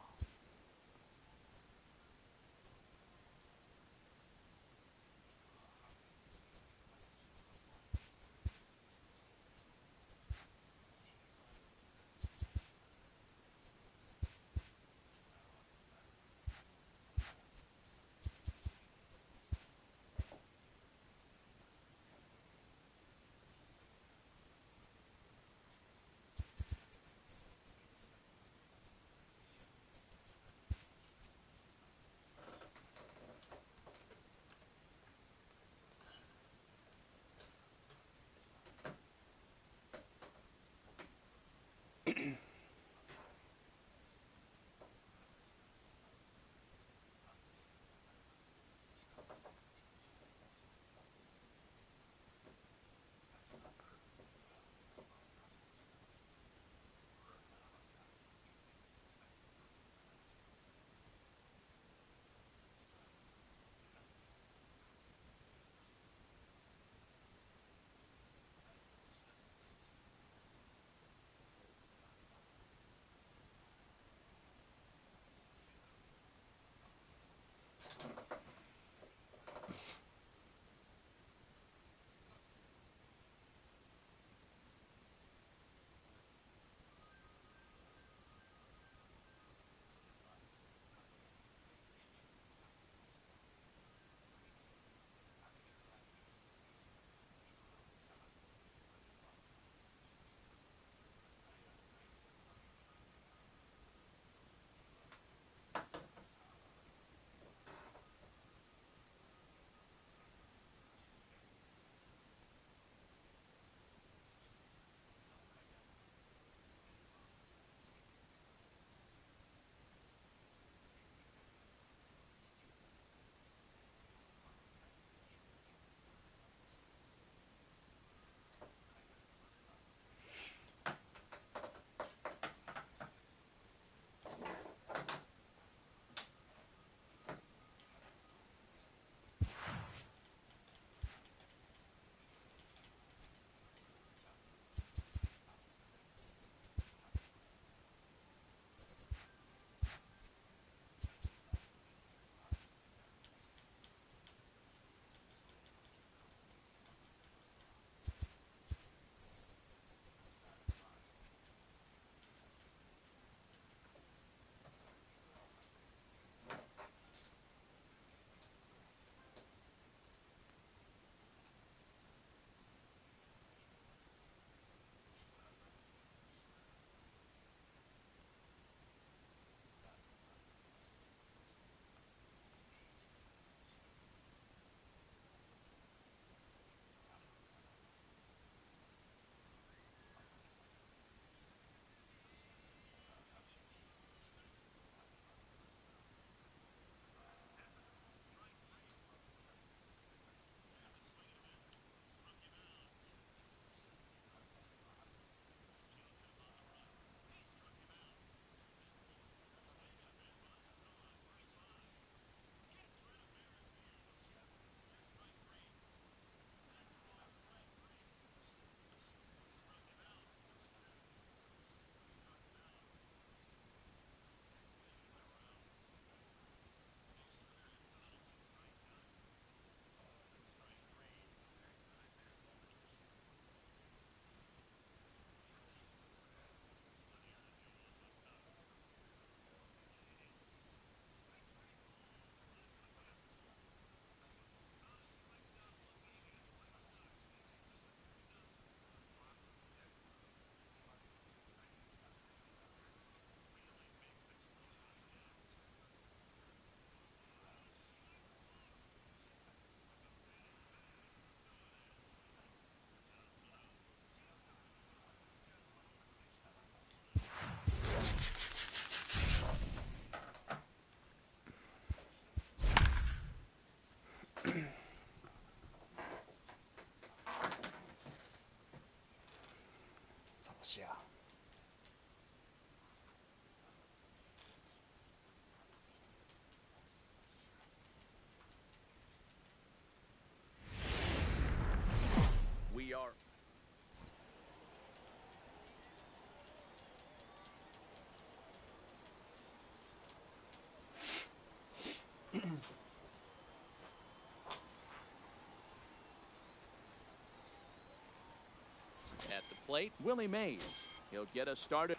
Speaker 3: At the plate, Willie Mays. He'll get us started.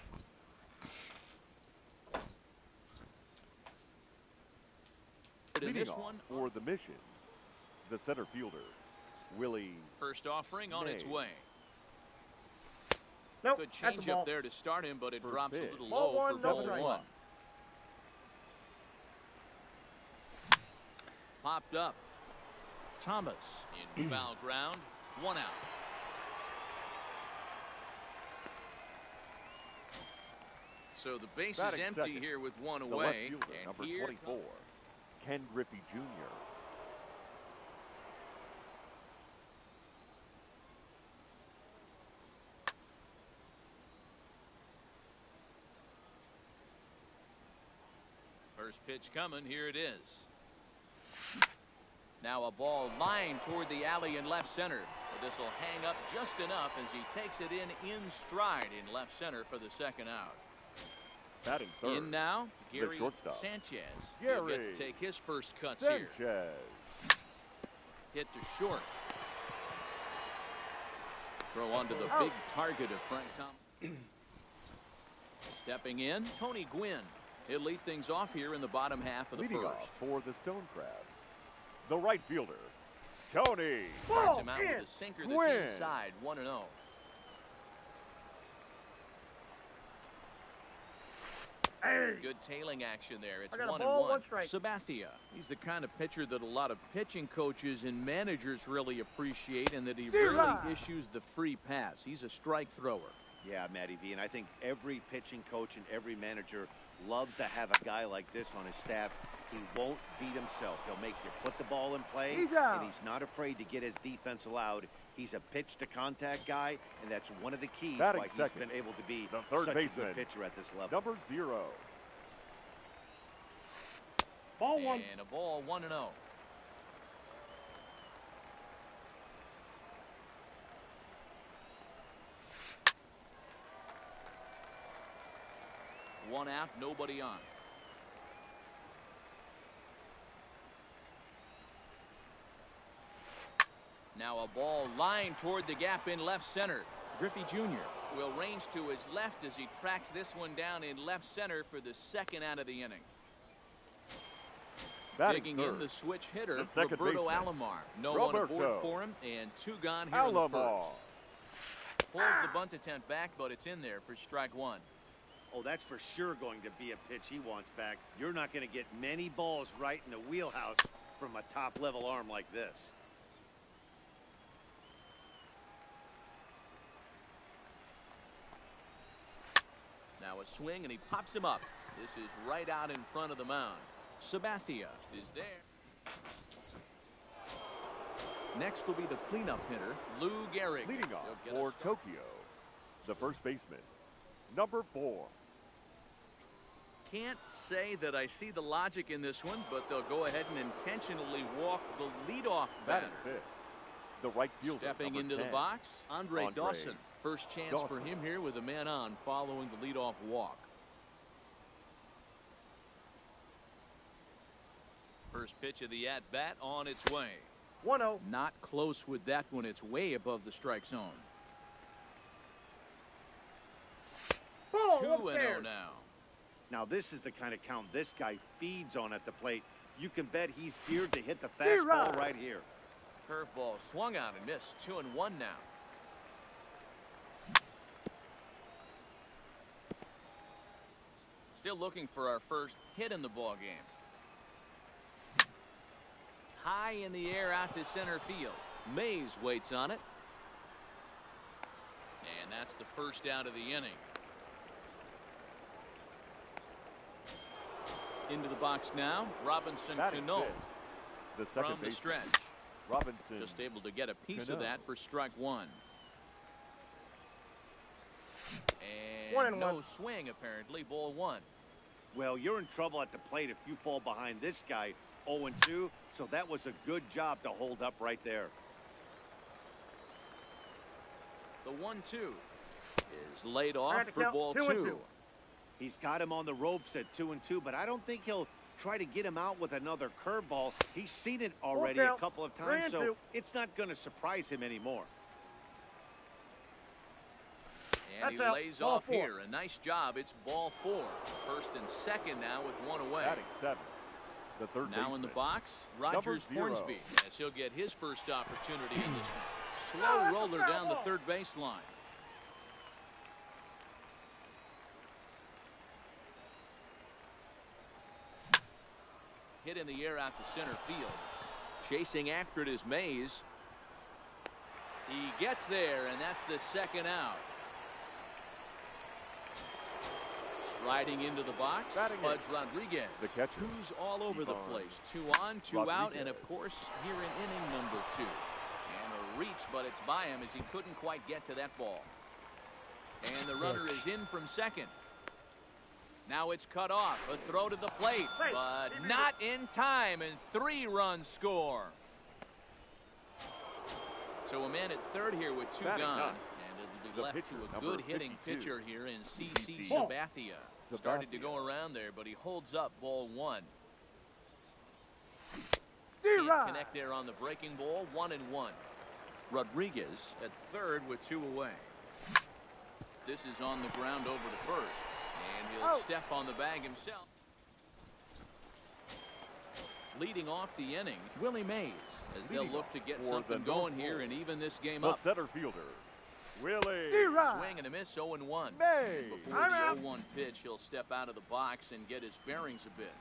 Speaker 3: In this one
Speaker 4: for the mission, the center fielder, Willie.
Speaker 3: First offering on its
Speaker 4: Mays.
Speaker 3: way.
Speaker 7: Nope,
Speaker 3: Good
Speaker 7: that's the
Speaker 3: change up
Speaker 7: ball.
Speaker 3: there to start him, but it
Speaker 4: First
Speaker 3: drops
Speaker 4: pitch.
Speaker 3: a little
Speaker 7: Ball
Speaker 3: low
Speaker 7: one,
Speaker 3: for
Speaker 7: no
Speaker 3: ball
Speaker 7: strike.
Speaker 3: one. Popped up. Thomas in foul ground. 1 out. So the base is
Speaker 4: Batting
Speaker 3: empty
Speaker 4: second,
Speaker 3: here with one
Speaker 4: The left
Speaker 3: away.
Speaker 4: fielder,
Speaker 3: And
Speaker 4: number
Speaker 3: here
Speaker 4: 24, Ken Griffey Jr.
Speaker 3: First pitch coming. Here it is. Now a ball lined toward the alley in left center. This will hang up just enough as he takes it in stride in left center for the second out.
Speaker 4: Batting third,
Speaker 3: In now, Gary
Speaker 4: shortstop,
Speaker 3: Sanchez. He'll get
Speaker 4: Gary
Speaker 3: to take his first cuts
Speaker 4: Sanchez.
Speaker 3: here. Hit to short. Throw onto the big target of Frank Thomas. Stepping in, Tony Gwynn. He'll lead things off here in the bottom half of the
Speaker 4: Leading
Speaker 3: first.
Speaker 4: off for the Stone Crabs, the right fielder, Tony.
Speaker 3: Starts him out with a sinker that's
Speaker 4: Gwynn.
Speaker 3: inside, 1-0. Good tailing action there. It's
Speaker 7: I got a
Speaker 3: 1-1.
Speaker 7: ball, 1 strike.
Speaker 3: Sabathia. He's the kind of pitcher that a lot of pitching coaches and managers really appreciate, and that he rarely issues the free pass. He's a strike thrower.
Speaker 5: Yeah, Matty V, and I think every pitching coach and every manager loves to have a guy like this on his staff. He won't beat himself. He'll make you put the ball in play, and he's not afraid to get his defense allowed. He's a pitch-to-contact guy, and that's one of the keys
Speaker 4: Batting
Speaker 5: why he's
Speaker 4: second,
Speaker 5: been able to be
Speaker 4: the third
Speaker 5: such
Speaker 4: baseman,
Speaker 5: a good pitcher at this level.
Speaker 4: Number 0.
Speaker 7: Ball 1.
Speaker 3: And a ball, 1-0. One out, nobody on. Now a ball lined toward the gap in left center. Griffey Jr. will range to his left as he tracks this one down in left center for the second out of the inning.
Speaker 4: Batting
Speaker 3: Digging
Speaker 4: third,
Speaker 3: in the switch hitter,
Speaker 4: the second
Speaker 3: Roberto
Speaker 4: baseman,
Speaker 3: Alomar. No one aboard
Speaker 4: Roberto
Speaker 3: for him, and 2 gone here in the
Speaker 4: Alomar.
Speaker 3: first. Pulls the bunt attempt back, but it's in there for strike 1.
Speaker 5: Oh, that's for sure going to be a pitch he wants back. You're not going to get many balls right in the wheelhouse from a top-level arm like this.
Speaker 3: Now a swing, and he pops him up. This is right out in front of the mound. Sabathia is there. Next will be the cleanup hitter, Lou Gehrig.
Speaker 4: Leading off
Speaker 3: He'll get
Speaker 4: for
Speaker 3: us started.
Speaker 4: Tokyo, the first baseman, number 4.
Speaker 3: Can't say that I see the logic in this one, but they'll go ahead and intentionally walk the leadoff batter.
Speaker 4: Batting fifth, the right fielder,
Speaker 3: Stepping
Speaker 4: number
Speaker 3: into
Speaker 4: 10,
Speaker 3: the box, Andre Dawson. First chance for
Speaker 4: Dawson.
Speaker 3: him here with a man on following the leadoff walk. First pitch of the at-bat on its way.
Speaker 7: 1-0.
Speaker 3: Not close with that one. It's way above the strike zone.
Speaker 7: Ball
Speaker 3: 2-0 now.
Speaker 5: Now, this is the kind of count this guy feeds on at the plate. You can bet he's geared to hit the fastball right here.
Speaker 3: Curveball swung out and missed. 2-1 now. Still looking for our first hit in the ball game. High in the air out to center field. Mays waits on it. And that's the first out of the inning. Into the box now, Robinson
Speaker 4: Batting
Speaker 3: Cano
Speaker 4: fifth, the second
Speaker 3: from the
Speaker 4: baseman,
Speaker 3: stretch.
Speaker 4: Robinson.
Speaker 3: Just able to get a piece
Speaker 4: Cano.
Speaker 3: of that for strike 1. And
Speaker 7: 1-1.
Speaker 3: no swing, apparently. Ball 1.
Speaker 5: Well, you're in trouble at the plate if you fall behind this guy 0-2, so that was a good job to hold up right there.
Speaker 3: The 1-2 is laid off
Speaker 7: Right,
Speaker 3: for
Speaker 7: count,
Speaker 3: ball
Speaker 7: 2-2.
Speaker 3: 2.
Speaker 5: He's got him on the ropes at 2-2, but I don't think he'll try to get him out with another curveball. He's seen it already a
Speaker 7: count,
Speaker 5: couple of times,
Speaker 7: 3-2.
Speaker 5: so it's not going to surprise him anymore.
Speaker 3: And he lays off here. A nice job. It's ball 4. First and second now with one away.
Speaker 4: Batting 7. The third
Speaker 3: now in the box, Rogers Hornsby, as he'll get his first opportunity in this one. Slow roller down the third baseline. Hit in the air out to center field. Chasing after it is Mays. He gets there, and that's the second out. Riding into the box, Pudge Rodriguez,
Speaker 4: the catcher,
Speaker 3: who's all over the place. 2 on, 2 out, and of course here in inning number 2. And a reach, but it's by him as he couldn't quite get to that ball. And the runner is in from second. Now it's cut off. A throw to the plate, but not in time, and 3-run score. So a man at third here with 2 gone. And it'll be left to a good hitting pitcher here in C.C. Sabathia. Started to go around there, but he holds up ball 1. Can't connect there on the breaking ball. 1-1. Rodriguez at third with 2 away. This is on the ground over to first. And he'll step on the bag himself. Leading off the inning, Willie Mays, as they'll look to get something going here and even this game up.
Speaker 4: The center fielder, Willie.
Speaker 3: Swing and a miss, 0-1. Before the 0-1 pitch, he'll step out of the box and get his bearings a bit.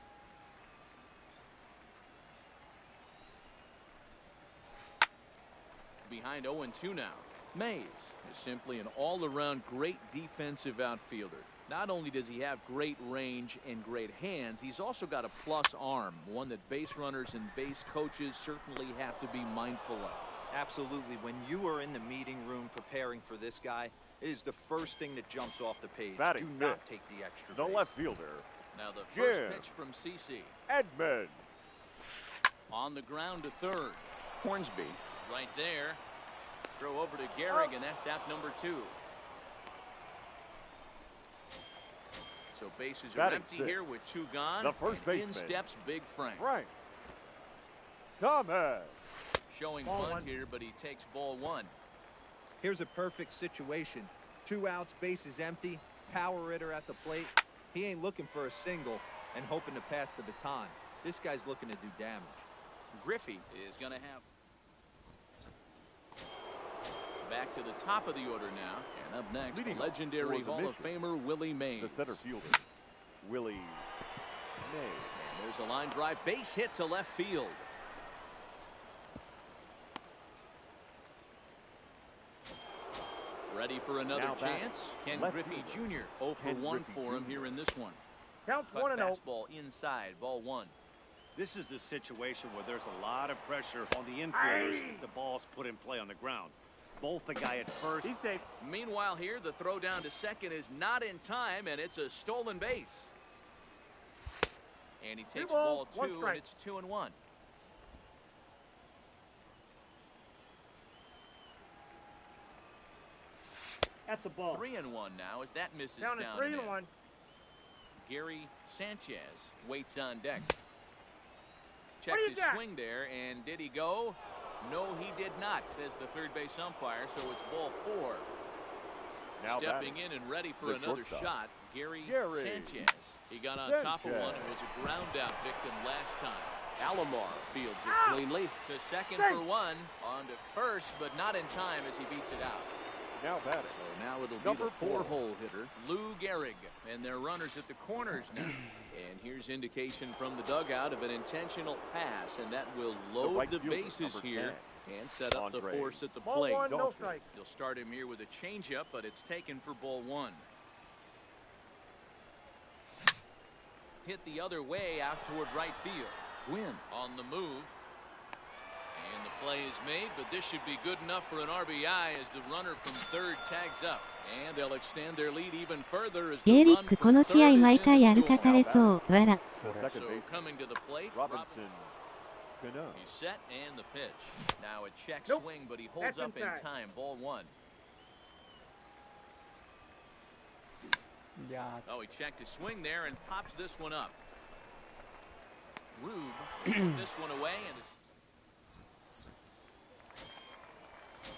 Speaker 3: Behind 0-2 now. Mays is simply an all-around great defensive outfielder. Not only does he have great range and great hands, he's also got a plus arm, one that base runners and base coaches certainly have to be mindful of.
Speaker 6: Absolutely. When you are in the meeting room preparing for this guy, it is the first thing that jumps off the page. Do not take the extra base.
Speaker 4: The left fielder.
Speaker 3: Now the first pitch from CC.
Speaker 4: Edmund.
Speaker 3: On the ground to third. Hornsby right there. Throw over to Gehrig, and that's out number 2. So bases are empty here with 2 gone.
Speaker 4: The first baseman.
Speaker 3: In steps Big Frank.
Speaker 4: Thomas.
Speaker 3: Showing bunt here, but he takes ball 1.
Speaker 6: Here's a perfect situation. 2 outs, bases empty, power hitter at the plate. He ain't looking for a single and hoping to pass the baton. This guy's looking to do damage.
Speaker 3: Griffey is going to have back to the top of the order now. And up next, the legendary Hall of Famer Willie Mays.
Speaker 4: The center fielder, Willie Mays.
Speaker 3: And there's a line drive base hit to left field. Ready for another chance. Ken Griffey Jr. 0 for 1 for him here in this one.
Speaker 7: Counts 1-0.
Speaker 3: Fastball inside, ball 1.
Speaker 5: This is the situation where there's a lot of pressure on the infielders. The ball's put in play on the ground. Both the guy at first.
Speaker 7: He's safe.
Speaker 3: Meanwhile here, the throw down to second is not in time, and it's a stolen base. And he takes ball 2, and it's 2-1.
Speaker 7: That's a ball.
Speaker 3: 3-1 now as that misses
Speaker 7: down.
Speaker 3: Down
Speaker 7: 3-1.
Speaker 3: Gary Sanchez waits on deck. Checked his swing there, and did he go? No, he did not, says the third base umpire, so it's ball 4.
Speaker 4: Now
Speaker 3: stepping in and ready for another shot, Gary Sanchez. He got on top of one and was a ground out victim last time. Alomar fields it cleanly to second for 1, on to first, but not in time as he beats it out.
Speaker 4: Now batting.
Speaker 3: So now it'll be the 4-hole hitter, Lou Gehrig, and their runners at the corners now. And here's indication from the dugout of an intentional pass, and that will load the bases here and set up the force at the plate.
Speaker 7: Ball 1, no strike.
Speaker 3: You'll start him here with a changeup, but it's taken for ball 1. Hit the other way out toward right field. Gwynn on the move. And the play is made, but this should be good enough for an RBI as the runner from third tags up. And they'll extend their lead even further as the run from third is in the score. So coming to the plate, Robinson. He's set and the pitch. Now a check swing, but he holds up in time. Ball 1.
Speaker 2: Yeah.
Speaker 3: Oh, he checked his swing there and pops this one up. Rube put this one away, and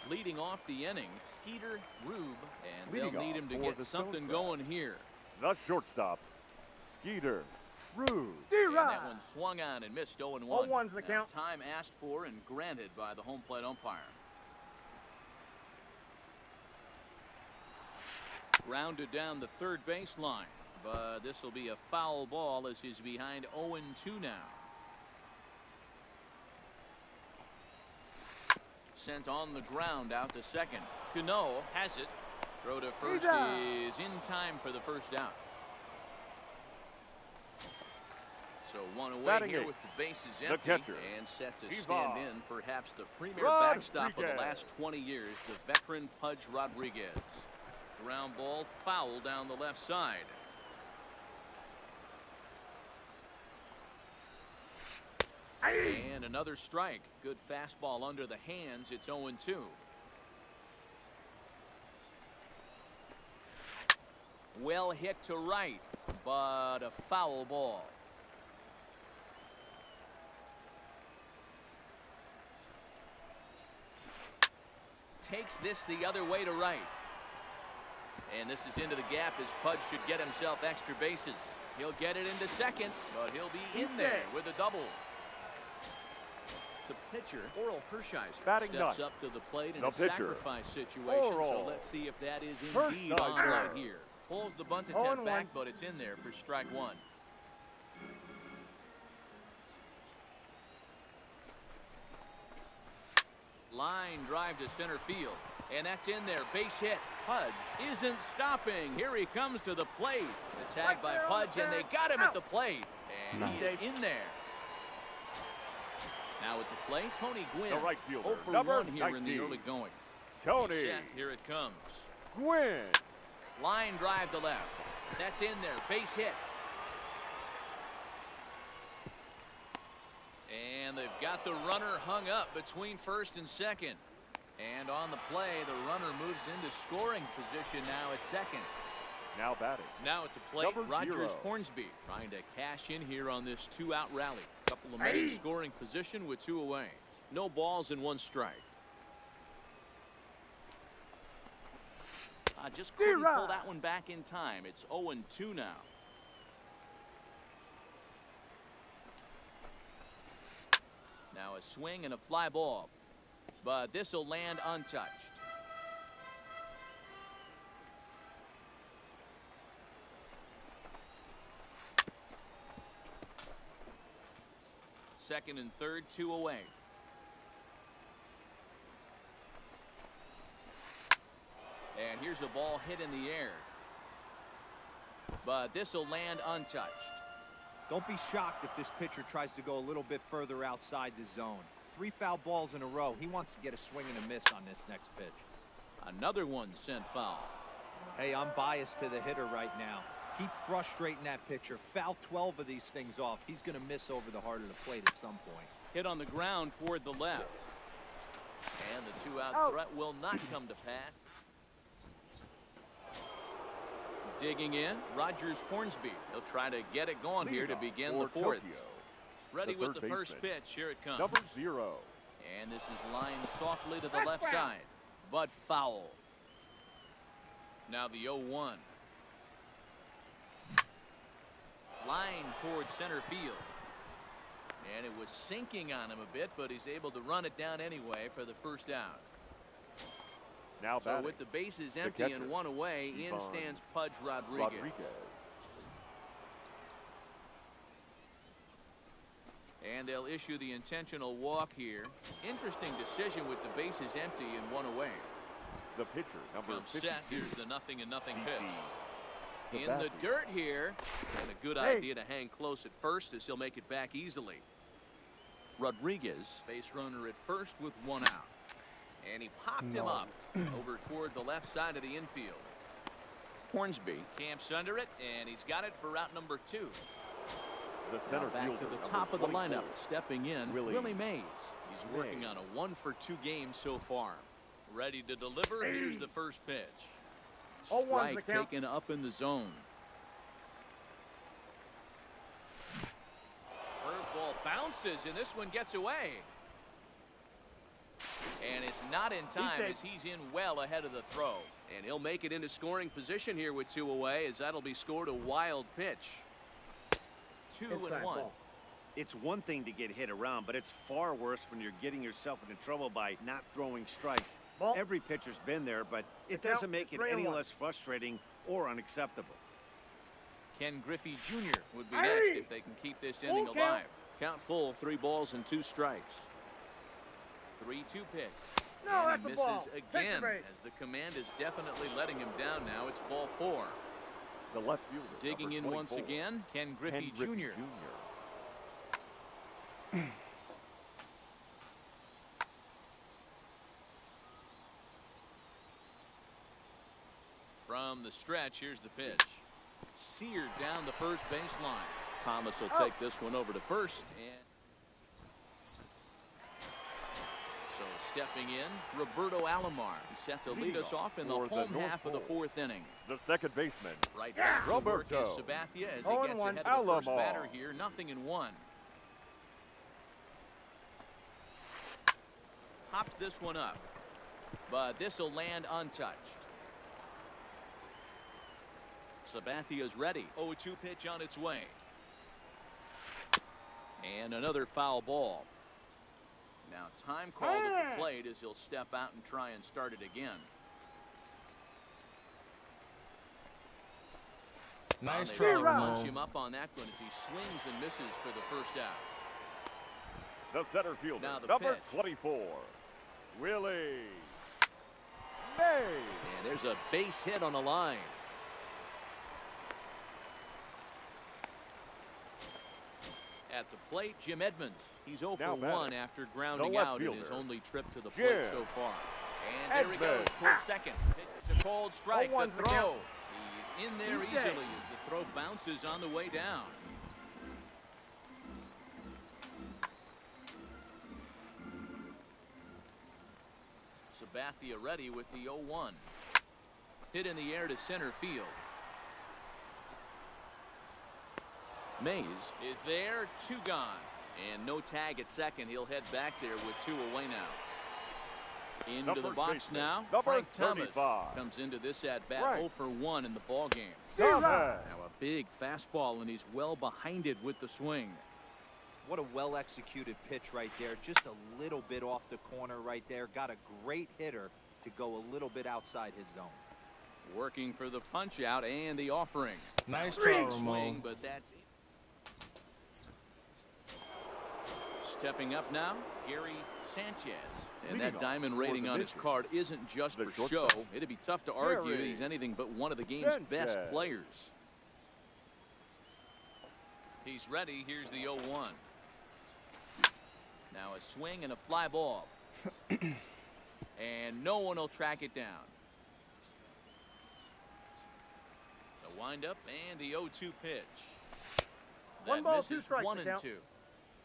Speaker 3: Leading off the inning, Skeeter Rube, and they'll need him to get something going here.
Speaker 4: The shortstop, Skeeter Rube.
Speaker 3: And that one swung on and missed 0-1.
Speaker 7: 0-1's the count.
Speaker 3: Time asked for and granted by the home plate umpire. Grounded down the third baseline, but this will be a foul ball as he's behind 0-2 now. Sent on the ground out to second. Cano has it. Throw to first is in time for the first out. So one away
Speaker 4: Batting
Speaker 3: here
Speaker 4: eight.
Speaker 3: with the bases
Speaker 4: The
Speaker 3: empty
Speaker 4: catcher,
Speaker 3: and set to
Speaker 4: Ivan
Speaker 3: stand in perhaps the premier backstop of the last 20 years, the veteran Pudge Rodriguez. Ground ball foul down the left side. And another strike. Good fastball under the hands. It's 0-2. Well hit to right, but a foul ball. Takes this the other way to right. And this is into the gap as Pudge should get himself extra bases. He'll get it into second, but he'll be in there with a double. The pitcher, Oral Hershiser,
Speaker 4: Batting
Speaker 3: steps
Speaker 4: ninth.
Speaker 3: up to the plate in
Speaker 4: The
Speaker 3: a
Speaker 4: pitcher,
Speaker 3: sacrifice situation.
Speaker 4: Oral
Speaker 3: So let's see if that is indeed on
Speaker 4: Hershiser.
Speaker 3: right here. Pulls the bunt attempt
Speaker 7: 0-1.
Speaker 3: back, but it's in there for strike one. Line drive to center field, and that's in there. Base hit. Pudge isn't stopping. Here he comes to the plate. The tag by Pudge, and they got him at the plate. And he is in there. Now at the plate, Tony Gwynn.
Speaker 4: The right fielder,
Speaker 3: 0 for
Speaker 4: number
Speaker 3: 1 here in the
Speaker 4: 19.
Speaker 3: early going.
Speaker 4: Tony
Speaker 3: Set. Here it comes.
Speaker 4: Gwynn.
Speaker 3: Line drive to left. That's in there. Base hit. And they've got the runner hung up between first and second. And on the play, the runner moves into scoring position now at second.
Speaker 4: Now batting.
Speaker 3: Now at the plate,
Speaker 4: Number
Speaker 3: Rogers
Speaker 4: 0.
Speaker 3: Hornsby trying to cash in here on this two-out rally. Couple of men in scoring position with 2 away. No balls and 1 strike. Just couldn't pull that one back in time. It's 0-2 now. Now a swing and a fly ball. But this will land untouched. Second and third, 2 away. And here's a ball hit in the air. But this will land untouched.
Speaker 6: Don't be shocked if this pitcher tries to go a little bit further outside the zone. 3 foul balls in a row. He wants to get a swing and a miss on this next pitch.
Speaker 3: Another one sent foul.
Speaker 6: Hey, I'm biased to the hitter right now. Keep frustrating that pitcher. Foul 12 of these things off. He's going to miss over the heart of the plate at some point.
Speaker 3: Hit on the ground toward the left. And the 2-out threat will not come to pass. Digging in, Rogers Hornsby. He'll try to get it going here to begin the fourth. Ready with the first pitch. Here it comes.
Speaker 4: Number 0.
Speaker 3: And this is lined softly to the left side, but foul. Now the 0-1. Line towards center field. And it was sinking on him a bit, but he's able to run it down anyway for the first out.
Speaker 4: Now
Speaker 3: So
Speaker 4: batting.
Speaker 3: with the bases empty
Speaker 4: catcher,
Speaker 3: and 1 away, in
Speaker 4: Ivan
Speaker 3: stands Pudge Rodriguez. And they'll issue the intentional walk here. Interesting decision with the bases empty and 1 away.
Speaker 4: The pitcher, number
Speaker 3: Comes
Speaker 4: 52.
Speaker 3: set. Here's the 0-0 pitch. In
Speaker 4: Sabathia.
Speaker 3: the dirt here. And a good idea to hang close at first as he'll make it back easily. Rodriguez, base runner at first with 1 out. And he popped him up over toward the left side of the infield. Hornsby camps under it, and he's got it for route number 2.
Speaker 4: The
Speaker 3: Now
Speaker 4: center
Speaker 3: back
Speaker 4: fielder,
Speaker 3: to the
Speaker 4: number
Speaker 3: top of the
Speaker 4: 24.
Speaker 3: lineup, stepping in, Willie Mays. He's working on a 1-for-2 game so far. Ready to deliver. Here's the first pitch.
Speaker 7: 0-1's the
Speaker 3: Strike
Speaker 7: count.
Speaker 3: taken up in the zone. Curveball bounces, and this one gets away. And it's not in time as he's in well ahead of the throw. And he'll make it into scoring position here with 2 away, as that'll be scored a wild pitch. 2-1.
Speaker 7: Ball.
Speaker 5: It's one thing to get hit around, but it's far worse when you're getting yourself into trouble by not throwing strikes.
Speaker 7: Ball.
Speaker 5: Every pitcher's been there, but it
Speaker 7: It's out.
Speaker 5: doesn't make it
Speaker 7: 3-1.
Speaker 5: any less frustrating or unacceptable.
Speaker 3: Ken Griffey Jr. would be next if they can keep this inning
Speaker 7: Full
Speaker 3: alive. Count full, 3 balls and 2 strikes. 3-2 pitch.
Speaker 7: No,
Speaker 3: And he
Speaker 7: that's a ball.
Speaker 3: misses again,
Speaker 7: Second base.
Speaker 3: as the command is definitely letting him down now. It's ball 4.
Speaker 4: The left fielder.
Speaker 3: Digging in
Speaker 4: number
Speaker 3: once
Speaker 4: 24,
Speaker 3: again, Ken Griffey
Speaker 4: Ken Griffey
Speaker 3: Jr. From the stretch, here's the pitch. Seared down the first baseline. Thomas will take this one over to first. And so stepping in, Roberto Alomar. He's set to lead us off in the
Speaker 4: for the
Speaker 3: home
Speaker 4: North
Speaker 3: half of the
Speaker 4: Pole.
Speaker 3: 4th inning.
Speaker 4: The second baseman.
Speaker 3: Right back to work is
Speaker 4: Roberto.
Speaker 3: Sabathia as he
Speaker 7: 0-1
Speaker 3: gets ahead of the first
Speaker 4: Alomar.
Speaker 3: batter here. 0-1. Hops this one up, but this will land untouched. Sabathia's ready. 0-2 pitch on its way. And another foul ball. Now time called at the plate as he'll step out and try and start it again.
Speaker 8: Nice
Speaker 3: They
Speaker 8: try,
Speaker 3: really bunch
Speaker 8: Ramon.
Speaker 3: him up on that one as he swings and misses for the first out.
Speaker 4: The center fielder.
Speaker 3: Now the
Speaker 4: Number
Speaker 3: pitch.
Speaker 4: 24. Willie May.
Speaker 3: And there's a base hit on the line. At the plate, Jim Edmonds. He's 0 for
Speaker 4: Now
Speaker 3: 1
Speaker 4: batting.
Speaker 3: after grounding
Speaker 4: left
Speaker 3: out in his
Speaker 4: fielder,
Speaker 3: only trip to the plate
Speaker 4: Jim
Speaker 3: so far. And there he goes
Speaker 4: Edmonds.
Speaker 3: towards second. It's a cold strike. The
Speaker 7: 0-1 for
Speaker 3: throw.
Speaker 7: count.
Speaker 3: He's in there
Speaker 7: He's
Speaker 3: easily
Speaker 7: dead.
Speaker 3: as the throw bounces on the way down. Sabathia ready with the 0-1. Hit in the air to center field. Mays is there, 2 gone. And no tag at second. He'll head back there with 2 away now. Into
Speaker 4: Number
Speaker 3: the box
Speaker 4: baseman,
Speaker 3: now.
Speaker 4: number
Speaker 3: Frank Thomas
Speaker 4: 35.
Speaker 3: comes into this at bat
Speaker 4: Frank.
Speaker 3: 0 for 1 in the ball game.
Speaker 4: Thomas.
Speaker 3: Now a big fastball, and he's well behind it with the swing.
Speaker 6: What a well-executed pitch right there. Just a little bit off the corner right there. Got a great hitter to go a little bit outside his zone.
Speaker 3: Working for the punch out and the offering.
Speaker 8: Nice try,
Speaker 3: Swing,
Speaker 8: Ramon.
Speaker 3: but that's it. Stepping up now, Gary Sanchez. And
Speaker 4: Leading
Speaker 3: that
Speaker 4: off
Speaker 3: diamond
Speaker 4: for
Speaker 3: rating
Speaker 4: the
Speaker 3: on his
Speaker 4: Dodgers.
Speaker 3: card isn't just
Speaker 4: The
Speaker 3: for show.
Speaker 4: shortstop,
Speaker 3: It'd be tough to argue
Speaker 4: Gary
Speaker 3: he's anything but one of the game's best
Speaker 4: Sanchez.
Speaker 3: players. He's ready. Here's the 0-1. Now a swing and a fly ball. And no one will track it down. The windup and the 0-2 pitch. That
Speaker 7: 1 ball,
Speaker 3: misses
Speaker 7: 2 strikes.
Speaker 3: 1
Speaker 7: to
Speaker 3: and
Speaker 7: count.
Speaker 3: 2.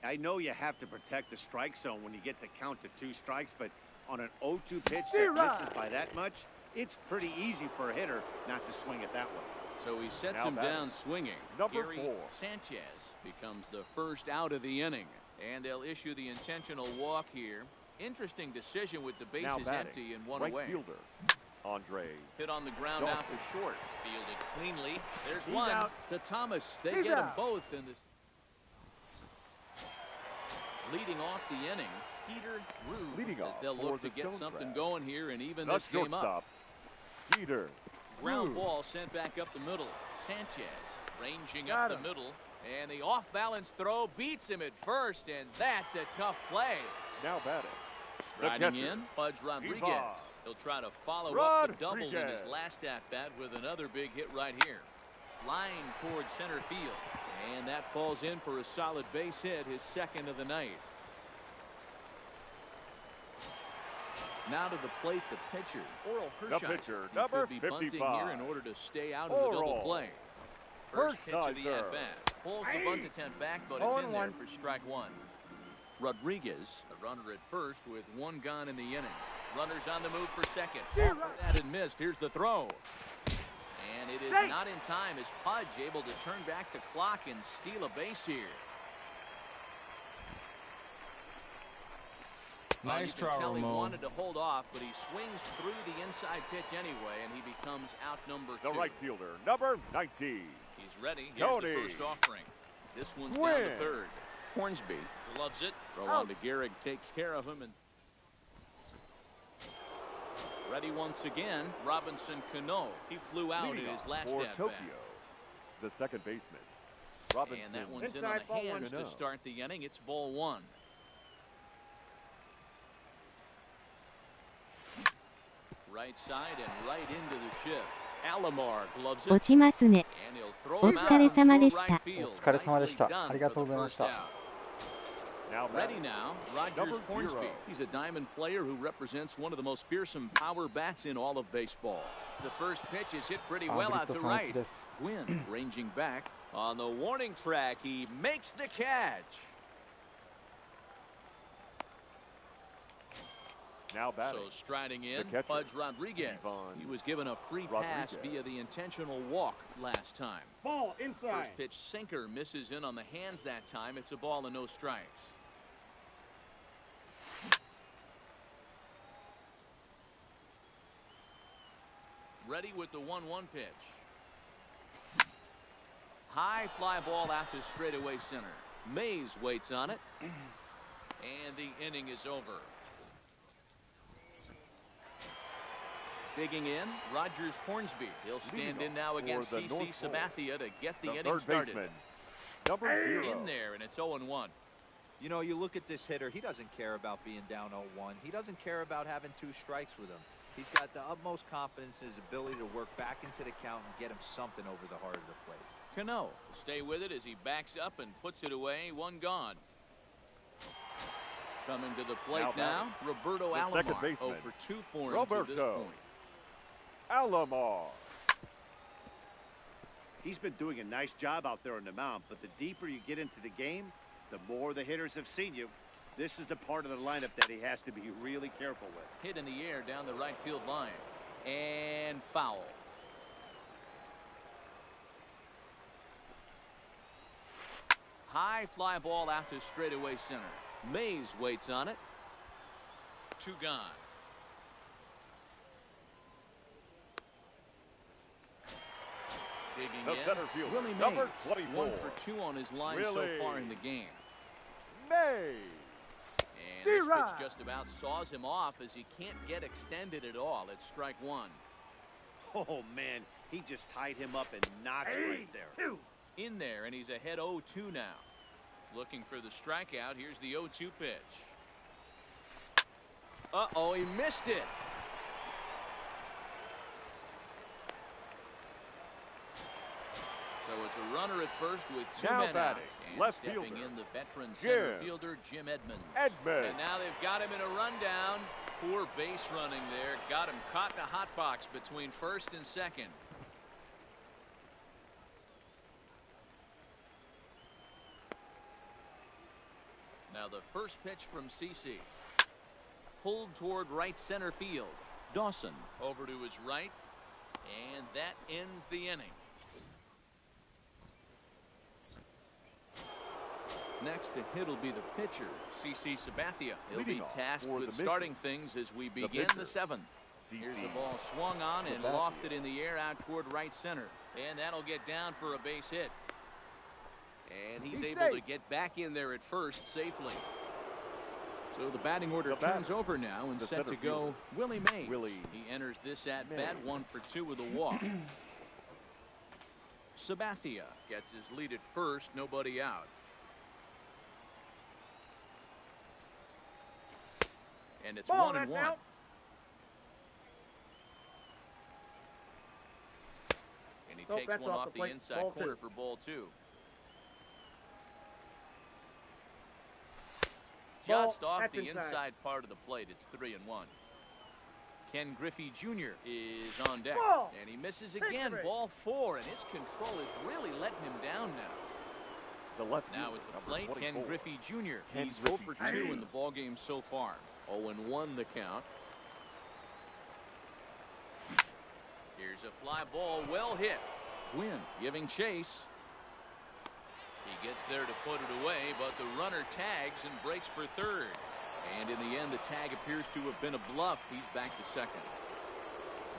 Speaker 5: I know you have to protect the strike zone when you get the count to 2 strikes, but on an 0-2 pitch that misses by that much, it's pretty easy for a hitter not to swing it that way.
Speaker 3: So he sets
Speaker 4: Now
Speaker 3: him
Speaker 4: batting,
Speaker 3: down swinging.
Speaker 4: number
Speaker 3: Gary
Speaker 4: 4.
Speaker 3: Sanchez becomes the first out of the inning. And they'll issue the intentional walk here. Interesting decision with the
Speaker 4: Now
Speaker 3: bases
Speaker 4: batting,
Speaker 3: empty and 1
Speaker 4: right
Speaker 3: away.
Speaker 4: fielder Andre.
Speaker 3: Hit on the ground
Speaker 4: Dolphin.
Speaker 3: out for short. Fielded cleanly. There's
Speaker 7: He's
Speaker 3: one
Speaker 7: out.
Speaker 3: to Thomas. They
Speaker 7: He's
Speaker 3: get them
Speaker 7: out.
Speaker 3: both in this. Leading off the inning, Skeeter Rube,
Speaker 4: Leading
Speaker 3: as
Speaker 4: off
Speaker 3: they'll
Speaker 4: for
Speaker 3: look to
Speaker 4: the
Speaker 3: get
Speaker 4: Stone
Speaker 3: something
Speaker 4: Crab.
Speaker 3: going here and even
Speaker 4: The
Speaker 3: this game up.
Speaker 4: shortstop Peter.
Speaker 3: Ground
Speaker 4: Rube.
Speaker 3: ball sent back up the middle. Sanchez ranging
Speaker 7: Got
Speaker 3: up
Speaker 7: him.
Speaker 3: the middle. And the off-balance throw beats him at first, and that's a tough play.
Speaker 4: Now batting, the
Speaker 3: Riding
Speaker 4: catcher,
Speaker 3: in, Pudge Rodriguez.
Speaker 4: Ivan
Speaker 3: He'll try to follow up the double in his
Speaker 4: Rodriguez.
Speaker 3: last at-bat with another big hit right here. Line towards center field. And that falls in for a solid base hit, his second of the night. Now to the plate, the pitcher, Oral Hershiser.
Speaker 4: pitcher,
Speaker 3: He
Speaker 4: number
Speaker 3: could be bunting
Speaker 4: 55.
Speaker 3: here in order to stay out of the double
Speaker 4: Oral
Speaker 3: play. First pitch of the
Speaker 4: Hershiser.
Speaker 3: at-bat. Pulls the bunt attempt back, but it's in there
Speaker 7: 0-1.
Speaker 3: for strike 1. Rodriguez, a runner at first with 1 gone in the inning. Runners on the move for second. That had missed. Here's the throw. And it is not in time as Pudge able to turn back the clock and steal a base here. You can tell he wanted to hold off, but he swings through the inside pitch anyway, and he becomes outnumbered.
Speaker 4: The right fielder, number 19.
Speaker 3: He's ready. Here's the first offering. This one's down to third. Hornsby loves it. Throw on to Gehrig, takes care of him, and ready once again. Robinson Cano. He flew out in his last at
Speaker 4: Tokyo,
Speaker 3: bat.
Speaker 4: the second baseman. Robinson.
Speaker 3: And that one's in on the hands to start the inning. It's ball one. Right side and right into the shift. Alomar gloves it.
Speaker 1: 落ちますね。
Speaker 3: And he'll throw
Speaker 1: お
Speaker 3: him
Speaker 1: 疲れ
Speaker 3: out
Speaker 1: 様で
Speaker 3: to
Speaker 1: した
Speaker 3: right field.
Speaker 2: お疲れ様でした。
Speaker 3: Nicely done
Speaker 2: ありがとうございました。
Speaker 3: for the first out.
Speaker 4: Now
Speaker 3: Ready now, Rogers
Speaker 4: Number
Speaker 3: Hornsby.
Speaker 4: 0.
Speaker 3: He's a diamond player who represents one of the most fearsome power bats in all of baseball. The first pitch is hit pretty well out to right. Gwynn ranging back. On the warning track, he makes the catch.
Speaker 4: Now batting.
Speaker 3: So striding in,
Speaker 4: catcher,
Speaker 3: Pudge Rodriguez.
Speaker 4: Ivan
Speaker 3: He was given a free pass
Speaker 4: Rodriguez.
Speaker 3: via the intentional walk last time.
Speaker 7: Ball inside.
Speaker 3: First pitch sinker misses in on the hands that time. It's a ball and no strikes. Ready with the 1-1 pitch. High fly ball out to straightaway center. Mays waits on it. And the inning is over. Digging in, Rogers Hornsby. He'll stand in now against CC Sabathia to get the inning started.
Speaker 4: Baseman, number 0.
Speaker 3: In there, and it's 0-1.
Speaker 6: You know, you look at this hitter, he doesn't care about being down 0-1. He doesn't care about having 2 strikes with him. He's got the utmost confidence in his ability to work back into the count and get him something over the heart of the plate.
Speaker 3: Cano will stay with it as he backs up and puts it away. 1 gone. Coming to the plate now, Roberto
Speaker 4: the
Speaker 3: Alomar.
Speaker 4: second baseman,
Speaker 3: 0 for 2 for him to this
Speaker 4: Roberto
Speaker 3: point.
Speaker 4: Alomar.
Speaker 5: He's been doing a nice job out there on the mound, but the deeper you get into the game, the more the hitters have seen you. This is the part of the lineup that he has to be really careful with.
Speaker 3: Hit in the air down the right field line. And foul. High fly ball out to straightaway center. Mays waits on it. 2 gone. Digging
Speaker 4: The
Speaker 3: in.
Speaker 4: center fielder,
Speaker 3: Willie Mays.
Speaker 4: number 24.
Speaker 3: 1 for 2 on his line so
Speaker 4: Willie
Speaker 3: far in the game.
Speaker 4: Mays.
Speaker 3: And this pitch just about saws him off as he can't get extended at all. It's strike 1.
Speaker 5: Oh, man, he just tied him up and knocks right there.
Speaker 3: In there, and he's ahead 0-2 now. Looking for the strikeout. Here's the 0-2 pitch. Uh-oh, he missed it. So it's a runner at first with 2
Speaker 4: Now
Speaker 3: men out.
Speaker 4: batting,
Speaker 3: And
Speaker 4: left
Speaker 3: stepping
Speaker 4: fielder,
Speaker 3: in the veteran center
Speaker 4: Jim
Speaker 3: fielder, Jim Edmonds.
Speaker 4: Edmonds.
Speaker 3: And now they've got him in a rundown. Poor base running there. Got him caught in a hot box between first and second. Now the first pitch from CC. Pulled toward right center field. Dawson over to his right. And that ends the inning. Next to hit will be the pitcher, CC Sabathia. He'll be tasked with starting things as we begin the 7th. Here's a ball swung on and lofted in the air out toward right center. And that'll get down for a base hit. And he's able to get back in there at first safely. So the batting order turns over now and set to go Willie Mays. He enters this at bat 1 for 2 with a walk. Sabathia gets his lead at first, nobody out. And it's 1-1. And he takes one off the inside corner for ball 2. Just off the inside part of the plate. It's 3-1. Ken Griffey Jr. is on deck. And he misses again. Ball 4. And his control is really letting him down now.
Speaker 4: The left
Speaker 3: now at the plate,
Speaker 4: 24.
Speaker 3: Ken Griffey Jr.
Speaker 4: Ken
Speaker 3: He's 0
Speaker 4: Griffey
Speaker 3: for 2
Speaker 4: Jr.
Speaker 3: in the ballgame so far. 0-1 the count. Here's a fly ball, well hit. Gwynn giving chase. He gets there to put it away, but the runner tags and breaks for third. And in the end, the tag appears to have been a bluff. He's back to second.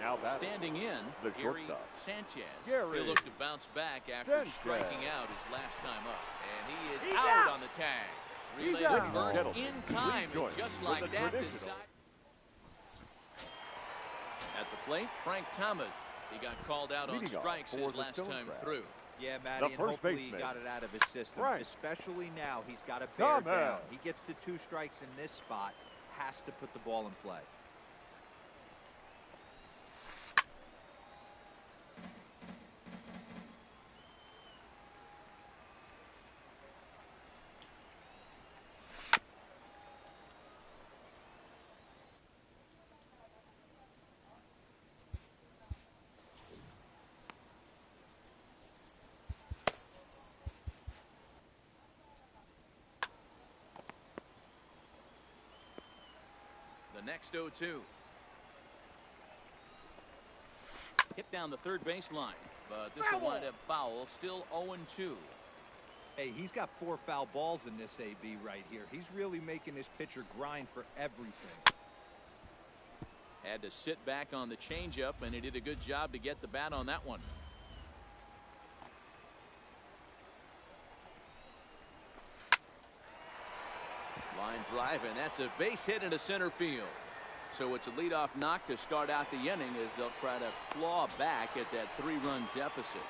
Speaker 4: Now batting,
Speaker 3: standing in,
Speaker 4: the
Speaker 3: Gary
Speaker 4: shortstop,
Speaker 3: Sanchez.
Speaker 4: Gary
Speaker 3: He'll look to bounce back after
Speaker 4: Sanchez.
Speaker 3: striking out his last time up. And he is out on the tag. Relay to first in time, and just like that, at the plate, Frank Thomas. He got called out on strikes his last time through.
Speaker 6: Yeah, Matty, and hopefully he got it out of his system.
Speaker 4: Right.
Speaker 6: Especially now, he's got to bear down. He gets the 2 strikes in this spot, has to put the ball in play.
Speaker 3: Next 0-2. Hit down the third baseline, but this will wind up foul. Still 0-2.
Speaker 6: Hey, he's got 4 foul balls in this AB right here. He's really making his pitcher grind for everything.
Speaker 3: Had to sit back on the changeup, and he did a good job to get the bat on that one. Line drive, and that's a base hit into center field. So it's a leadoff knock to start out the inning as they'll try to claw back at that 3-run deficit.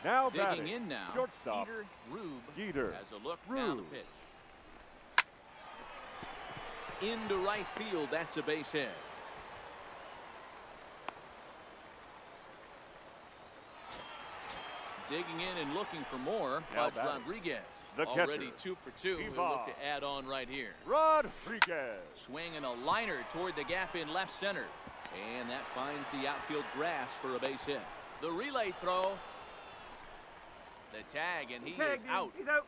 Speaker 4: Now
Speaker 3: digging
Speaker 4: batting,
Speaker 3: in now,
Speaker 4: shortstop,
Speaker 3: Rube has a look down the pitch. Into right field, that's a base hit. Digging in and looking for more, Pudge Rodriguez.
Speaker 4: The
Speaker 3: already
Speaker 4: catcher,
Speaker 3: 2 for 2. He'll look to add on right here.
Speaker 4: Rodriguez.
Speaker 3: Swinging a liner toward the gap in left center. And that finds the outfield grass for a base hit. The relay throw. The tag, and he is out.
Speaker 7: He's out.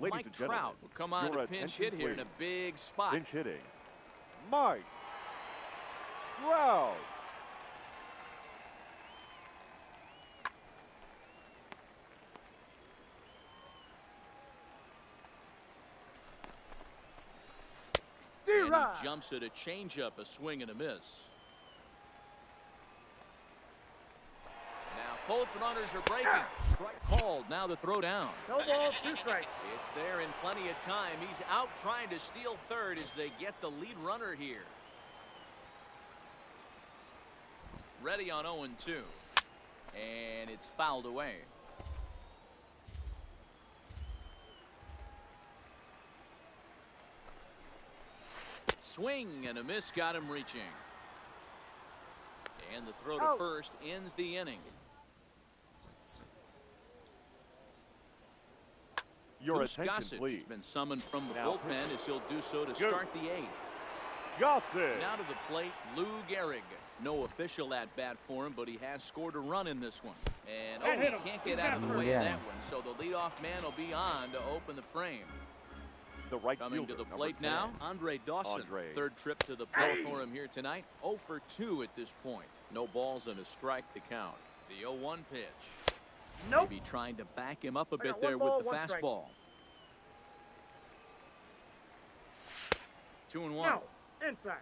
Speaker 4: Ladies
Speaker 3: Mike
Speaker 4: and gentlemen,
Speaker 3: Trout will come on to pinch hit here in a big spot.
Speaker 4: Pinch hitting, Mike Trout.
Speaker 3: And he jumps at a changeup, a swing and a miss. Now both runners are breaking. Strike called. Now the throw down.
Speaker 7: No ball, 2 strikes.
Speaker 3: It's there in plenty of time. He's out trying to steal third as they get the lead runner here. Ready on 0-2. And it's fouled away. Swing and a miss got him reaching. And the throw to first ends the inning.
Speaker 4: Your
Speaker 3: Goose
Speaker 4: attention,
Speaker 3: Gossage
Speaker 4: please.
Speaker 3: has been summoned from the
Speaker 4: Now
Speaker 3: bullpen as he'll do so to start the 8th.
Speaker 4: Gossage.
Speaker 3: Now to the plate, Lou Gehrig. No official at bat for him, but he has scored a run in this one. And he can't get out of the way of that one. So the leadoff man will be on to open the frame.
Speaker 4: The right
Speaker 3: Coming
Speaker 4: fielder,
Speaker 3: to the plate now, Andre Dawson. Third trip to the plate for him here tonight. 0 for 2 at this point. No balls and a strike to count. The 0-1 pitch.
Speaker 7: Nope.
Speaker 3: Maybe trying to back him up a bit there with the fastball. 2-1.
Speaker 7: No, inside.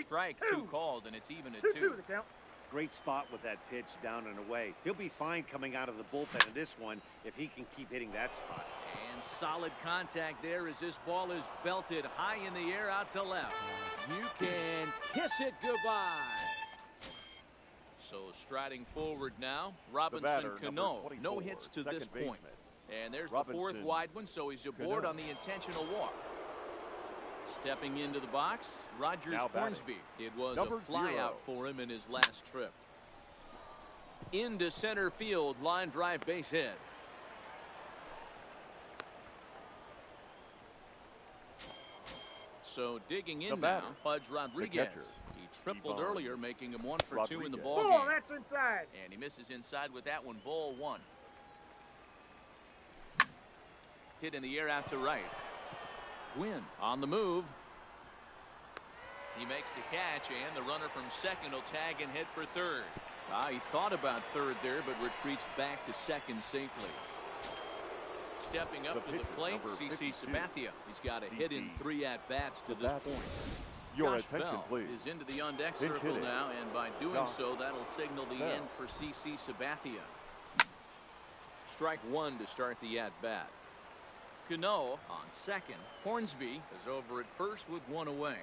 Speaker 3: Strike 2 called, and it's even at 2.
Speaker 7: The count.
Speaker 5: Great spot with that pitch down and away. He'll be fine coming out of the bullpen in this one if he can keep hitting that spot.
Speaker 3: And solid contact there as this ball is belted high in the air out to left. You can kiss it goodbye. So striding forward now, Robinson Cano. No hits to this point. And there's the 4th wide one, so he's aboard on the intentional walk. Stepping into the box, Rogers Hornsby. It was a flyout for him in his last trip. Into center field, line drive base hit. So digging in now, Pudge Rodriguez. He tripled earlier, making him 1 for 2 in the ball game.
Speaker 7: That's inside.
Speaker 3: And he misses inside with that one. Ball 1. Hit in the air out to right. Gwynn on the move. He makes the catch, and the runner from second will tag and hit for third. He thought about third there, but retreats back to second safely. Stepping up to the plate, CC Sabathia. He's got a hit in 3 at-bats to this point.
Speaker 4: Your
Speaker 3: Josh
Speaker 4: attention,
Speaker 3: Bell
Speaker 4: please.
Speaker 3: is into the on-deck
Speaker 4: Pinch
Speaker 3: circle
Speaker 4: hitting.
Speaker 3: now, and by doing
Speaker 4: Josh
Speaker 3: so, that'll signal the
Speaker 4: Bell.
Speaker 3: end for CC Sabathia. Strike 1 to start the at-bat. Cano on second. Hornsby is over at first with 1 away.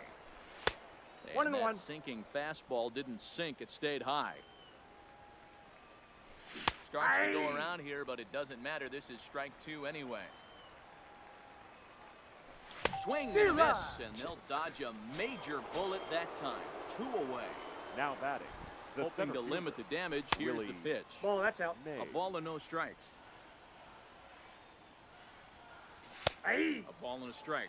Speaker 3: And that sinking fastball didn't sink. It stayed high. Starts to go around here, but it doesn't matter. This is strike 2 anyway. Swing and a miss, and they'll dodge a major bullet that time. 2 away.
Speaker 4: Now batting. The
Speaker 3: Hoping to
Speaker 4: center
Speaker 3: limit the
Speaker 4: fielder,
Speaker 3: damage. Here's
Speaker 4: Willie
Speaker 3: the pitch.
Speaker 7: Ball, that's out.
Speaker 4: May.
Speaker 3: A ball and no strikes.
Speaker 7: Hey.
Speaker 3: A ball and a strike.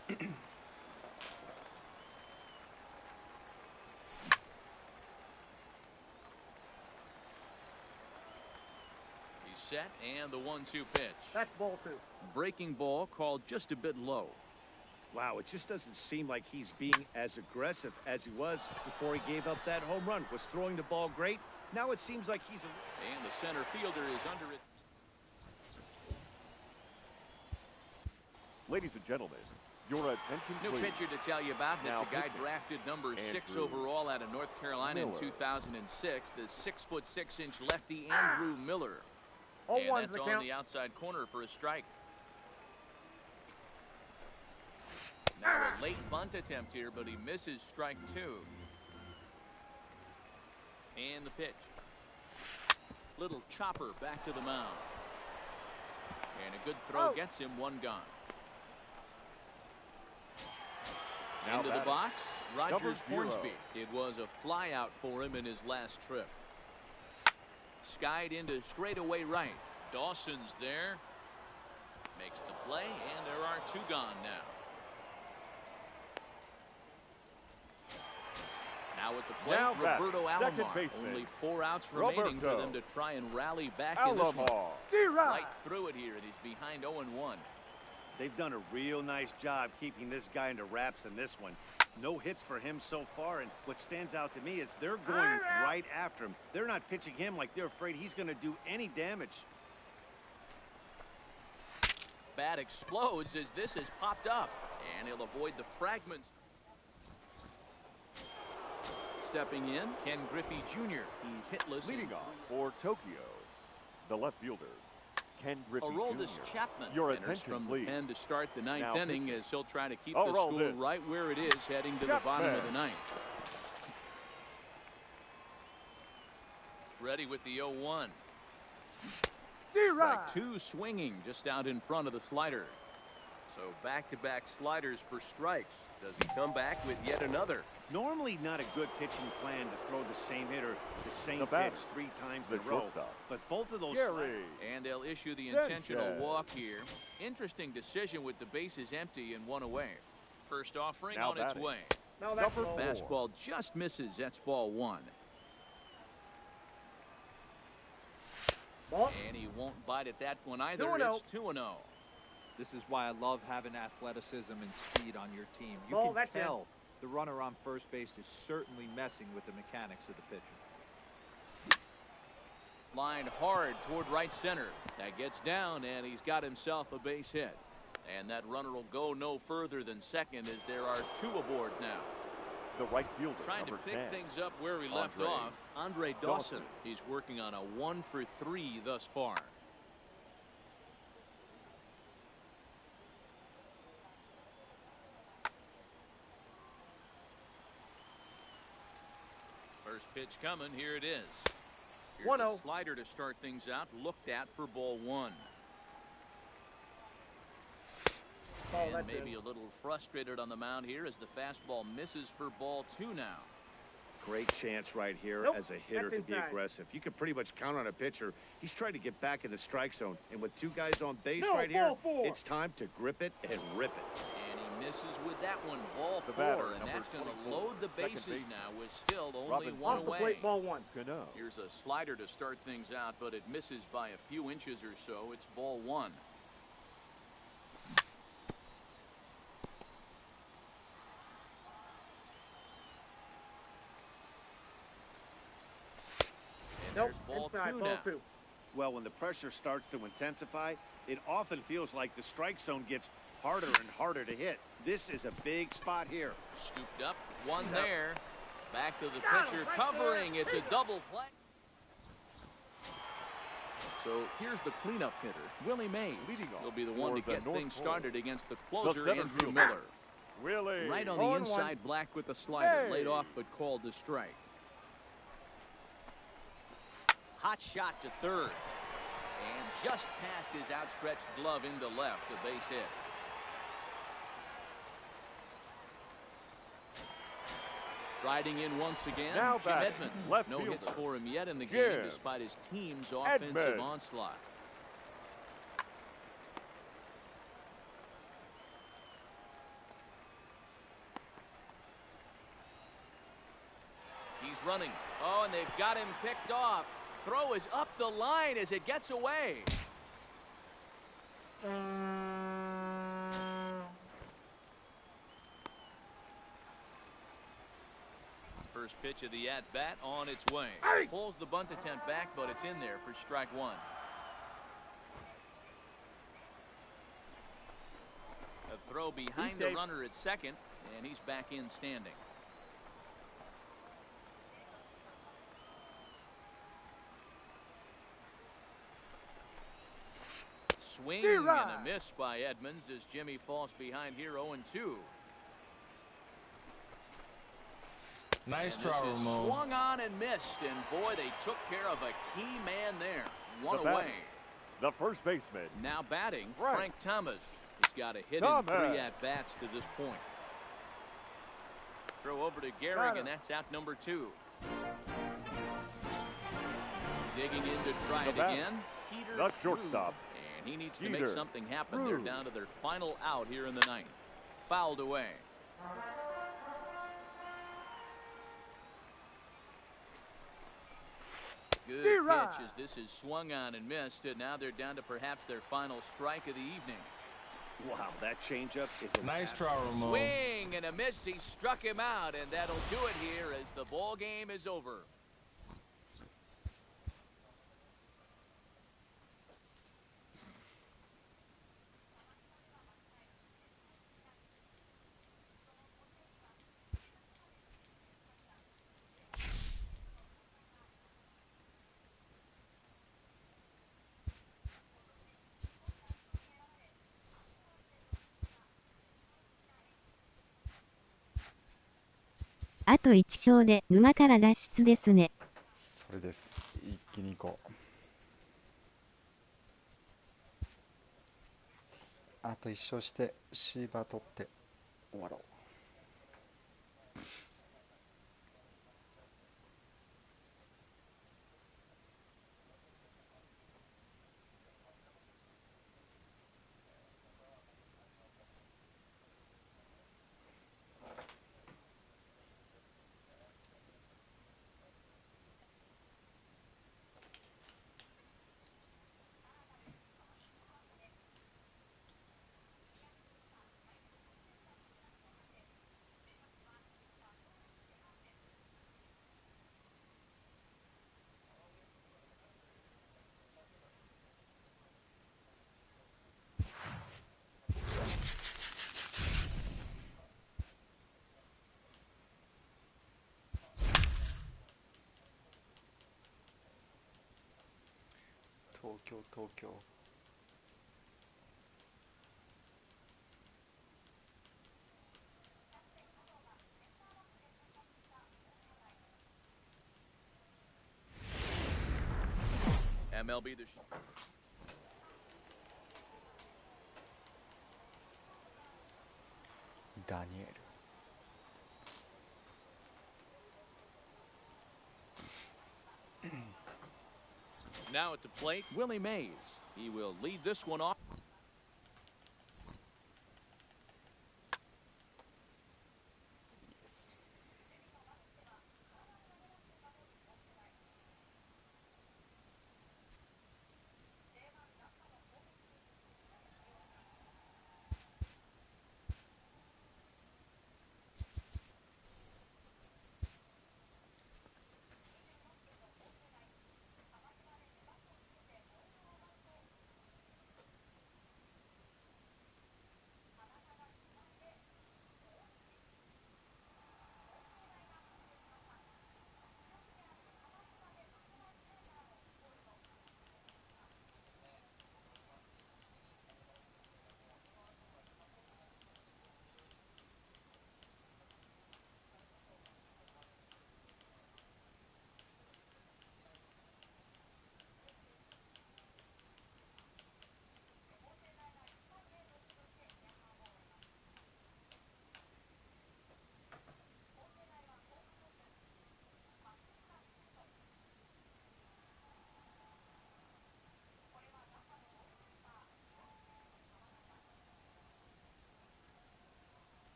Speaker 3: Set, and the 1-2 pitch.
Speaker 7: That's ball 2.
Speaker 3: Breaking ball called just a bit low.
Speaker 5: Wow, it just doesn't seem like he's being as aggressive as he was before he gave up that home run. Was throwing the ball great. Now it seems like he's
Speaker 3: And the center fielder is under it.
Speaker 4: Ladies and gentlemen, your attention,
Speaker 3: New
Speaker 4: please.
Speaker 3: pitcher to tell you about. It's
Speaker 4: Now
Speaker 3: a guy
Speaker 4: pitching.
Speaker 3: drafted number 6
Speaker 4: Andrew
Speaker 3: overall out of North Carolina
Speaker 4: Miller.
Speaker 3: in 2006. The 6'6" lefty Andrew Miller.
Speaker 7: Oh,
Speaker 3: And
Speaker 7: one's
Speaker 3: that's
Speaker 7: the
Speaker 3: on
Speaker 7: count.
Speaker 3: the outside corner for a strike. Now a late bunt attempt here, but he misses strike 2. And the pitch. Little chopper back to the mound. And a good throw gets him 1 gone.
Speaker 4: Now
Speaker 3: Into the
Speaker 4: batting.
Speaker 3: box, Rogers
Speaker 4: Number 0.
Speaker 3: Hornsby. It was a fly out for him in his last trip. Skied into straightaway right. Dawson's there. Makes the play, and there are 2 gone now. Now at the plate,
Speaker 4: Now back,
Speaker 3: Roberto
Speaker 4: second
Speaker 3: Alomar.
Speaker 4: baseman,
Speaker 3: Only 4 outs remaining for
Speaker 4: Roberto
Speaker 3: them to try and rally back in this one.
Speaker 4: Alomar.
Speaker 3: Right through it here, and he's behind 0-1.
Speaker 5: They've done a real nice job keeping this guy into wraps in this one. No hits for him so far, and what stands out to me is they're going right after him. They're not pitching him like they're afraid he's going to do any damage.
Speaker 3: Bat explodes as this has popped up, and he'll avoid the fragments. Stepping in, Ken Griffey Jr. He's hitless.
Speaker 4: Leading off for Tokyo, the left fielder, Ken Griffey
Speaker 3: Aroldis
Speaker 4: Jr.
Speaker 3: Chapman
Speaker 4: Your
Speaker 3: enters
Speaker 4: attention,
Speaker 3: from
Speaker 4: please.
Speaker 3: the pen to start the 9th
Speaker 4: Now
Speaker 3: inning
Speaker 4: pitching.
Speaker 3: as he'll try to keep the score
Speaker 4: Aroldis
Speaker 3: right where it is heading to the bottom of the 9th. Ready with the 0-1. Strike 2 swinging just out in front of the slider. So back-to-back sliders for strikes. Does he come back with yet another?
Speaker 5: Normally not a good pitching plan to throw the same hitter the same
Speaker 4: The batter,
Speaker 5: pitch 3 times
Speaker 4: the
Speaker 5: in a row.
Speaker 4: shortstop,
Speaker 5: But both of those
Speaker 4: Gary.
Speaker 3: And they'll issue the
Speaker 4: Sanchez.
Speaker 3: intentional walk here. Interesting decision with the bases empty and 1 away. First offering
Speaker 4: Now
Speaker 3: on its
Speaker 4: batting.
Speaker 3: way.
Speaker 7: No, that's
Speaker 4: Number
Speaker 7: ball.
Speaker 4: 4.
Speaker 3: Fastball just misses. That's ball 1.
Speaker 7: Ball.
Speaker 3: And he won't bite at that one either.
Speaker 7: 2-0.
Speaker 3: It's 2-0.
Speaker 6: This is why I love having athleticism and speed on your team. You
Speaker 7: Ball,
Speaker 6: can
Speaker 7: that's in.
Speaker 6: tell the runner on first base is certainly messing with the mechanics of the pitcher.
Speaker 3: Line hard toward right center. That gets down, and he's got himself a base hit. And that runner will go no further than second as there are 2 aboard now.
Speaker 4: The right fielder,
Speaker 3: Trying to
Speaker 4: number
Speaker 3: pick
Speaker 4: 10.
Speaker 3: things up where we left
Speaker 4: Andre
Speaker 3: off. Andre Dawson.
Speaker 4: Dawson.
Speaker 3: He's working on a 1 for 3 thus far. First pitch coming. Here it is. Here's
Speaker 7: 1-0.
Speaker 3: a slider to start things out. Looked at for ball 1.
Speaker 7: Ball,
Speaker 3: And
Speaker 7: that's
Speaker 3: maybe
Speaker 7: in.
Speaker 3: a little frustrated on the mound here as the fastball misses for ball 2 now.
Speaker 5: Great chance right here
Speaker 7: Nope,
Speaker 5: as a hitter
Speaker 7: that's
Speaker 5: to be
Speaker 7: inside.
Speaker 5: aggressive. You can pretty much count on a pitcher. He's trying to get back in the strike zone. And with 2 guys on base
Speaker 7: No,
Speaker 5: right here,
Speaker 7: ball 4.
Speaker 5: it's time to grip it and rip it.
Speaker 3: And he misses with that one. Ball
Speaker 4: The
Speaker 3: 4.
Speaker 4: batter,
Speaker 3: And
Speaker 4: number
Speaker 3: that's going to
Speaker 4: 24,
Speaker 3: load the
Speaker 4: second
Speaker 3: bases
Speaker 4: baseman,
Speaker 3: now with still only
Speaker 4: Robinson.
Speaker 3: 1
Speaker 7: Off the
Speaker 3: away.
Speaker 7: plate, ball 1.
Speaker 4: Cano.
Speaker 3: Here's a slider to start things out, but it misses by a few inches or so. It's ball 1.
Speaker 7: Inside,
Speaker 3: two
Speaker 7: ball
Speaker 3: now.
Speaker 7: 2.
Speaker 5: Well, when the pressure starts to intensify, it often feels like the strike zone gets harder and harder to hit. This is a big spot here.
Speaker 3: Scooped up, one there. Back to the pitcher, covering. It's a double play. So here's the cleanup hitter, Willie Mays. He'll be the one to get things started against the closer, Andrew Miller.
Speaker 4: Willie.
Speaker 3: Right on the inside, Black with the slider. Laid off but called to strike. Hot shot to third. And just past his outstretched glove into left, a base hit. Riding in once again,
Speaker 4: Now
Speaker 3: Jim
Speaker 4: batting,
Speaker 3: Edmonds.
Speaker 4: left
Speaker 3: No hits
Speaker 4: fielder,
Speaker 3: for him yet in the game
Speaker 4: Jim
Speaker 3: despite his team's offensive
Speaker 4: Edmonds.
Speaker 3: onslaught. He's running. Oh, and they've got him picked off. Throw is up the line as it gets away. First pitch of the at-bat on its way. Pulls the bunt attempt back, but it's in there for strike one. A throw behind the runner at second, and he's back in standing. Swing and a miss by Edmonds as Jimmy falls behind here 0-2.
Speaker 8: Nice
Speaker 3: And
Speaker 8: try,
Speaker 3: this is
Speaker 8: Ramon.
Speaker 3: swung on and missed, and boy, they took care of a key man there. One
Speaker 4: The
Speaker 3: away.
Speaker 4: The first baseman.
Speaker 3: Now batting,
Speaker 4: Right.
Speaker 3: Frank Thomas. He's got a hit in
Speaker 4: Thomas.
Speaker 3: 3 at-bats to this point. Throw over to Gehrig, and that's out number 2. Digging in to try
Speaker 4: The
Speaker 3: it
Speaker 4: bat.
Speaker 3: again. Skeeter
Speaker 4: The
Speaker 3: through,
Speaker 4: shortstop.
Speaker 3: and he needs to make
Speaker 4: Skeeter
Speaker 3: something happen. They're
Speaker 4: through.
Speaker 3: down to their final out here in the ninth. Fouled away. Good pitch as this is swung on and missed, and now they're down to perhaps their final strike of the evening.
Speaker 5: Wow, that changeup is a
Speaker 8: Nice try, Ramon.
Speaker 3: Swing and a miss. He struck him out, and that'll do it here as the ball game is over.
Speaker 1: あと1勝で沼から脱出ですね。
Speaker 2: それです。一気に行こう。あと1勝してシーバー取って終わろう。東京。
Speaker 3: MLB The Show.
Speaker 2: 다니엘.
Speaker 3: Now at the plate, Willie Mays. He will lead this one off.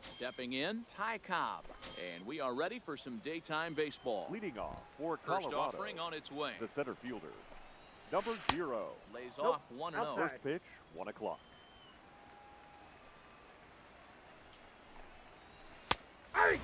Speaker 3: Stepping in, Ty Cobb. And we are ready for some daytime baseball.
Speaker 4: Leading off for
Speaker 3: First
Speaker 4: Colorado,
Speaker 3: offering on its way.
Speaker 4: the center fielder, number 0.
Speaker 3: Lays off 1-0.
Speaker 4: First pitch, 1 o'clock.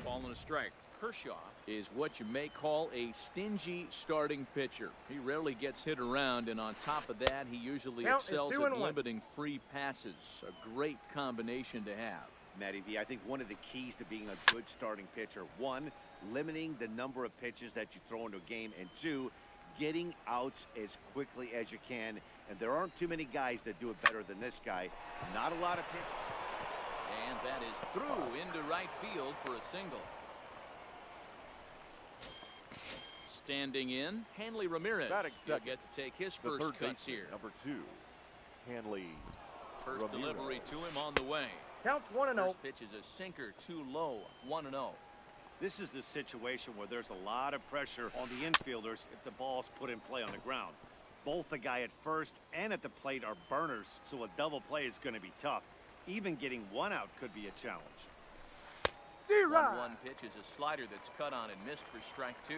Speaker 3: Ball and a strike. Kershaw is what you may call a stingy starting pitcher. He rarely gets hit around, and on top of that, he usually excels at limiting free passes. A great combination to have.
Speaker 5: Matty V, I think one of the keys to being a good starting pitcher, 1, limiting the number of pitches that you throw into a game, and 2, getting outs as quickly as you can. And there aren't too many guys that do it better than this guy. Not a lot of pitches.
Speaker 3: And that is through into right field for a single. Standing in, Hanley Ramirez. He'll get to take his first cuts here.
Speaker 4: Number 2, Hanley
Speaker 3: First
Speaker 4: Ramirez.
Speaker 3: delivery to him on the way.
Speaker 7: Counts 1-0.
Speaker 3: First pitch is a sinker, too low, 1-0.
Speaker 5: This is the situation where there's a lot of pressure on the infielders if the ball's put in play on the ground. Both the guy at first and at the plate are burners, so a double play is going to be tough. Even getting 1 out could be a challenge.
Speaker 3: 1-1 pitch is a slider that's cut on and missed for strike 2.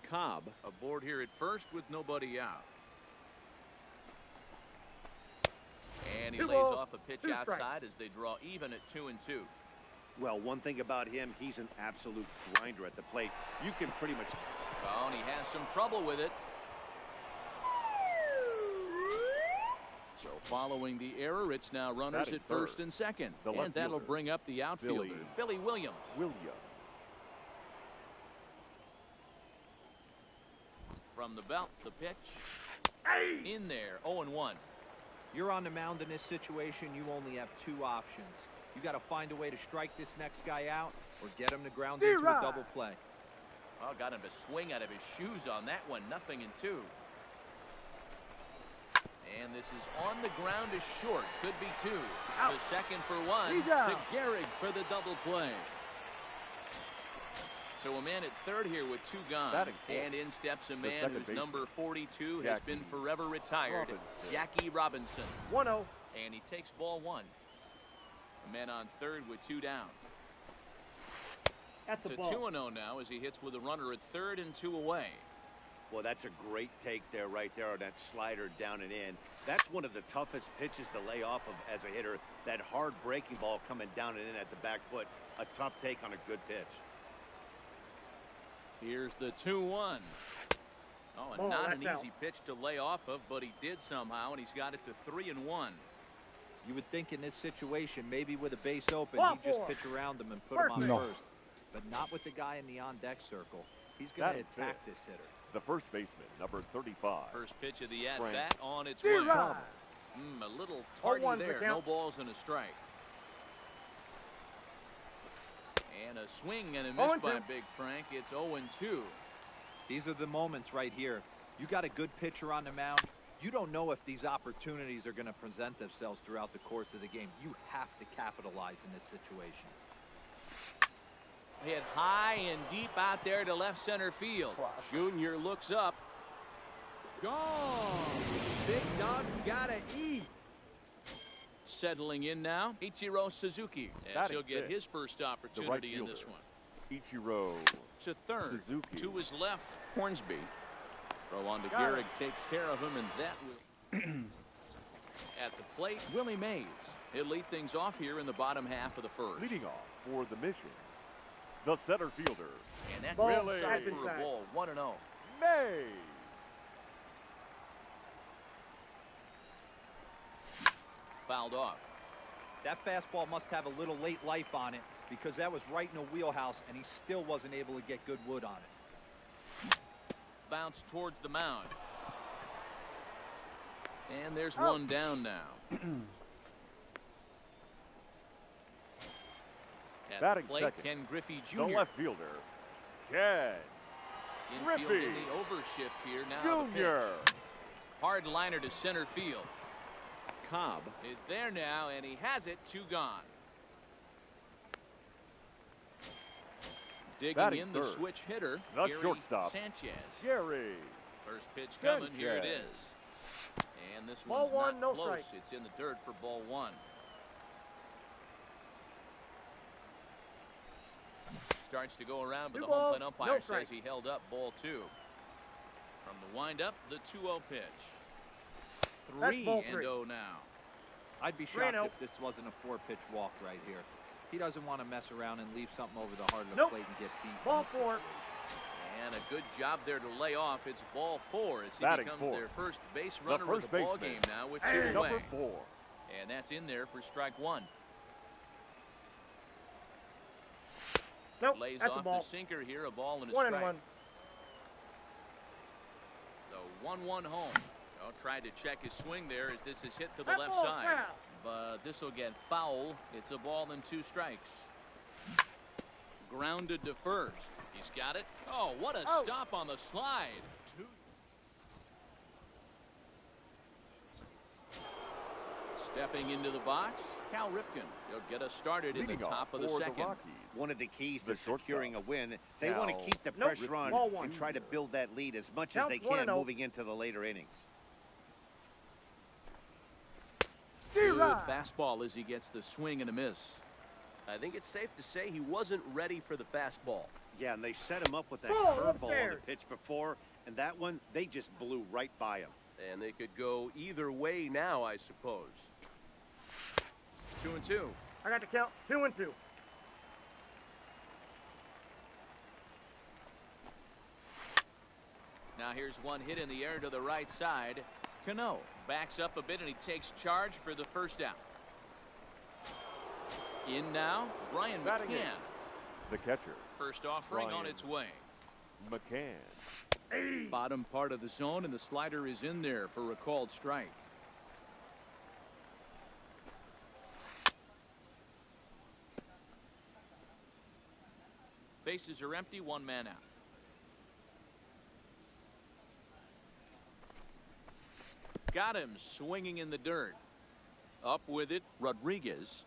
Speaker 3: Cobb aboard here at first with nobody out. And he lays off a pitch outside as they draw even at 2-2.
Speaker 5: Well, one thing about him, he's an absolute grinder at the plate. You can pretty much...
Speaker 3: Oh, and he has some trouble with it. So following the error, it's now runners at first and second. And that'll bring up the outfielder, Billy Williams. From the belt, the pitch. In there, 0-1.
Speaker 6: You're on the mound in this situation. You only have 2 options. You got to find a way to strike this next guy out or get him to ground into a double play.
Speaker 3: Oh, got him to swing out of his shoes on that one. 0-2. And this is on the ground is short. Could be 2. The second for 1 to Gehrig for the double play. So a man at third here with 2 gone. And in steps a man whose number 42 has been forever retired, Jackie Robinson.
Speaker 7: 1-0.
Speaker 3: And he takes ball 1. A man on third with 2 down.
Speaker 7: That's
Speaker 3: to 2-0 now as he hits with a runner at third and 2 away.
Speaker 5: Well, that's a great take there, right there, on that slider down and in. That's one of the toughest pitches to lay off of as a hitter. That hard breaking ball coming down and in at the back foot. A tough take on a good pitch.
Speaker 3: Here's the 2-1. Oh, and not an easy pitch to lay off of, but he did somehow, and he's got it to 3-1.
Speaker 6: You would think in this situation, maybe with a base open, he'd just pitch around him and put him on first. But not with the guy in the on-deck circle. He's going to attack this hitter.
Speaker 4: The first baseman, number 35.
Speaker 3: First pitch of the at-bat on its way. A little tardy there. No balls and a strike. And a swing and a miss by Big Frank. It's 0-2.
Speaker 6: These are the moments right here. You got a good pitcher on the mound. You don't know if these opportunities are going to present themselves throughout the course of the game. You have to capitalize in this situation.
Speaker 3: Hit high and deep out there to left center field. Junior looks up. Gone. Big dog's gotta eat. Settling in now, Ichiro Suzuki, as he'll get his first opportunity in this one.
Speaker 4: Ichiro
Speaker 3: to third.
Speaker 4: Suzuki.
Speaker 3: To his left, Hornsby. Throw on to Gehrig, takes care of him, and that will... At the plate, Willie Mays. He'll lead things off here in the bottom half of the first.
Speaker 4: Leading off for the mission, the center fielder.
Speaker 3: And that's inside for a ball, 1-0.
Speaker 4: Mays.
Speaker 3: Fouled off.
Speaker 6: That fastball must have a little late life on it because that was right in the wheelhouse and he still wasn't able to get good wood on it.
Speaker 3: Bounce towards the mound. And there's one down now. At the plate,
Speaker 4: second,
Speaker 3: Ken Griffey Jr.
Speaker 4: The left fielder, Ken Griffey
Speaker 3: in the overshift here now.
Speaker 4: Jr.
Speaker 3: Hard liner to center field. Cobb is there now, and he has it. 2 gone. Digging in the switch hitter,
Speaker 4: the
Speaker 3: Gary
Speaker 4: shortstop,
Speaker 3: Sanchez.
Speaker 4: Gary.
Speaker 3: First pitch coming, here it is. And this
Speaker 7: Ball
Speaker 3: one's
Speaker 7: one,
Speaker 3: not
Speaker 7: no
Speaker 3: close.
Speaker 7: strike.
Speaker 3: It's in the dirt for ball one. Starts to go around, but
Speaker 7: Two
Speaker 3: the home
Speaker 7: balls,
Speaker 3: plate umpire
Speaker 7: no
Speaker 3: says
Speaker 7: strike.
Speaker 3: he held up ball two. From the windup, the 2-0 pitch.
Speaker 7: That's ball
Speaker 3: 3-0 now.
Speaker 6: I'd be shocked if this wasn't a 4-pitch walk right here. He doesn't want to mess around and leave something over the heart of the plate and get beat.
Speaker 7: Ball 4.
Speaker 3: And a good job there to lay off. It's ball 4 as he
Speaker 4: Batting
Speaker 3: becomes
Speaker 4: fourth.
Speaker 3: their first base runner of the ball game now with 2 away.
Speaker 4: Number 4.
Speaker 3: And that's in there for strike 1.
Speaker 7: Nope,
Speaker 3: Lays
Speaker 7: that's a
Speaker 3: off
Speaker 7: ball.
Speaker 3: the sinker here, a ball and a
Speaker 7: 1
Speaker 3: strike.
Speaker 7: and 1.
Speaker 3: The 1-1 home. Oh, tried to check his swing there as this is hit to the
Speaker 7: That
Speaker 3: left
Speaker 7: ball's
Speaker 3: side.
Speaker 7: foul.
Speaker 3: But this will get foul. It's a ball and 2 strikes. Grounded to first. He's got it. Oh, what a stop on the slide. Stepping into the box, Cal Ripken. He'll get us started in the top of the second.
Speaker 5: One of the keys
Speaker 4: The
Speaker 5: to securing a win, they
Speaker 4: Cal.
Speaker 5: want to keep the pressure on
Speaker 7: Ball 1.
Speaker 5: and try to build that lead as much as
Speaker 7: Count
Speaker 5: they
Speaker 7: 1-0.
Speaker 5: can moving into the later innings.
Speaker 3: Good fastball as he gets the swing and a miss.
Speaker 9: I think it's safe to say he wasn't ready for the fastball.
Speaker 5: Yeah, and they set him up with that
Speaker 7: Ball
Speaker 5: curveball on
Speaker 7: upstairs.
Speaker 5: the pitch before, and that one, they just blew right by him.
Speaker 9: And they could go either way now, I suppose.
Speaker 3: 2-2.
Speaker 7: I got to count 2 and 2.
Speaker 3: Now here's one hit in the air to the right side. Cano backs up a bit and he takes charge for the first out. In now, Brian
Speaker 4: Batting
Speaker 3: McCann.
Speaker 4: in. The catcher,
Speaker 3: First offering on
Speaker 4: Brian
Speaker 3: its way.
Speaker 4: McCann.
Speaker 3: Bottom part of the zone and the slider is in there for a called strike. Bases are empty, 1 man out. Got him swinging in the dirt. Up with it, Rodriguez.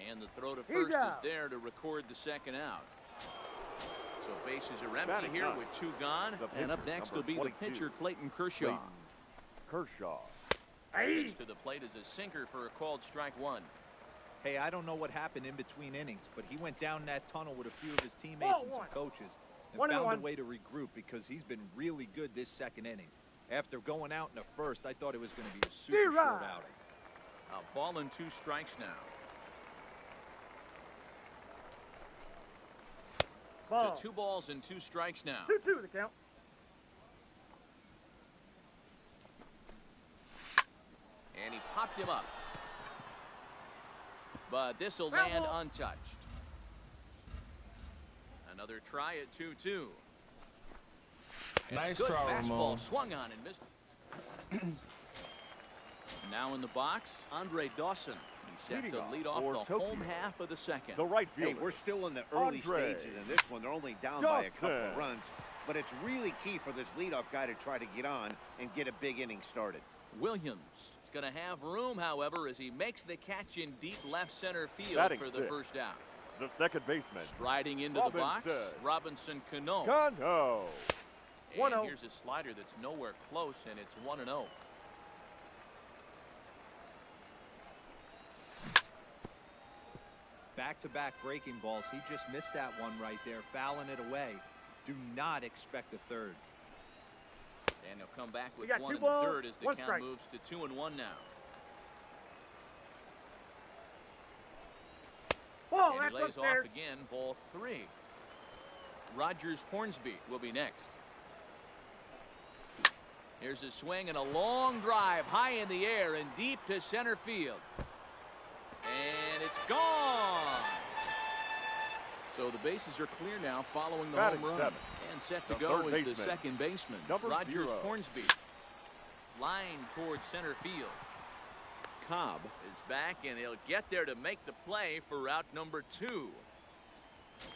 Speaker 3: And the throw to first is there to record the second out. So bases are empty
Speaker 4: Batting
Speaker 3: here
Speaker 4: ninth.
Speaker 3: with 2 gone.
Speaker 4: The
Speaker 3: And up
Speaker 4: pitcher,
Speaker 3: next will
Speaker 4: number
Speaker 3: be
Speaker 4: 22.
Speaker 3: the pitcher, Clayton Kershaw.
Speaker 4: Kershaw.
Speaker 3: Pitch to the plate is a sinker for a called strike 1.
Speaker 6: Hey, I don't know what happened in between innings, but he went down that tunnel with a few of his teammates
Speaker 7: Ball
Speaker 6: and some
Speaker 7: 1.
Speaker 6: coaches and
Speaker 7: 1 and
Speaker 6: found
Speaker 7: 1.
Speaker 6: a way to regroup because he's been really good this second inning. After going out in the first, I thought it was going to be a super short outing.
Speaker 3: A ball and 2 strikes now.
Speaker 7: Ball.
Speaker 3: To 2 balls and 2 strikes now.
Speaker 7: 2-2 the count.
Speaker 3: And he popped him up. But this will land untouched. Another try at 2-2.
Speaker 8: Nice
Speaker 3: Good
Speaker 8: try,
Speaker 3: fastball
Speaker 8: Ramon.
Speaker 3: swung on and missed. Now in the box, Andre Dawson. He's set to lead off the home half of the second.
Speaker 4: The right
Speaker 5: Hey,
Speaker 4: fielder.
Speaker 5: we're still in the early
Speaker 4: Andre
Speaker 5: stages in this one. They're only down by a couple of
Speaker 4: Dawson.
Speaker 5: runs, but it's really key for this leadoff guy to try to get on and get a big inning started.
Speaker 3: Williams is going to have room, however, as he makes the catch in deep left center field
Speaker 4: Batting
Speaker 3: for the
Speaker 4: sixth.
Speaker 3: first out.
Speaker 4: The second baseman.
Speaker 3: Striding into the box,
Speaker 4: Robinson.
Speaker 3: Robinson Cano.
Speaker 4: Cano.
Speaker 3: And
Speaker 7: 1-0.
Speaker 3: here's a slider that's nowhere close, and it's 1-0.
Speaker 6: Back-to-back breaking balls. He just missed that one right there, fouling it away. Do not expect a third.
Speaker 3: And he'll come back with
Speaker 7: got
Speaker 3: 1
Speaker 7: 2
Speaker 3: in the
Speaker 7: balls,
Speaker 3: third as the
Speaker 7: 1
Speaker 3: count
Speaker 7: strike.
Speaker 3: moves to 2-1 now.
Speaker 7: Ball.
Speaker 3: And
Speaker 7: That's
Speaker 3: he lays
Speaker 7: upstairs.
Speaker 3: off again, ball 3. Rogers Hornsby will be next. Here's a swing and a long drive high in the air and deep to center field. And it's gone. So the bases are clear now following the
Speaker 4: Batting
Speaker 3: home run.
Speaker 4: seventh.
Speaker 3: And set to
Speaker 4: The
Speaker 3: go
Speaker 4: third
Speaker 3: is the
Speaker 4: baseman,
Speaker 3: second baseman,
Speaker 4: number
Speaker 3: Rogers
Speaker 4: 0.
Speaker 3: Hornsby. Line towards center field. Cobb is back, and he'll get there to make the play for route number 2. So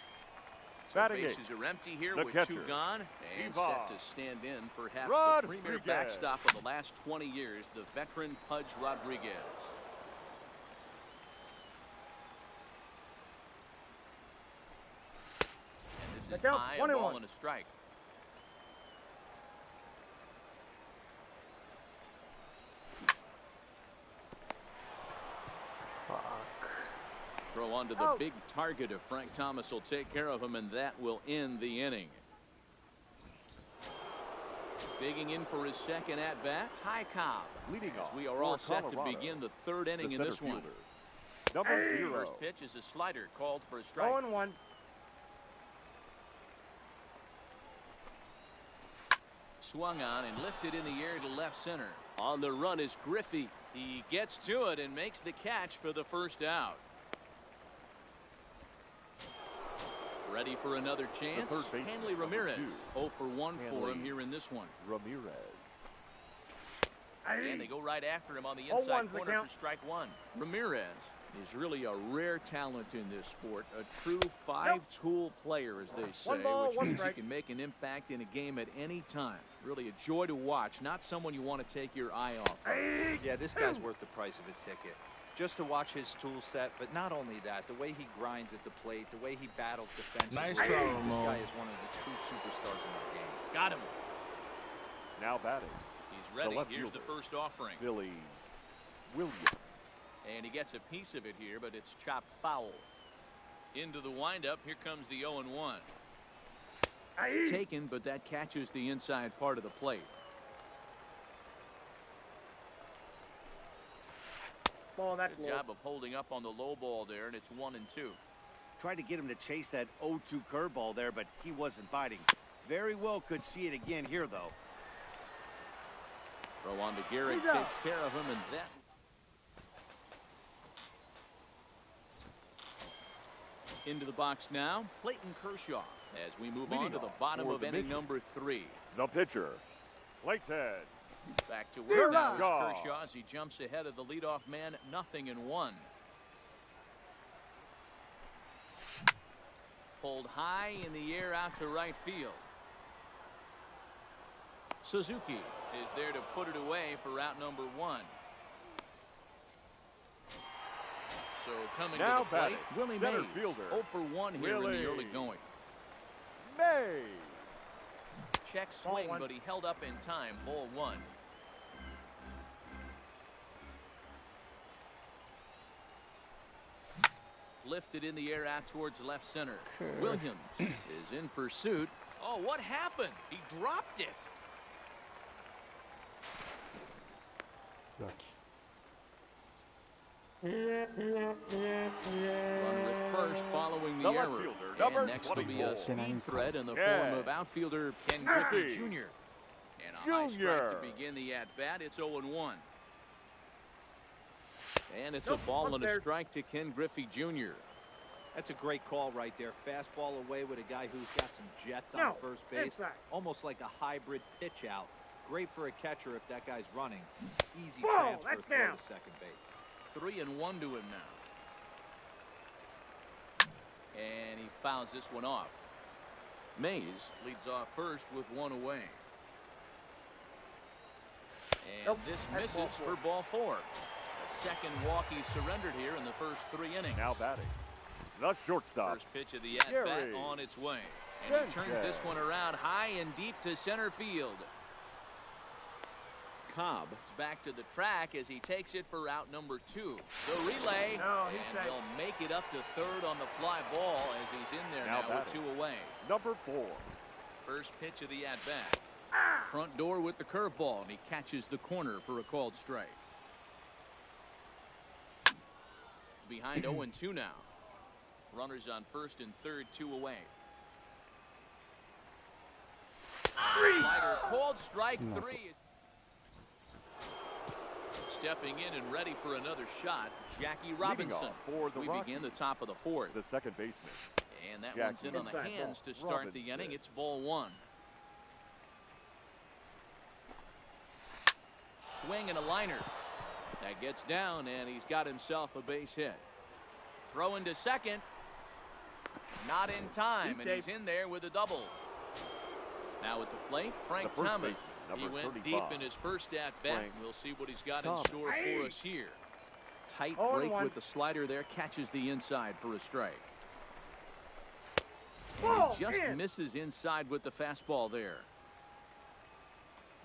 Speaker 4: Batting
Speaker 3: bases
Speaker 4: eighth.
Speaker 3: are empty here
Speaker 4: The
Speaker 3: with
Speaker 4: catcher,
Speaker 3: 2 gone, and
Speaker 4: Ivan.
Speaker 3: set to stand in perhaps the premier
Speaker 4: Rodriguez.
Speaker 3: backstop of the last 20 years, the veteran Pudge Rodriguez. And this is
Speaker 7: count,
Speaker 3: high, a
Speaker 7: 1 and
Speaker 3: ball
Speaker 7: 1.
Speaker 3: and a strike. Throw onto the big target of Frank Thomas will take care of him, and that will end the inning. Digging in for his second at-bat, Ty Cobb.
Speaker 4: Leading off,
Speaker 3: we are all set to
Speaker 4: Colorado,
Speaker 3: begin the third inning in this one.
Speaker 4: Number 0.
Speaker 3: First pitch is a slider called for a strike.
Speaker 7: 0-1.
Speaker 3: Swung on and lifted in the air to left center. On the run is Griffey. He gets to it and makes the catch for the first out. Ready for another chance. Hanley Ramirez. 0 for 1 for him here in this one.
Speaker 4: Ramirez.
Speaker 3: And they go right after him on the inside corner for strike one. Ramirez is really a rare talent in this sport. A true five-tool player, as they say, which means he can make an impact in a game at any time. Really a joy to watch. Not someone you want to take your eye off of.
Speaker 6: Yeah, this guy's worth the price of a ticket. Just to watch his tool set, but not only that, the way he grinds at the plate, the way he battles defensively.
Speaker 8: Nice throw,
Speaker 6: This guy is one of the true superstars in the game.
Speaker 3: Got him.
Speaker 4: Now batting.
Speaker 3: He's ready. Here's the first offering.
Speaker 4: Billy Williams.
Speaker 3: And he gets a piece of it here, but it's chopped foul. Into the windup. Here comes the 0-1. Taken, but that catches the inside part of the plate. Good job of holding up on the low ball there, and it's 1-2.
Speaker 5: Tried to get him to chase that 0-2 curveball there, but he wasn't biting. Very well could see it again here, though.
Speaker 3: Throw on to Garrett, takes care of him, and that. Into the box now, Clayton Kershaw, as we move on to the bottom of inning number 3.
Speaker 4: The pitcher, Clayton.
Speaker 3: Back to work now is Kershaw as he jumps ahead of the leadoff man, 0-1. Pulled high in the air out to right field. Suzuki is there to put it away for out number 1. So coming
Speaker 4: now
Speaker 3: to the plate, Willie Mays,
Speaker 4: fielder.
Speaker 3: 0 for 1 here in the early going.
Speaker 4: Mays.
Speaker 3: Check swing, but he held up in time. Ball 1. Lifted in the air out towards left center. Williams is in pursuit. Oh, what happened? He dropped it. Runner at first following the error. And next will be a speed threat in the form of outfielder Ken Griffey Jr. And a high strike to begin the at-bat. It's 0-1. And it's a ball and a strike to Ken Griffey Jr.
Speaker 6: That's a great call right there. Fastball away with a guy who's got some jets on first base. Almost like a hybrid pitch out. Great for a catcher if that guy's running. Easy transfer throw to second base.
Speaker 3: 3-1 to him now. And he fouls this one off. Mays leads off first with 1 away. And this misses for ball 4. A second walk he surrendered here in the first 3 innings.
Speaker 4: Now batting, the shortstop.
Speaker 3: First pitch of the at-bat on its way. And he turns this one around high and deep to center field. Cobb is back to the track as he takes it for out number 2. The relay, and they'll make it up to third on the fly ball as he's in there now with 2 away.
Speaker 4: Number 4.
Speaker 3: First pitch of the at-bat. Front door with the curveball, and he catches the corner for a called strike. Behind 0-2 now. Runners on first and third, 2 away. Slider called strike 3. Stepping in and ready for another shot, Jackie Robinson. We begin the top of the 4th.
Speaker 4: The second baseman.
Speaker 3: And that one's in on the hands to start the inning. It's ball 1. Swing and a liner. That gets down, and he's got himself a base hit. Throw into second. Not in time, and he's in there with a double. Now at the plate, Frank Thomas. He went 35. Deep in his first at-bat. We'll see what he's got in store for us here. Tight break with the slider there. Catches the inside for a strike. And he just misses inside with the fastball there.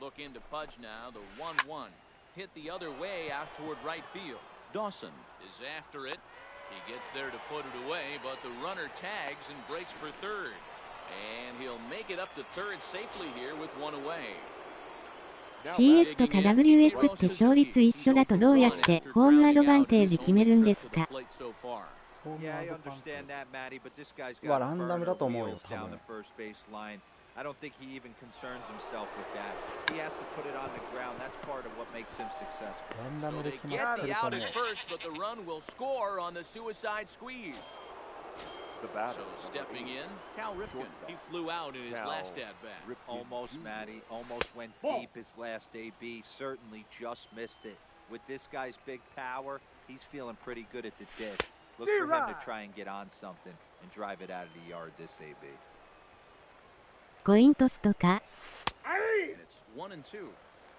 Speaker 3: Look into Pudge now. The 1-1. Hit the other way out toward right field. Dawson is after it. He gets there to put it away, but the runner tags and breaks for third. And he'll make it up to third safely here with one away.
Speaker 1: CS とか WS って勝率一緒だとどうやってホームアドバンテージ決めるんですか？
Speaker 2: はランダムだと思うよ、多分。
Speaker 6: I don't think he even concerns himself with that. He has to put it on the ground. That's part of what makes him successful.
Speaker 3: So they get the out at first, but the run will score on the suicide squeeze. So stepping in, Cal Ripken. He flew out in his last at-bat.
Speaker 6: Almost, Matty. Almost went deep his last AB. Certainly just missed it. With this guy's big power, he's feeling pretty good at the dish. Look for him to try and get on something and drive it out of the yard this AB.
Speaker 1: コイントスとか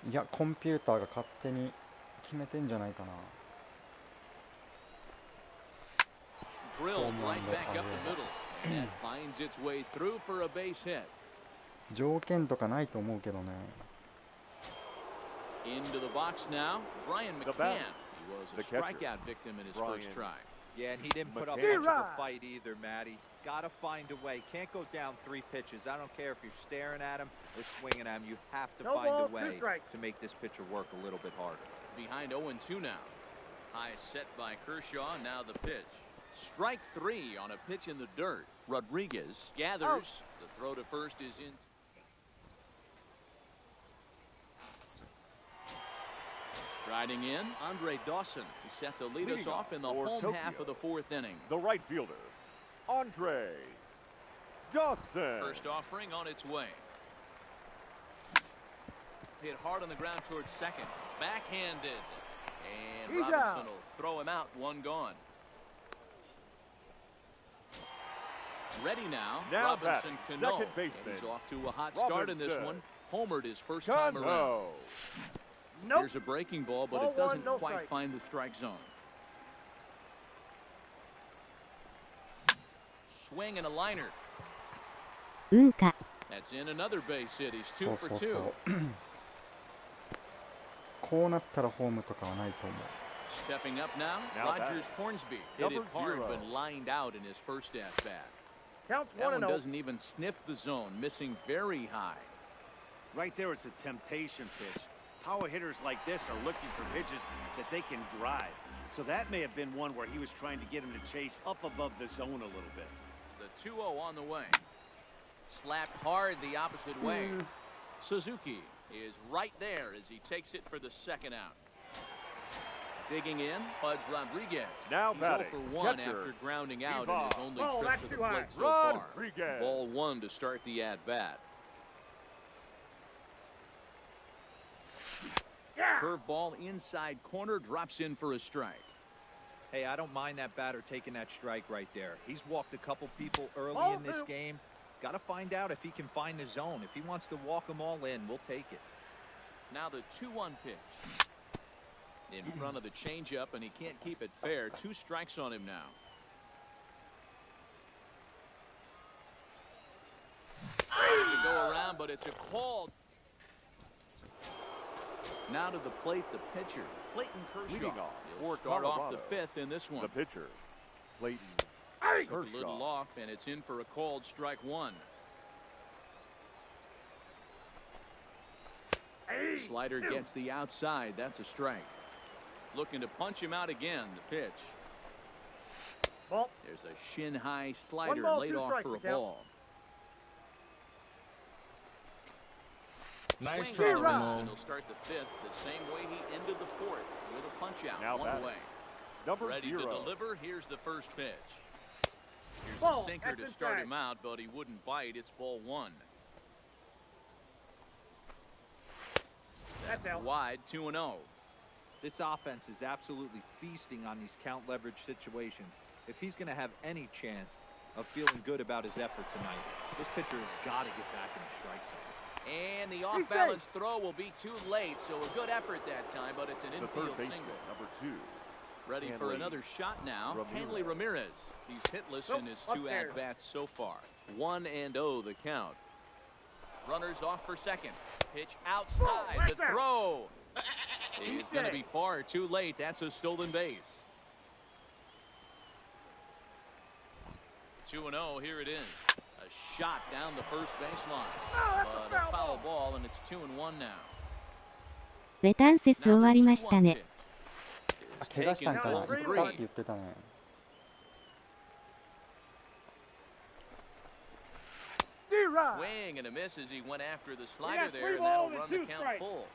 Speaker 2: いや、コンピューターが勝手に決めてんじゃないかな。条件とかないと思うけどね。
Speaker 3: Into the box now, Brian McCann. He was a strikeout victim in his first try.
Speaker 6: Yeah, and he didn't put up much of a fight either, Matty. Gotta find a way. Can't go down 3 pitches. I don't care if you're staring at him or swinging at him. You have to find a way to make this pitcher work a little bit harder.
Speaker 3: Behind 0-2 now. High set by Kershaw. Now the pitch. Strike 3 on a pitch in the dirt. Rodriguez gathers. The throw to first is in. Striding in, Andre Dawson. He set to lead us off in the home half of the 4th inning.
Speaker 4: The right fielder, Andre Dawson.
Speaker 3: First offering on its way. Hit hard on the ground towards second. Backhanded. And Robinson will throw him out. One gone. Ready now. Robinson Cano. He's off to a hot start in this one. Homered his first time around. Here's a breaking ball, but it doesn't quite find the strike zone. Swing and a liner. That's in another base hit. He's 2 for 2.
Speaker 2: こうなったらホームとかはないと思う。
Speaker 3: Stepping up now, Rogers Hornsby hit it hard but lined out in his first at bat. That one doesn't even sniff the zone, missing very high.
Speaker 5: Right there is a temptation pitch. Power hitters like this are looking for pitches that they can drive. So that may have been one where he was trying to get him to chase up above the zone a little bit.
Speaker 3: The 2-0 on the way. Slapped hard the opposite way. Suzuki is right there as he takes it for the second out. Digging in, Pudge Rodriguez.
Speaker 4: Now
Speaker 3: He's
Speaker 4: batting.
Speaker 3: 0 for 1 after grounding out in his only trip to the plate so far. Ball 1 to start the at-bat. Curveball inside corner, drops in for a strike.
Speaker 6: Hey, I don't mind that batter taking that strike right there. He's walked a couple people early in this game. Got to find out if he can find the zone. If he wants to walk them all in, we'll take it.
Speaker 3: Now the 2-1 pitch. In front of the changeup, and he can't keep it fair. 2 strikes on him now. Trying to go around, but it's a call. Now to the plate, the pitcher, Clayton Kershaw. He'll start off the 5th in this one.
Speaker 4: The pitcher, Clayton
Speaker 3: Kershaw. A little off, and it's in for a called strike 1. Slider gets the outside. That's a strike. Looking to punch him out again. The pitch. There's a shin-high slider laid off for a ball.
Speaker 8: Nice try, Ramon.
Speaker 3: He'll start the 5th the same way he ended the 4th with a punch out.
Speaker 4: Now
Speaker 3: 1 away. Ready
Speaker 4: 0.
Speaker 3: to deliver. Here's the first pitch. Here's a sinker to start him out, but he wouldn't bite. It's ball 1. That's wide. 2-0.
Speaker 6: This offense is absolutely feasting on these count leverage situations. If he's going to have any chance of feeling good about his effort tonight, this pitcher has got to get back in the strike zone.
Speaker 3: And the off-balance throw will be too late, so a good effort that time, but it's an infield single.
Speaker 4: Number 2.
Speaker 3: Ready for another shot now. Hanley Ramirez. He's hitless in his 2 at-bats so far. 1-0 the count. Runners off for second. Pitch outside. The throw. He's going to be far too late. That's a stolen base. 2-0, here it is. A shot down the first baseline. But a foul ball, and it's 2-1 now.
Speaker 1: レタンセス終わりましたね。
Speaker 2: 怪我したんかな。行ったって言ってたね。
Speaker 3: Swing and a miss as he went after the slider there, and that'll run the count full.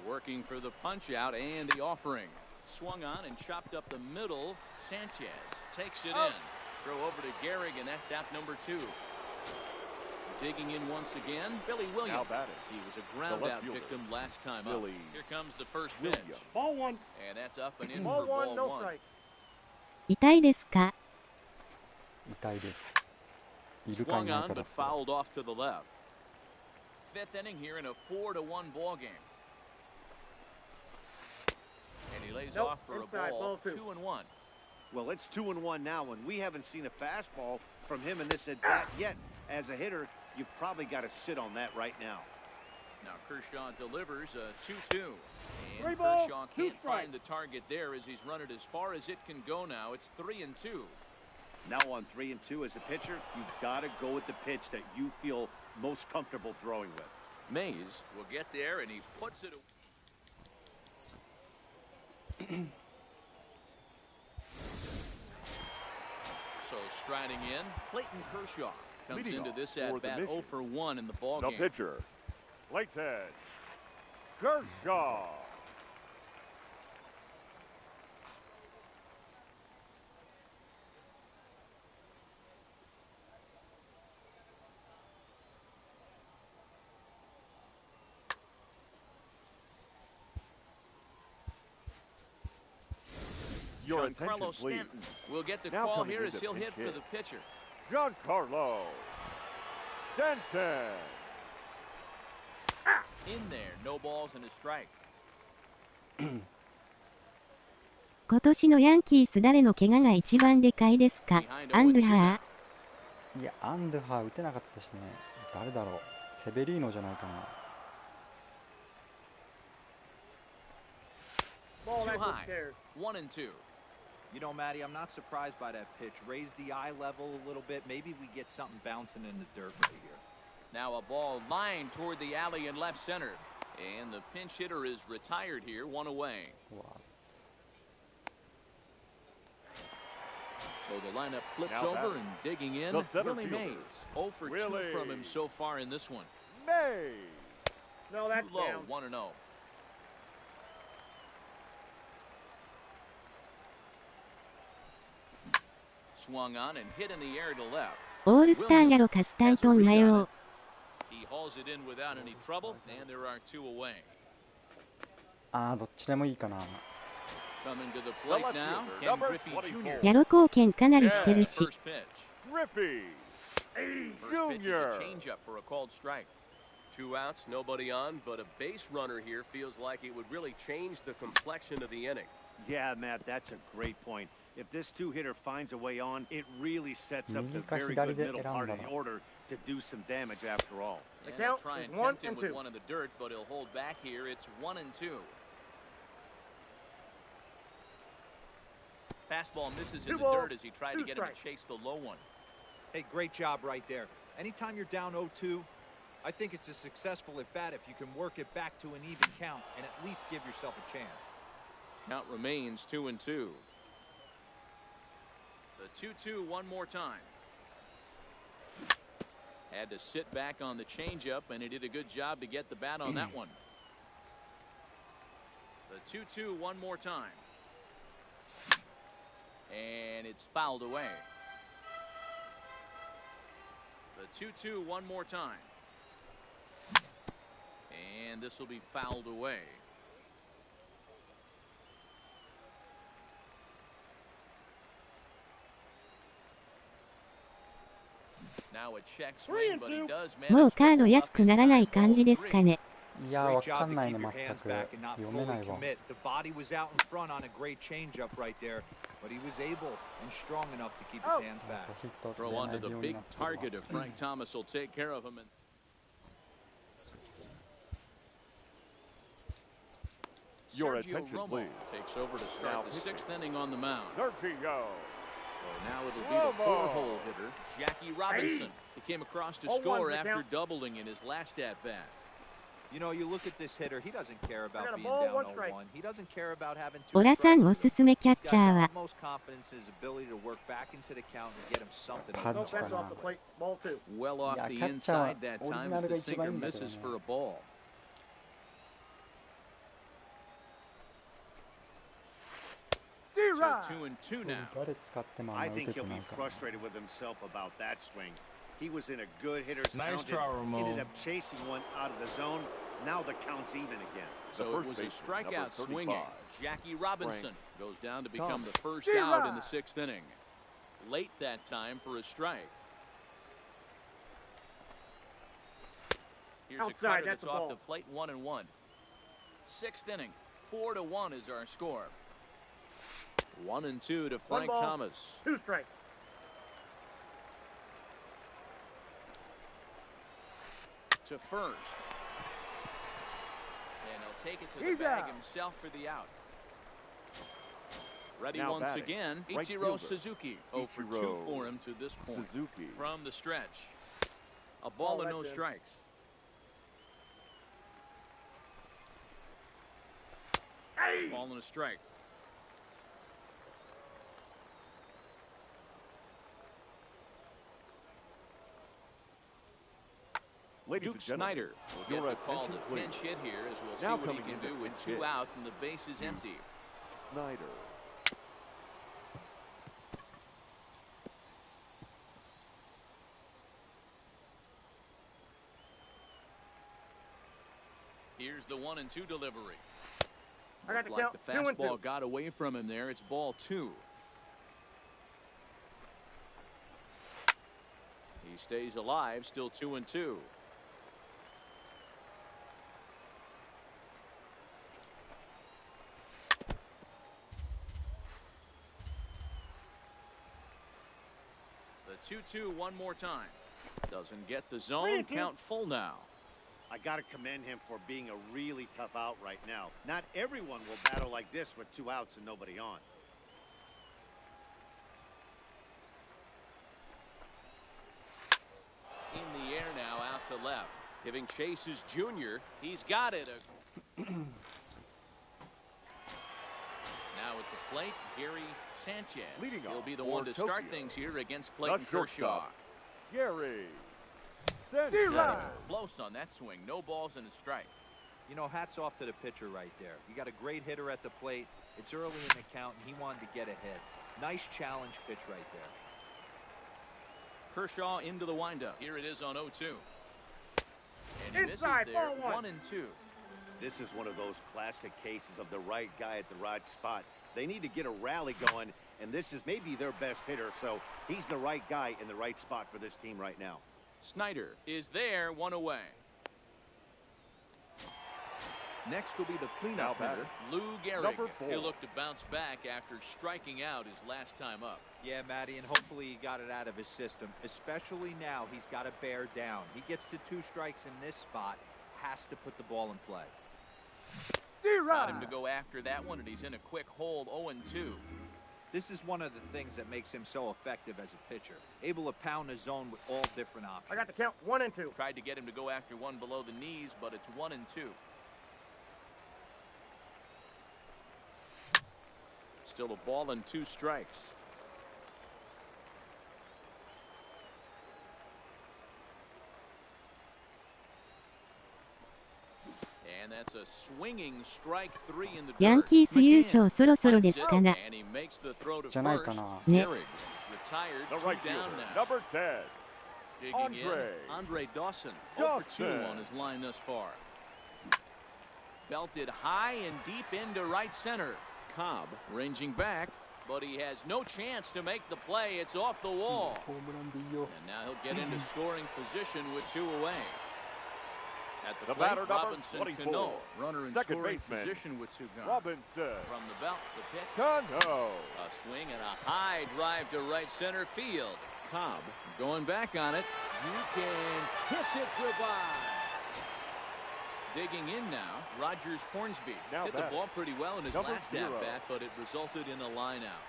Speaker 3: Working for the punch out and the offering. Swung on and chopped up the middle. Sanchez takes it in. Throw over to Gehrig, and that's out number 2. Digging in once again, Billy Williams. He was a ground out victim last time up. Here comes the first pitch.
Speaker 7: Ball 1.
Speaker 3: And that's up and in for ball 1.
Speaker 1: 痛いですか？
Speaker 2: 痛いです。
Speaker 3: Swung on but fouled off to the left. 5th inning here in a 4-1 ball game. And he lays off for a ball. 2-1.
Speaker 5: Well, it's 2-1 now, and we haven't seen a fastball from him in this at bat yet. As a hitter, you've probably got to sit on that right now.
Speaker 3: Now Kershaw delivers a 2-2. And Kershaw can't find the target there as he's run it as far as it can go now. It's 3-2.
Speaker 5: Now on 3-2 as a pitcher, you've got to go with the pitch that you feel most comfortable throwing with.
Speaker 3: Mays will get there, and he puts it. So striding in, Clayton Kershaw comes into this at bat 0 for 1 in the ball game.
Speaker 4: The pitcher, Clayton Kershaw. Your attention,
Speaker 3: Giancarlo
Speaker 4: please.
Speaker 3: Stanton will get the
Speaker 4: Now
Speaker 3: call
Speaker 4: coming
Speaker 3: here
Speaker 4: into
Speaker 3: as he'll hit
Speaker 4: pinch
Speaker 3: for the pitcher.
Speaker 4: Giancarlo Stanton.
Speaker 3: In there, no balls and a strike.
Speaker 1: 今年のヤンキース誰の怪我が一番でかいですか？アンドゥハ
Speaker 2: ー？いや、アンドゥハー打てなかったしね。誰だろう。セベリーノじゃないかな。
Speaker 3: Too high. 1-2.
Speaker 6: You know, Matty, I'm not surprised by that pitch. Raise the eye level a little bit. Maybe we get something bouncing in the dirt right here.
Speaker 3: Now a ball lined toward the alley in left center. And the pinch hitter is retired here, 1 away.
Speaker 2: Wow.
Speaker 3: So the lineup flips over and digging in. Willie Mays. 0 for 2 from him so far in this one.
Speaker 4: Mays.
Speaker 7: No, that's
Speaker 3: too low,
Speaker 7: down.
Speaker 3: 1-0. Swung on and hit in the air to left.
Speaker 1: オールスターやろかスタントン迷う。
Speaker 3: He hauls it in without any trouble, and there are 2 away.
Speaker 2: ああ、どっちでもいいかな。
Speaker 3: Coming to the plate now, Ken Griffey Jr.
Speaker 1: やろ貢献かなりしてるし。
Speaker 3: First pitch.
Speaker 4: Griffey
Speaker 3: First pitch is a changeup for a called strike.
Speaker 9: 2 outs, nobody on, but a base runner here feels like it would really change the complexion of the inning.
Speaker 5: Yeah, Matt, that's a great point. If this 2-hitter finds a way on, it really sets up the very good middle part of the order to do some damage after all.
Speaker 3: And they'll try and tempt him with one in the dirt, but he'll hold back here. It's 1-2. Fastball misses in the dirt as he tried to get him to chase the low one.
Speaker 6: Hey, great job right there. Anytime you're down 0-2, I think it's a successful at bat if you can work it back to an even count and at least give yourself a chance.
Speaker 3: Count remains 2-2. The 2-2 one more time. Had to sit back on the changeup, and he did a good job to get the bat on that one. The 2-2 one more time. And it's fouled away. The 2-2 one more time. And this will be fouled away. Now a check swing, but he does manage.
Speaker 1: もうカード安くならない感じですかね。
Speaker 2: いや、わかんないね、全く。読めないわ。
Speaker 6: The body was out in front on a great changeup right there, but he was able and strong enough to keep his hands back.
Speaker 3: Throw onto the big target if Frank Thomas will take care of him.
Speaker 4: Your
Speaker 3: Sergio
Speaker 4: attention,
Speaker 3: Romo
Speaker 4: please.
Speaker 3: takes over to start the 6th inning on the mound.
Speaker 4: Sergio
Speaker 3: So now it'll be the 4-hole hitter, Jackie Robinson. He came across to score after doubling in his last at-bat.
Speaker 6: You know, you look at this hitter, he doesn't care about being down 0-1. He doesn't care about having 2
Speaker 1: オラさんおすすめキャッチャーは
Speaker 6: most confidence in his ability to work back into the count and get him something.
Speaker 2: Punch
Speaker 7: That's off the plate. Ball 2.
Speaker 3: Well off the inside that time as the sinker misses for a ball. So 2-2 now.
Speaker 2: 誰使ってもあ
Speaker 5: I
Speaker 2: んま打
Speaker 5: think
Speaker 2: てて
Speaker 5: he'll
Speaker 2: な
Speaker 5: be
Speaker 2: いから。
Speaker 5: frustrated with himself about that swing. He was in a good hitter's
Speaker 8: Nice
Speaker 5: count.
Speaker 8: try, Ramon.
Speaker 5: Ended up chasing one out of the zone. Now the count's even again.
Speaker 3: So it was a strikeout swinging. Jackie Robinson goes down to become the first out in the 6th inning. Late that time for a strike. Here's a cutter that's off the plate, 1-1. 6th inning, 4-1 is our score. 1-2 to Frank Thomas.
Speaker 7: 2 strikes.
Speaker 3: To first. And he'll take it to the bag himself for the out. Ready
Speaker 4: Now
Speaker 3: once
Speaker 4: batting,
Speaker 3: again,
Speaker 4: right
Speaker 3: Ichiro
Speaker 4: fielder.
Speaker 3: Suzuki. 0 for 2 for him to this point.
Speaker 4: Suzuki.
Speaker 3: From the stretch. A ball and no strikes. Ball and a strike.
Speaker 4: Ladies
Speaker 3: Duke
Speaker 4: and gentlemen,
Speaker 3: Snyder will get
Speaker 4: your
Speaker 3: the call
Speaker 4: attention,
Speaker 3: to
Speaker 4: please.
Speaker 3: pinch hit here as we'll
Speaker 4: Now
Speaker 3: see what he
Speaker 4: coming
Speaker 3: can
Speaker 4: in
Speaker 3: do
Speaker 4: to
Speaker 3: with
Speaker 4: pinch
Speaker 3: 2
Speaker 4: hit.
Speaker 3: out and the base is empty.
Speaker 4: Snyder.
Speaker 3: Here's the 1-2 delivery.
Speaker 7: I got the
Speaker 3: Looked
Speaker 7: count.
Speaker 3: like the
Speaker 7: 2-2.
Speaker 3: fastball got away from him there. It's ball 2. He stays alive, still 2-2. The 2-2 one more time. Doesn't get the zone. Count full now.
Speaker 5: I got to commend him for being a really tough out right now. Not everyone will battle like this with 2 outs and nobody on.
Speaker 3: In the air now, out to left. Giving chase is Junior. He's got it. Now at the plate, Gary Sanchez.
Speaker 4: Leading
Speaker 3: He'll
Speaker 4: off
Speaker 3: be the
Speaker 4: for
Speaker 3: one to start
Speaker 4: Tokyo.
Speaker 3: things here against Clayton
Speaker 4: The
Speaker 3: Kershaw.
Speaker 4: shortstop, Gary
Speaker 3: Not
Speaker 4: Sanchez.
Speaker 3: even close on that swing. No balls and a strike.
Speaker 6: You know, hats off to the pitcher right there. You got a great hitter at the plate. It's early in the count, and he wanted to get ahead. Nice challenge pitch right there.
Speaker 3: Kershaw into the windup. Here it is on 0-2. And he misses
Speaker 7: Inside,
Speaker 3: there.
Speaker 7: ball 1.
Speaker 3: 1-2.
Speaker 5: This is one of those classic cases of the right guy at the right spot. They need to get a rally going, and this is maybe their best hitter, so he's the right guy in the right spot for this team right now.
Speaker 3: Snyder is there, 1 away. Next will be the cleanup
Speaker 4: Now
Speaker 3: hitter, Lou Gehrig.
Speaker 4: number 4.
Speaker 3: He'll look to bounce back after striking out his last time up.
Speaker 6: Yeah, Matty, and hopefully he got it out of his system. Especially now, he's got to bear down. He gets the 2 strikes in this spot, has to put the ball in play.
Speaker 3: Got him to go after that one, and he's in a quick hold, 0-2.
Speaker 6: This is one of the things that makes him so effective as a pitcher. Able to pound the zone with all different options.
Speaker 7: I got the count. 1-2.
Speaker 3: Tried to get him to go after one below the knees, but it's 1-2. Still a ball and 2 strikes. And that's a swinging strike 3 in the
Speaker 1: ヤン
Speaker 3: dirt.
Speaker 1: キース優勝そろそろですかな。
Speaker 3: And he makes the throw to
Speaker 2: じゃない
Speaker 3: first.
Speaker 2: かな。
Speaker 1: ね。
Speaker 3: Gehrig is retired,
Speaker 4: The
Speaker 3: 2
Speaker 4: right
Speaker 3: down
Speaker 4: fielder,
Speaker 3: now.
Speaker 4: number 10.
Speaker 3: Digging in,
Speaker 4: Andre.
Speaker 3: Andre Dawson. 0 for 2
Speaker 4: Dawson.
Speaker 3: on his line thus far. Belted high and deep into right center. Cobb ranging back, but he has no chance to make the play. It's off the wall.
Speaker 2: ホームランでいいよ。
Speaker 3: And now he'll get into scoring position with 2 away. At the
Speaker 4: The
Speaker 3: plate,
Speaker 4: batter, number
Speaker 3: Robinson
Speaker 4: 24.
Speaker 3: Cano. Runner in
Speaker 4: Second
Speaker 3: scoring
Speaker 4: baseman,
Speaker 3: position with 2 gone.
Speaker 4: Robinson
Speaker 3: From the belt, the pitch.
Speaker 4: Cano.
Speaker 3: A swing and a high drive to right center field. Cobb going back on it. You can kiss it goodbye. Digging in now, Rogers Hornsby
Speaker 4: Now
Speaker 3: hit the
Speaker 4: batting,
Speaker 3: ball pretty well in his
Speaker 4: number
Speaker 3: last
Speaker 4: 0.
Speaker 3: at bat, but it resulted in a line out.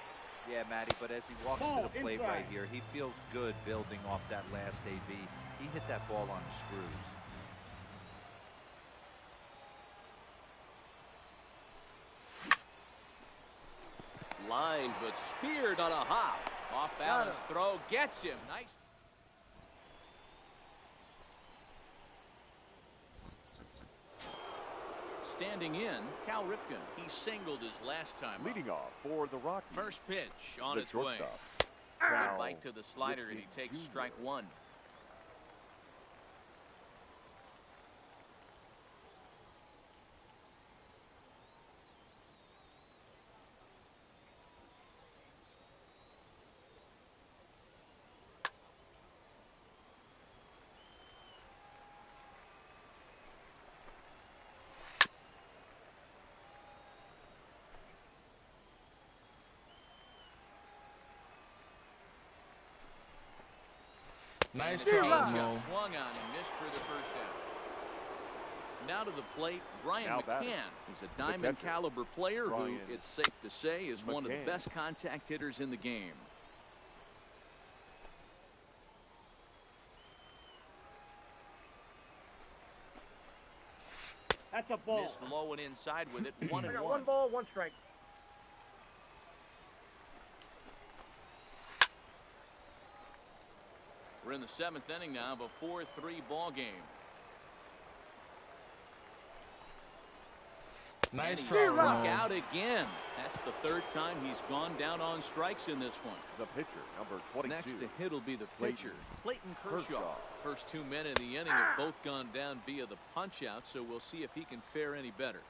Speaker 6: Yeah, Matty, but as he walks to the plate right here, he feels good building off that last AB. He hit that ball on the screws.
Speaker 3: Line, but speared on a hop. Off balance throw gets him. Nice. Standing in, Cal Ripken. He singled his last time.
Speaker 4: Leading off for the Rockies.
Speaker 3: First pitch on its way. Good bite to the slider, and he takes strike one.
Speaker 8: Nice try, Mo.
Speaker 3: Swung on and missed for the first out. Now to the plate, Brian McCann. He's a diamond caliber player who, it's safe to say, is one of the best contact hitters in the game.
Speaker 7: That's a ball.
Speaker 3: Missed low and inside with it. 1-1.
Speaker 7: I got 1 ball, 1 strike.
Speaker 3: We're in the 7th inning now of a 4-3 ball game.
Speaker 8: Nice
Speaker 3: and
Speaker 8: try,
Speaker 3: struck
Speaker 8: Mo.
Speaker 3: out again. That's the 3rd time he's gone down on strikes in this one.
Speaker 4: The pitcher, number 22.
Speaker 3: Next to hit will be the pitcher, Clayton Kershaw. First 2 men in the inning have both gone down via the punch out, so we'll see if he can fare any better.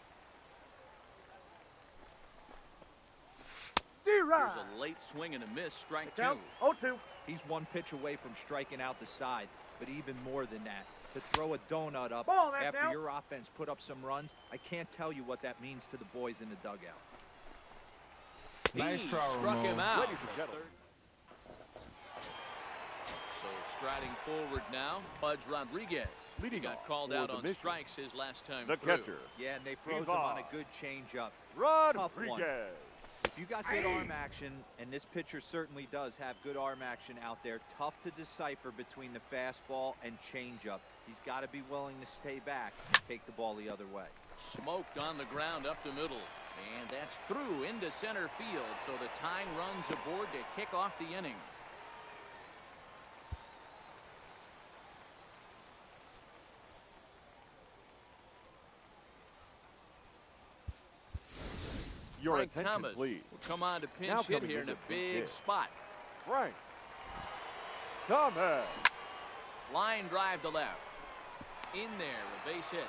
Speaker 3: Here's a late swing and a miss, strike 2.
Speaker 7: 0-2.
Speaker 6: He's 1 pitch away from striking out the side, but even more than that, to throw a donut up after your offense put up some runs, I can't tell you what that means to the boys in the dugout.
Speaker 8: Nice try,
Speaker 3: struck him out.
Speaker 4: Ladies and gentlemen.
Speaker 3: So striding forward now, Pudge Rodriguez. He got called out on strikes his last time
Speaker 4: the
Speaker 3: through.
Speaker 4: catcher.
Speaker 6: Yeah, and they froze him on a good changeup.
Speaker 4: Rodriguez.
Speaker 6: If you got good arm action, and this pitcher certainly does have good arm action out there, tough to decipher between the fastball and changeup. He's got to be willing to stay back and take the ball the other way.
Speaker 3: Smoked on the ground up the middle. And that's through into center field. So the tying runs aboard to kick off the inning.
Speaker 4: Your
Speaker 3: Frank
Speaker 4: attention,
Speaker 3: Thomas
Speaker 4: please.
Speaker 3: will come on to
Speaker 4: Now
Speaker 3: pinch hit
Speaker 4: coming
Speaker 3: here in a
Speaker 4: into
Speaker 3: big
Speaker 4: hit.
Speaker 3: spot.
Speaker 4: Frank Thomas.
Speaker 3: Line drive to left. In there, a base hit.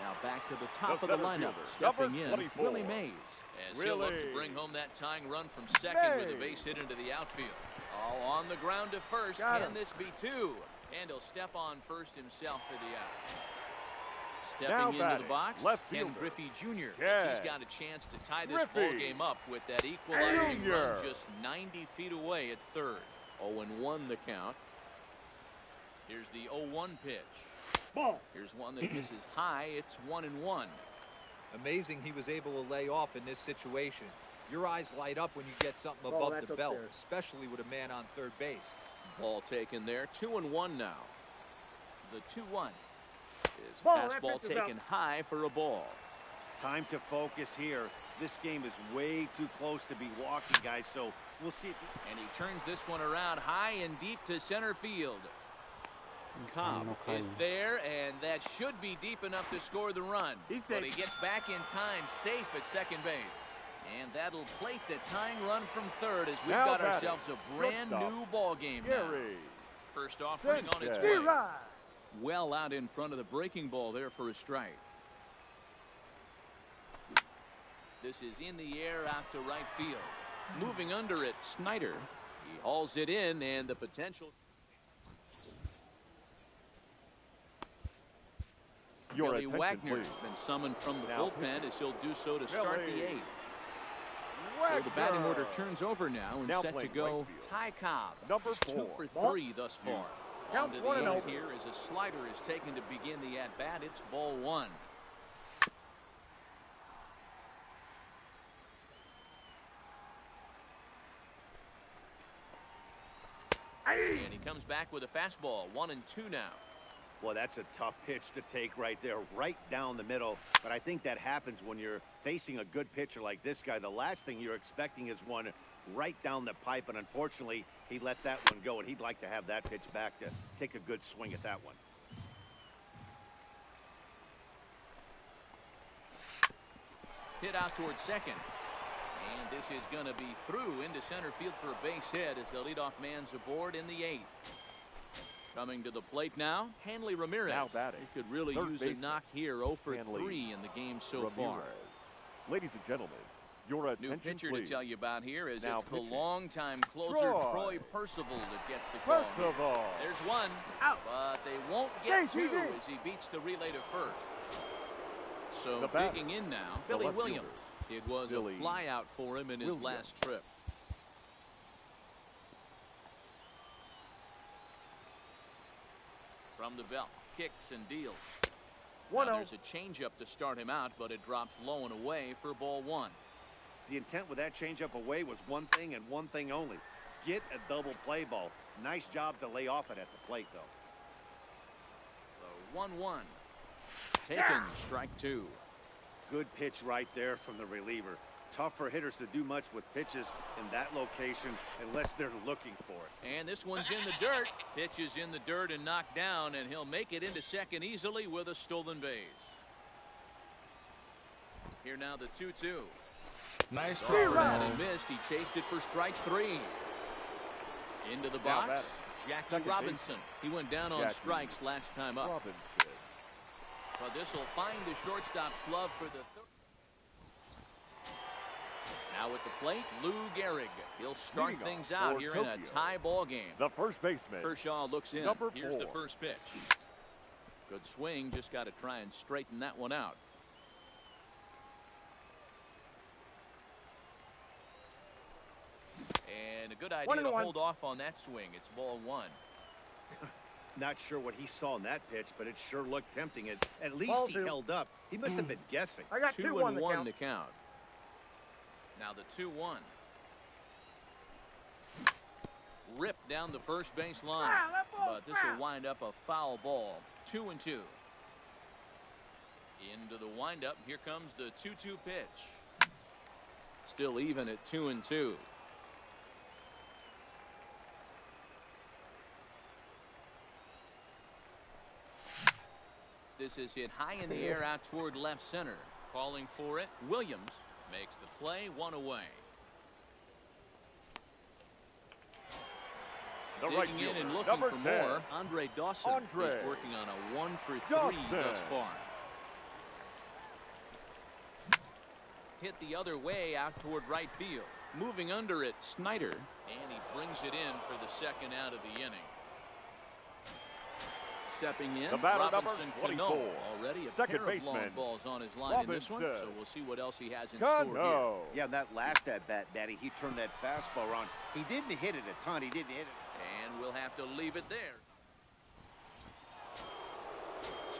Speaker 3: Now back to the top of the lineup. Stepping in,
Speaker 4: 24.
Speaker 3: Willie Mays. As he'll look to bring home that tying run from second with a base hit into the outfield. Oh, on the ground to first. Can this be 2? And he'll step on first himself for the out. Stepping into the box, Ken Griffey Jr. He's got a chance to tie this ball game up with that equalizing run just 90 feet away at third. 0-1 the count. Here's the 0-1 pitch.
Speaker 7: Ball.
Speaker 3: Here's one that misses high. It's 1-1.
Speaker 6: Amazing he was able to lay off in this situation. Your eyes light up when you get something above the belt, especially with a man on third base.
Speaker 3: Ball taken there. 2-1 now. The 2-1 is fastball taken high for a ball.
Speaker 5: Time to focus here. This game is way too close to be walking, guys, so we'll see.
Speaker 3: And he turns this one around high and deep to center field. Cobb is there, and that should be deep enough to score the run. But he gets back in time, safe at second base. And that'll plate the tying run from third as we've got ourselves a brand new ball game now. First offering on its way. Well out in front of the breaking ball there for a strike. This is in the air out to right field. Moving under it, Snyder. He hauls it in, and the potential. Billy Wagner has been summoned from the bullpen as he'll do so to start the 8th. So the batting order turns over now and set to go Ty Cobb.
Speaker 4: Number
Speaker 3: 2 for 3 thus far. On to the 8th here as a slider is taken to begin the at-bat. It's ball 1. back with a fastball. 1-2 now.
Speaker 5: Well, that's a tough pitch to take right there, right down the middle. But I think that happens when you're facing a good pitcher like this guy. The last thing you're expecting is one right down the pipe, and unfortunately, he let that one go, and he'd like to have that pitch back to take a good swing at that one.
Speaker 3: Hit out towards second. And this is going to be through into center field for a base hit as the leadoff man's aboard in the 8th. Coming to the plate now, Hanley Ramirez.
Speaker 4: Now batting.
Speaker 3: He could really use a knock here. 0 for 3 in the game so far.
Speaker 4: Ladies and gentlemen, your attention,
Speaker 3: new pitcher
Speaker 4: please.
Speaker 3: to tell you about here is
Speaker 4: Now
Speaker 3: it's the
Speaker 4: pitching.
Speaker 3: longtime closer Troy Percival that gets the call.
Speaker 4: Percival.
Speaker 3: There's one,
Speaker 7: out,
Speaker 3: but they won't get two as he beats the relay to first. So digging in now, Billy Williams. It was a fly out for him in his last trip. From the belt, kicks and deals. Now there's a changeup to start him out, but it drops low and away for ball 1.
Speaker 5: The intent with that changeup away was one thing and one thing only. Get a double play ball. Nice job to lay off it at the plate, though.
Speaker 3: So 1-1. Taken, strike 2.
Speaker 5: Good pitch right there from the reliever. Tough for hitters to do much with pitches in that location unless they're looking for it.
Speaker 3: And this one's in the dirt. Pitch is in the dirt and knocked down, and he'll make it into second easily with a stolen base. Here now the 2-2.
Speaker 8: Nice try.
Speaker 3: And he missed. He chased it for strike 3. Into the box, Jackie Robinson. He went down on strikes last time up. But this will find the shortstop's glove for the third. Now at the plate, Lou Gehrig. He'll start things out here in a tie ball game.
Speaker 4: The first baseman.
Speaker 3: Kershaw looks in.
Speaker 4: Number
Speaker 3: Here's
Speaker 4: 4.
Speaker 3: the first pitch. Good swing. Just got to try and straighten that one out. And a good idea to hold off on that swing. It's ball 1.
Speaker 5: Not sure what he saw in that pitch, but it sure looked tempting. At least he held up. He must have been guessing.
Speaker 7: I got
Speaker 3: 2-1 to count. Now the 2-1. Ripped down the first base line. But this will wind up a foul ball. 2-2. Into the windup. Here comes the 2-2 pitch. Still even at 2-2. This is hit high in the air out toward left center. Calling for it. Williams makes the play, 1 away. Digging in and looking for more. Andre Dawson is working on a 1 for 3 thus far. Hit the other way out toward right field. Moving under it, Snyder. And he brings it in for the second out of the inning. Stepping in,
Speaker 4: the batter,
Speaker 3: Robinson
Speaker 4: number 24.
Speaker 3: Cano. Already a
Speaker 4: Second
Speaker 3: pair of long
Speaker 4: baseman,
Speaker 3: balls on his line in this one, so we'll see what else he has in
Speaker 4: Cano.
Speaker 3: store here.
Speaker 5: Yeah, that last at-bat, Daddy, he turned that fastball around. He didn't hit it a ton. He didn't hit it.
Speaker 3: And we'll have to leave it there.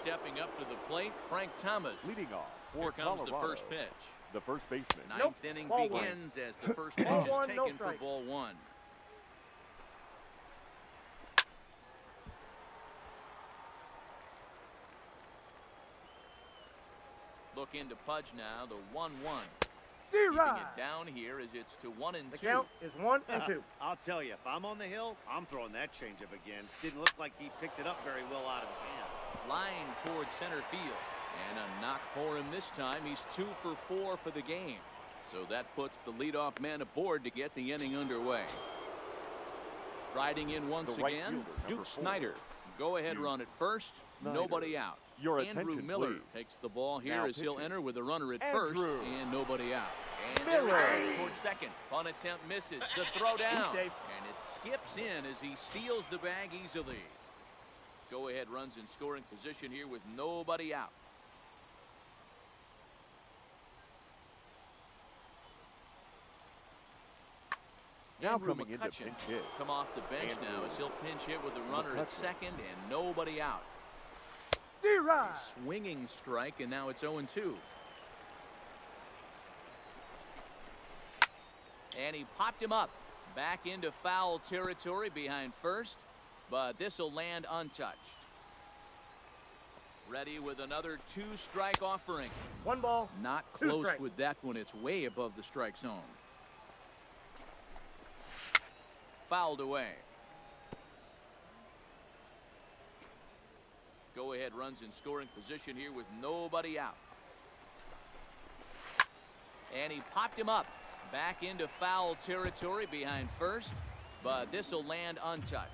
Speaker 3: Stepping up to the plate, Frank Thomas.
Speaker 4: Leading off
Speaker 3: Here
Speaker 4: for
Speaker 3: comes
Speaker 4: Colorado,
Speaker 3: the first pitch.
Speaker 4: the first baseman.
Speaker 3: Ninth inning begins as the first pitch is taken for ball 1. Look into Pudge now, the 1-1. Keeping it down here as it's to 1-2.
Speaker 7: The count is 1-2.
Speaker 5: I'll tell you, if I'm on the hill, I'm throwing that changeup again. Didn't look like he picked it up very well out of his hand.
Speaker 3: Line towards center field. And a knock for him this time. He's 2 for 4 for the game. So that puts the leadoff man aboard to get the inning underway. Riding in once again, Duke Snyder. Go ahead run at first. Nobody out.
Speaker 4: Your
Speaker 3: Andrew
Speaker 4: attention,
Speaker 3: Miller
Speaker 4: please.
Speaker 3: takes the ball here
Speaker 4: Now
Speaker 3: as he'll
Speaker 4: pitching.
Speaker 3: enter with a runner at
Speaker 4: Andrew
Speaker 3: first and nobody out. And
Speaker 4: Miller.
Speaker 3: there he goes towards second. Punt attempt misses. The throw down.
Speaker 7: Dave.
Speaker 3: And it skips in as he steals the bag easily. Go ahead runs in scoring position here with nobody out.
Speaker 4: Now
Speaker 3: Andrew
Speaker 4: coming into
Speaker 3: McCutcheon
Speaker 4: pinch hit.
Speaker 3: come off the bench now as he'll pinch hit with a runner at
Speaker 4: McCutcheon.
Speaker 3: second and nobody out.
Speaker 7: D-Rod.
Speaker 3: Swinging strike, and now it's 0-2. And he popped him up. Back into foul territory behind first. but this will land untouched. Ready with another 2-strike offering.
Speaker 7: 1 ball.
Speaker 3: Not
Speaker 7: 2
Speaker 3: close
Speaker 7: strikes.
Speaker 3: with that one. It's way above the strike zone. Fouled away. Go ahead runs in scoring position here with nobody out. And he popped him up. Back into foul territory behind first, but this will land untouched.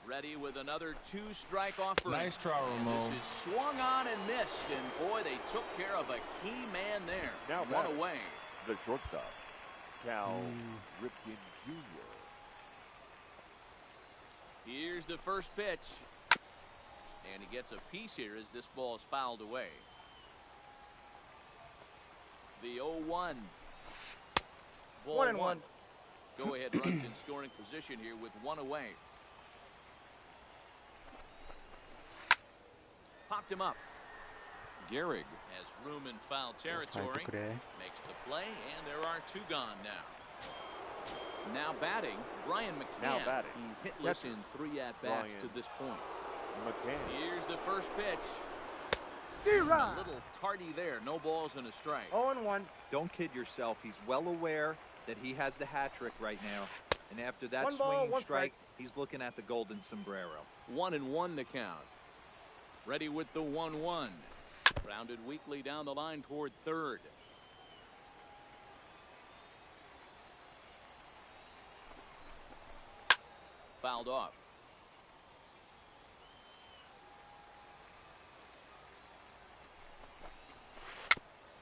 Speaker 3: Ready with another 2-strike offering.
Speaker 8: Nice try,
Speaker 3: And
Speaker 8: Ramon.
Speaker 3: this is swung on and missed, and boy, they took care of a key man there.
Speaker 4: Now
Speaker 3: One
Speaker 4: back.
Speaker 3: away.
Speaker 4: The shortstop, Cal Ripken Jr.
Speaker 3: Here's the first pitch. And he gets a piece here as this ball is fouled away. The 0-1. Ball
Speaker 7: 1-1.
Speaker 3: Go ahead runs in scoring position here with 1 away. Popped him up. Gehrig has room in foul territory. Makes the play, and there are 2 gone now. Now batting, Brian McCann.
Speaker 4: Now batting.
Speaker 3: He's hitless
Speaker 4: Catcher,
Speaker 3: in 3 at-bats to this point.
Speaker 4: McCann.
Speaker 3: Here's the first pitch.
Speaker 7: D.
Speaker 3: A
Speaker 7: Rod.
Speaker 3: little tardy there. No balls and a strike.
Speaker 7: 0-1.
Speaker 6: Don't kid yourself. He's well aware that he has the hat trick right now. And after that
Speaker 7: 1 ball,
Speaker 6: swinging
Speaker 7: 1
Speaker 6: strike, he's looking at the golden sombrero.
Speaker 3: 1-1 to count. Ready with the 1-1. Grounded weakly down the line toward third. Fouled off.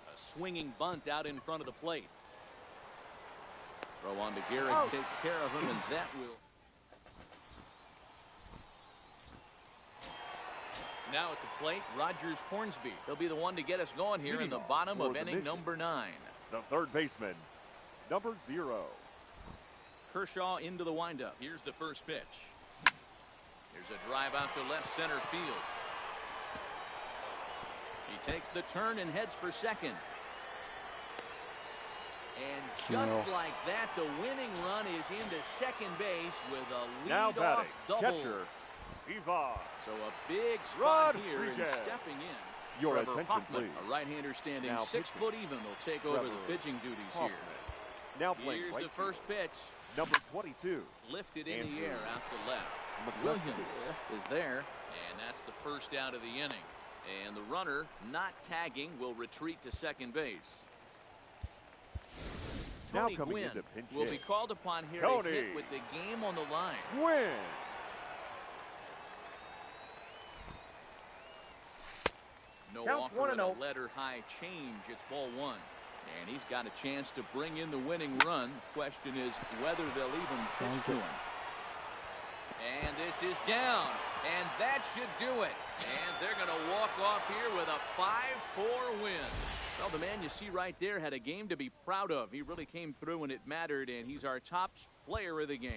Speaker 3: A swinging bunt out in front of the plate. Throw on to Gehrig, takes care of him, and that will. Now at the plate, Rogers Hornsby. He'll be the one to get us going here in the bottom of inning number 9.
Speaker 4: The third baseman, number 0.
Speaker 3: Kershaw into the windup. Here's the first pitch. Here's a drive out to left center field. He takes the turn and heads for second. And just like that, the winning run is into second base with a
Speaker 4: Now
Speaker 3: leadoff
Speaker 4: batting,
Speaker 3: double.
Speaker 4: catcher, Ivan.
Speaker 3: So a big spot here and
Speaker 4: Rodriguez.
Speaker 3: stepping in.
Speaker 4: Your
Speaker 3: Trevor
Speaker 4: attention,
Speaker 3: Hoffman,
Speaker 4: please.
Speaker 3: a right-hander standing
Speaker 4: Now
Speaker 3: 6
Speaker 4: pitching.
Speaker 3: foot even, will take over the
Speaker 4: Trevor
Speaker 3: pitching duties
Speaker 4: Hoffman.
Speaker 3: here.
Speaker 4: Now playing
Speaker 3: Here's
Speaker 4: right
Speaker 3: the first
Speaker 4: field,
Speaker 3: pitch.
Speaker 4: number 22.
Speaker 3: Lifted in
Speaker 4: Andrew
Speaker 3: the air out to left.
Speaker 4: McCutcheon.
Speaker 3: Williams is there, and that's the first out of the inning. And the runner, not tagging, will retreat to second base.
Speaker 4: Now
Speaker 3: Tony
Speaker 4: coming
Speaker 3: Gwynn
Speaker 4: into pinch
Speaker 3: will be
Speaker 4: hit.
Speaker 3: called upon here
Speaker 4: Tony.
Speaker 3: to hit with the game on the line.
Speaker 4: Win.
Speaker 3: No
Speaker 7: Counts
Speaker 3: offer
Speaker 7: 1-0.
Speaker 3: of a letter high change. It's ball 1. And he's got a chance to bring in the winning run. Question is whether they'll even pitch to him. And this is down. And that should do it. And they're going to walk off here with a 5-4 win. Well, the man you see right there had a game to be proud of. He really came through when it mattered, and he's our top player of the game.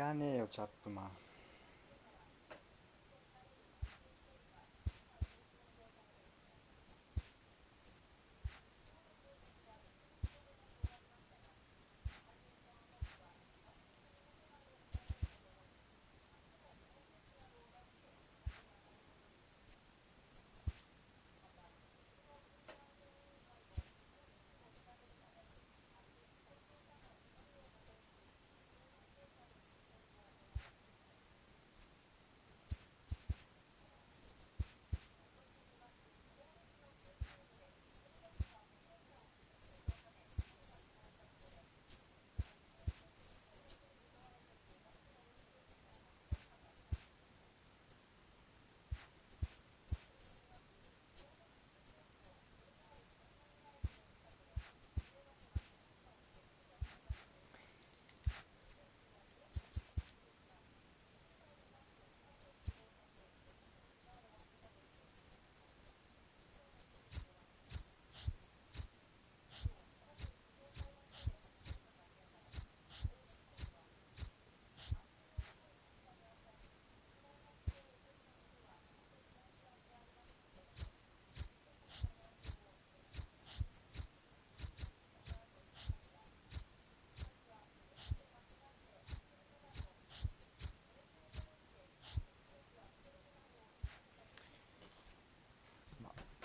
Speaker 2: らねえよチャップマン。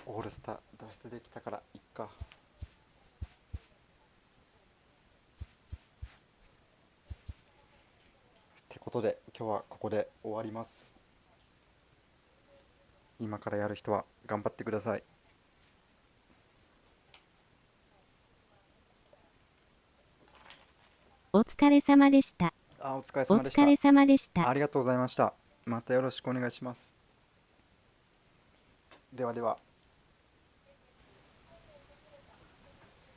Speaker 2: オールスター脱出できたからいっか。ってことで今日はここで終わります。今からやる人は頑張ってください。
Speaker 1: お疲れ様でした。
Speaker 2: お疲れ
Speaker 1: お
Speaker 2: 様でした。
Speaker 1: 疲れ様でした。
Speaker 2: ありがとうございました。またよろしくお願いします。ではでは。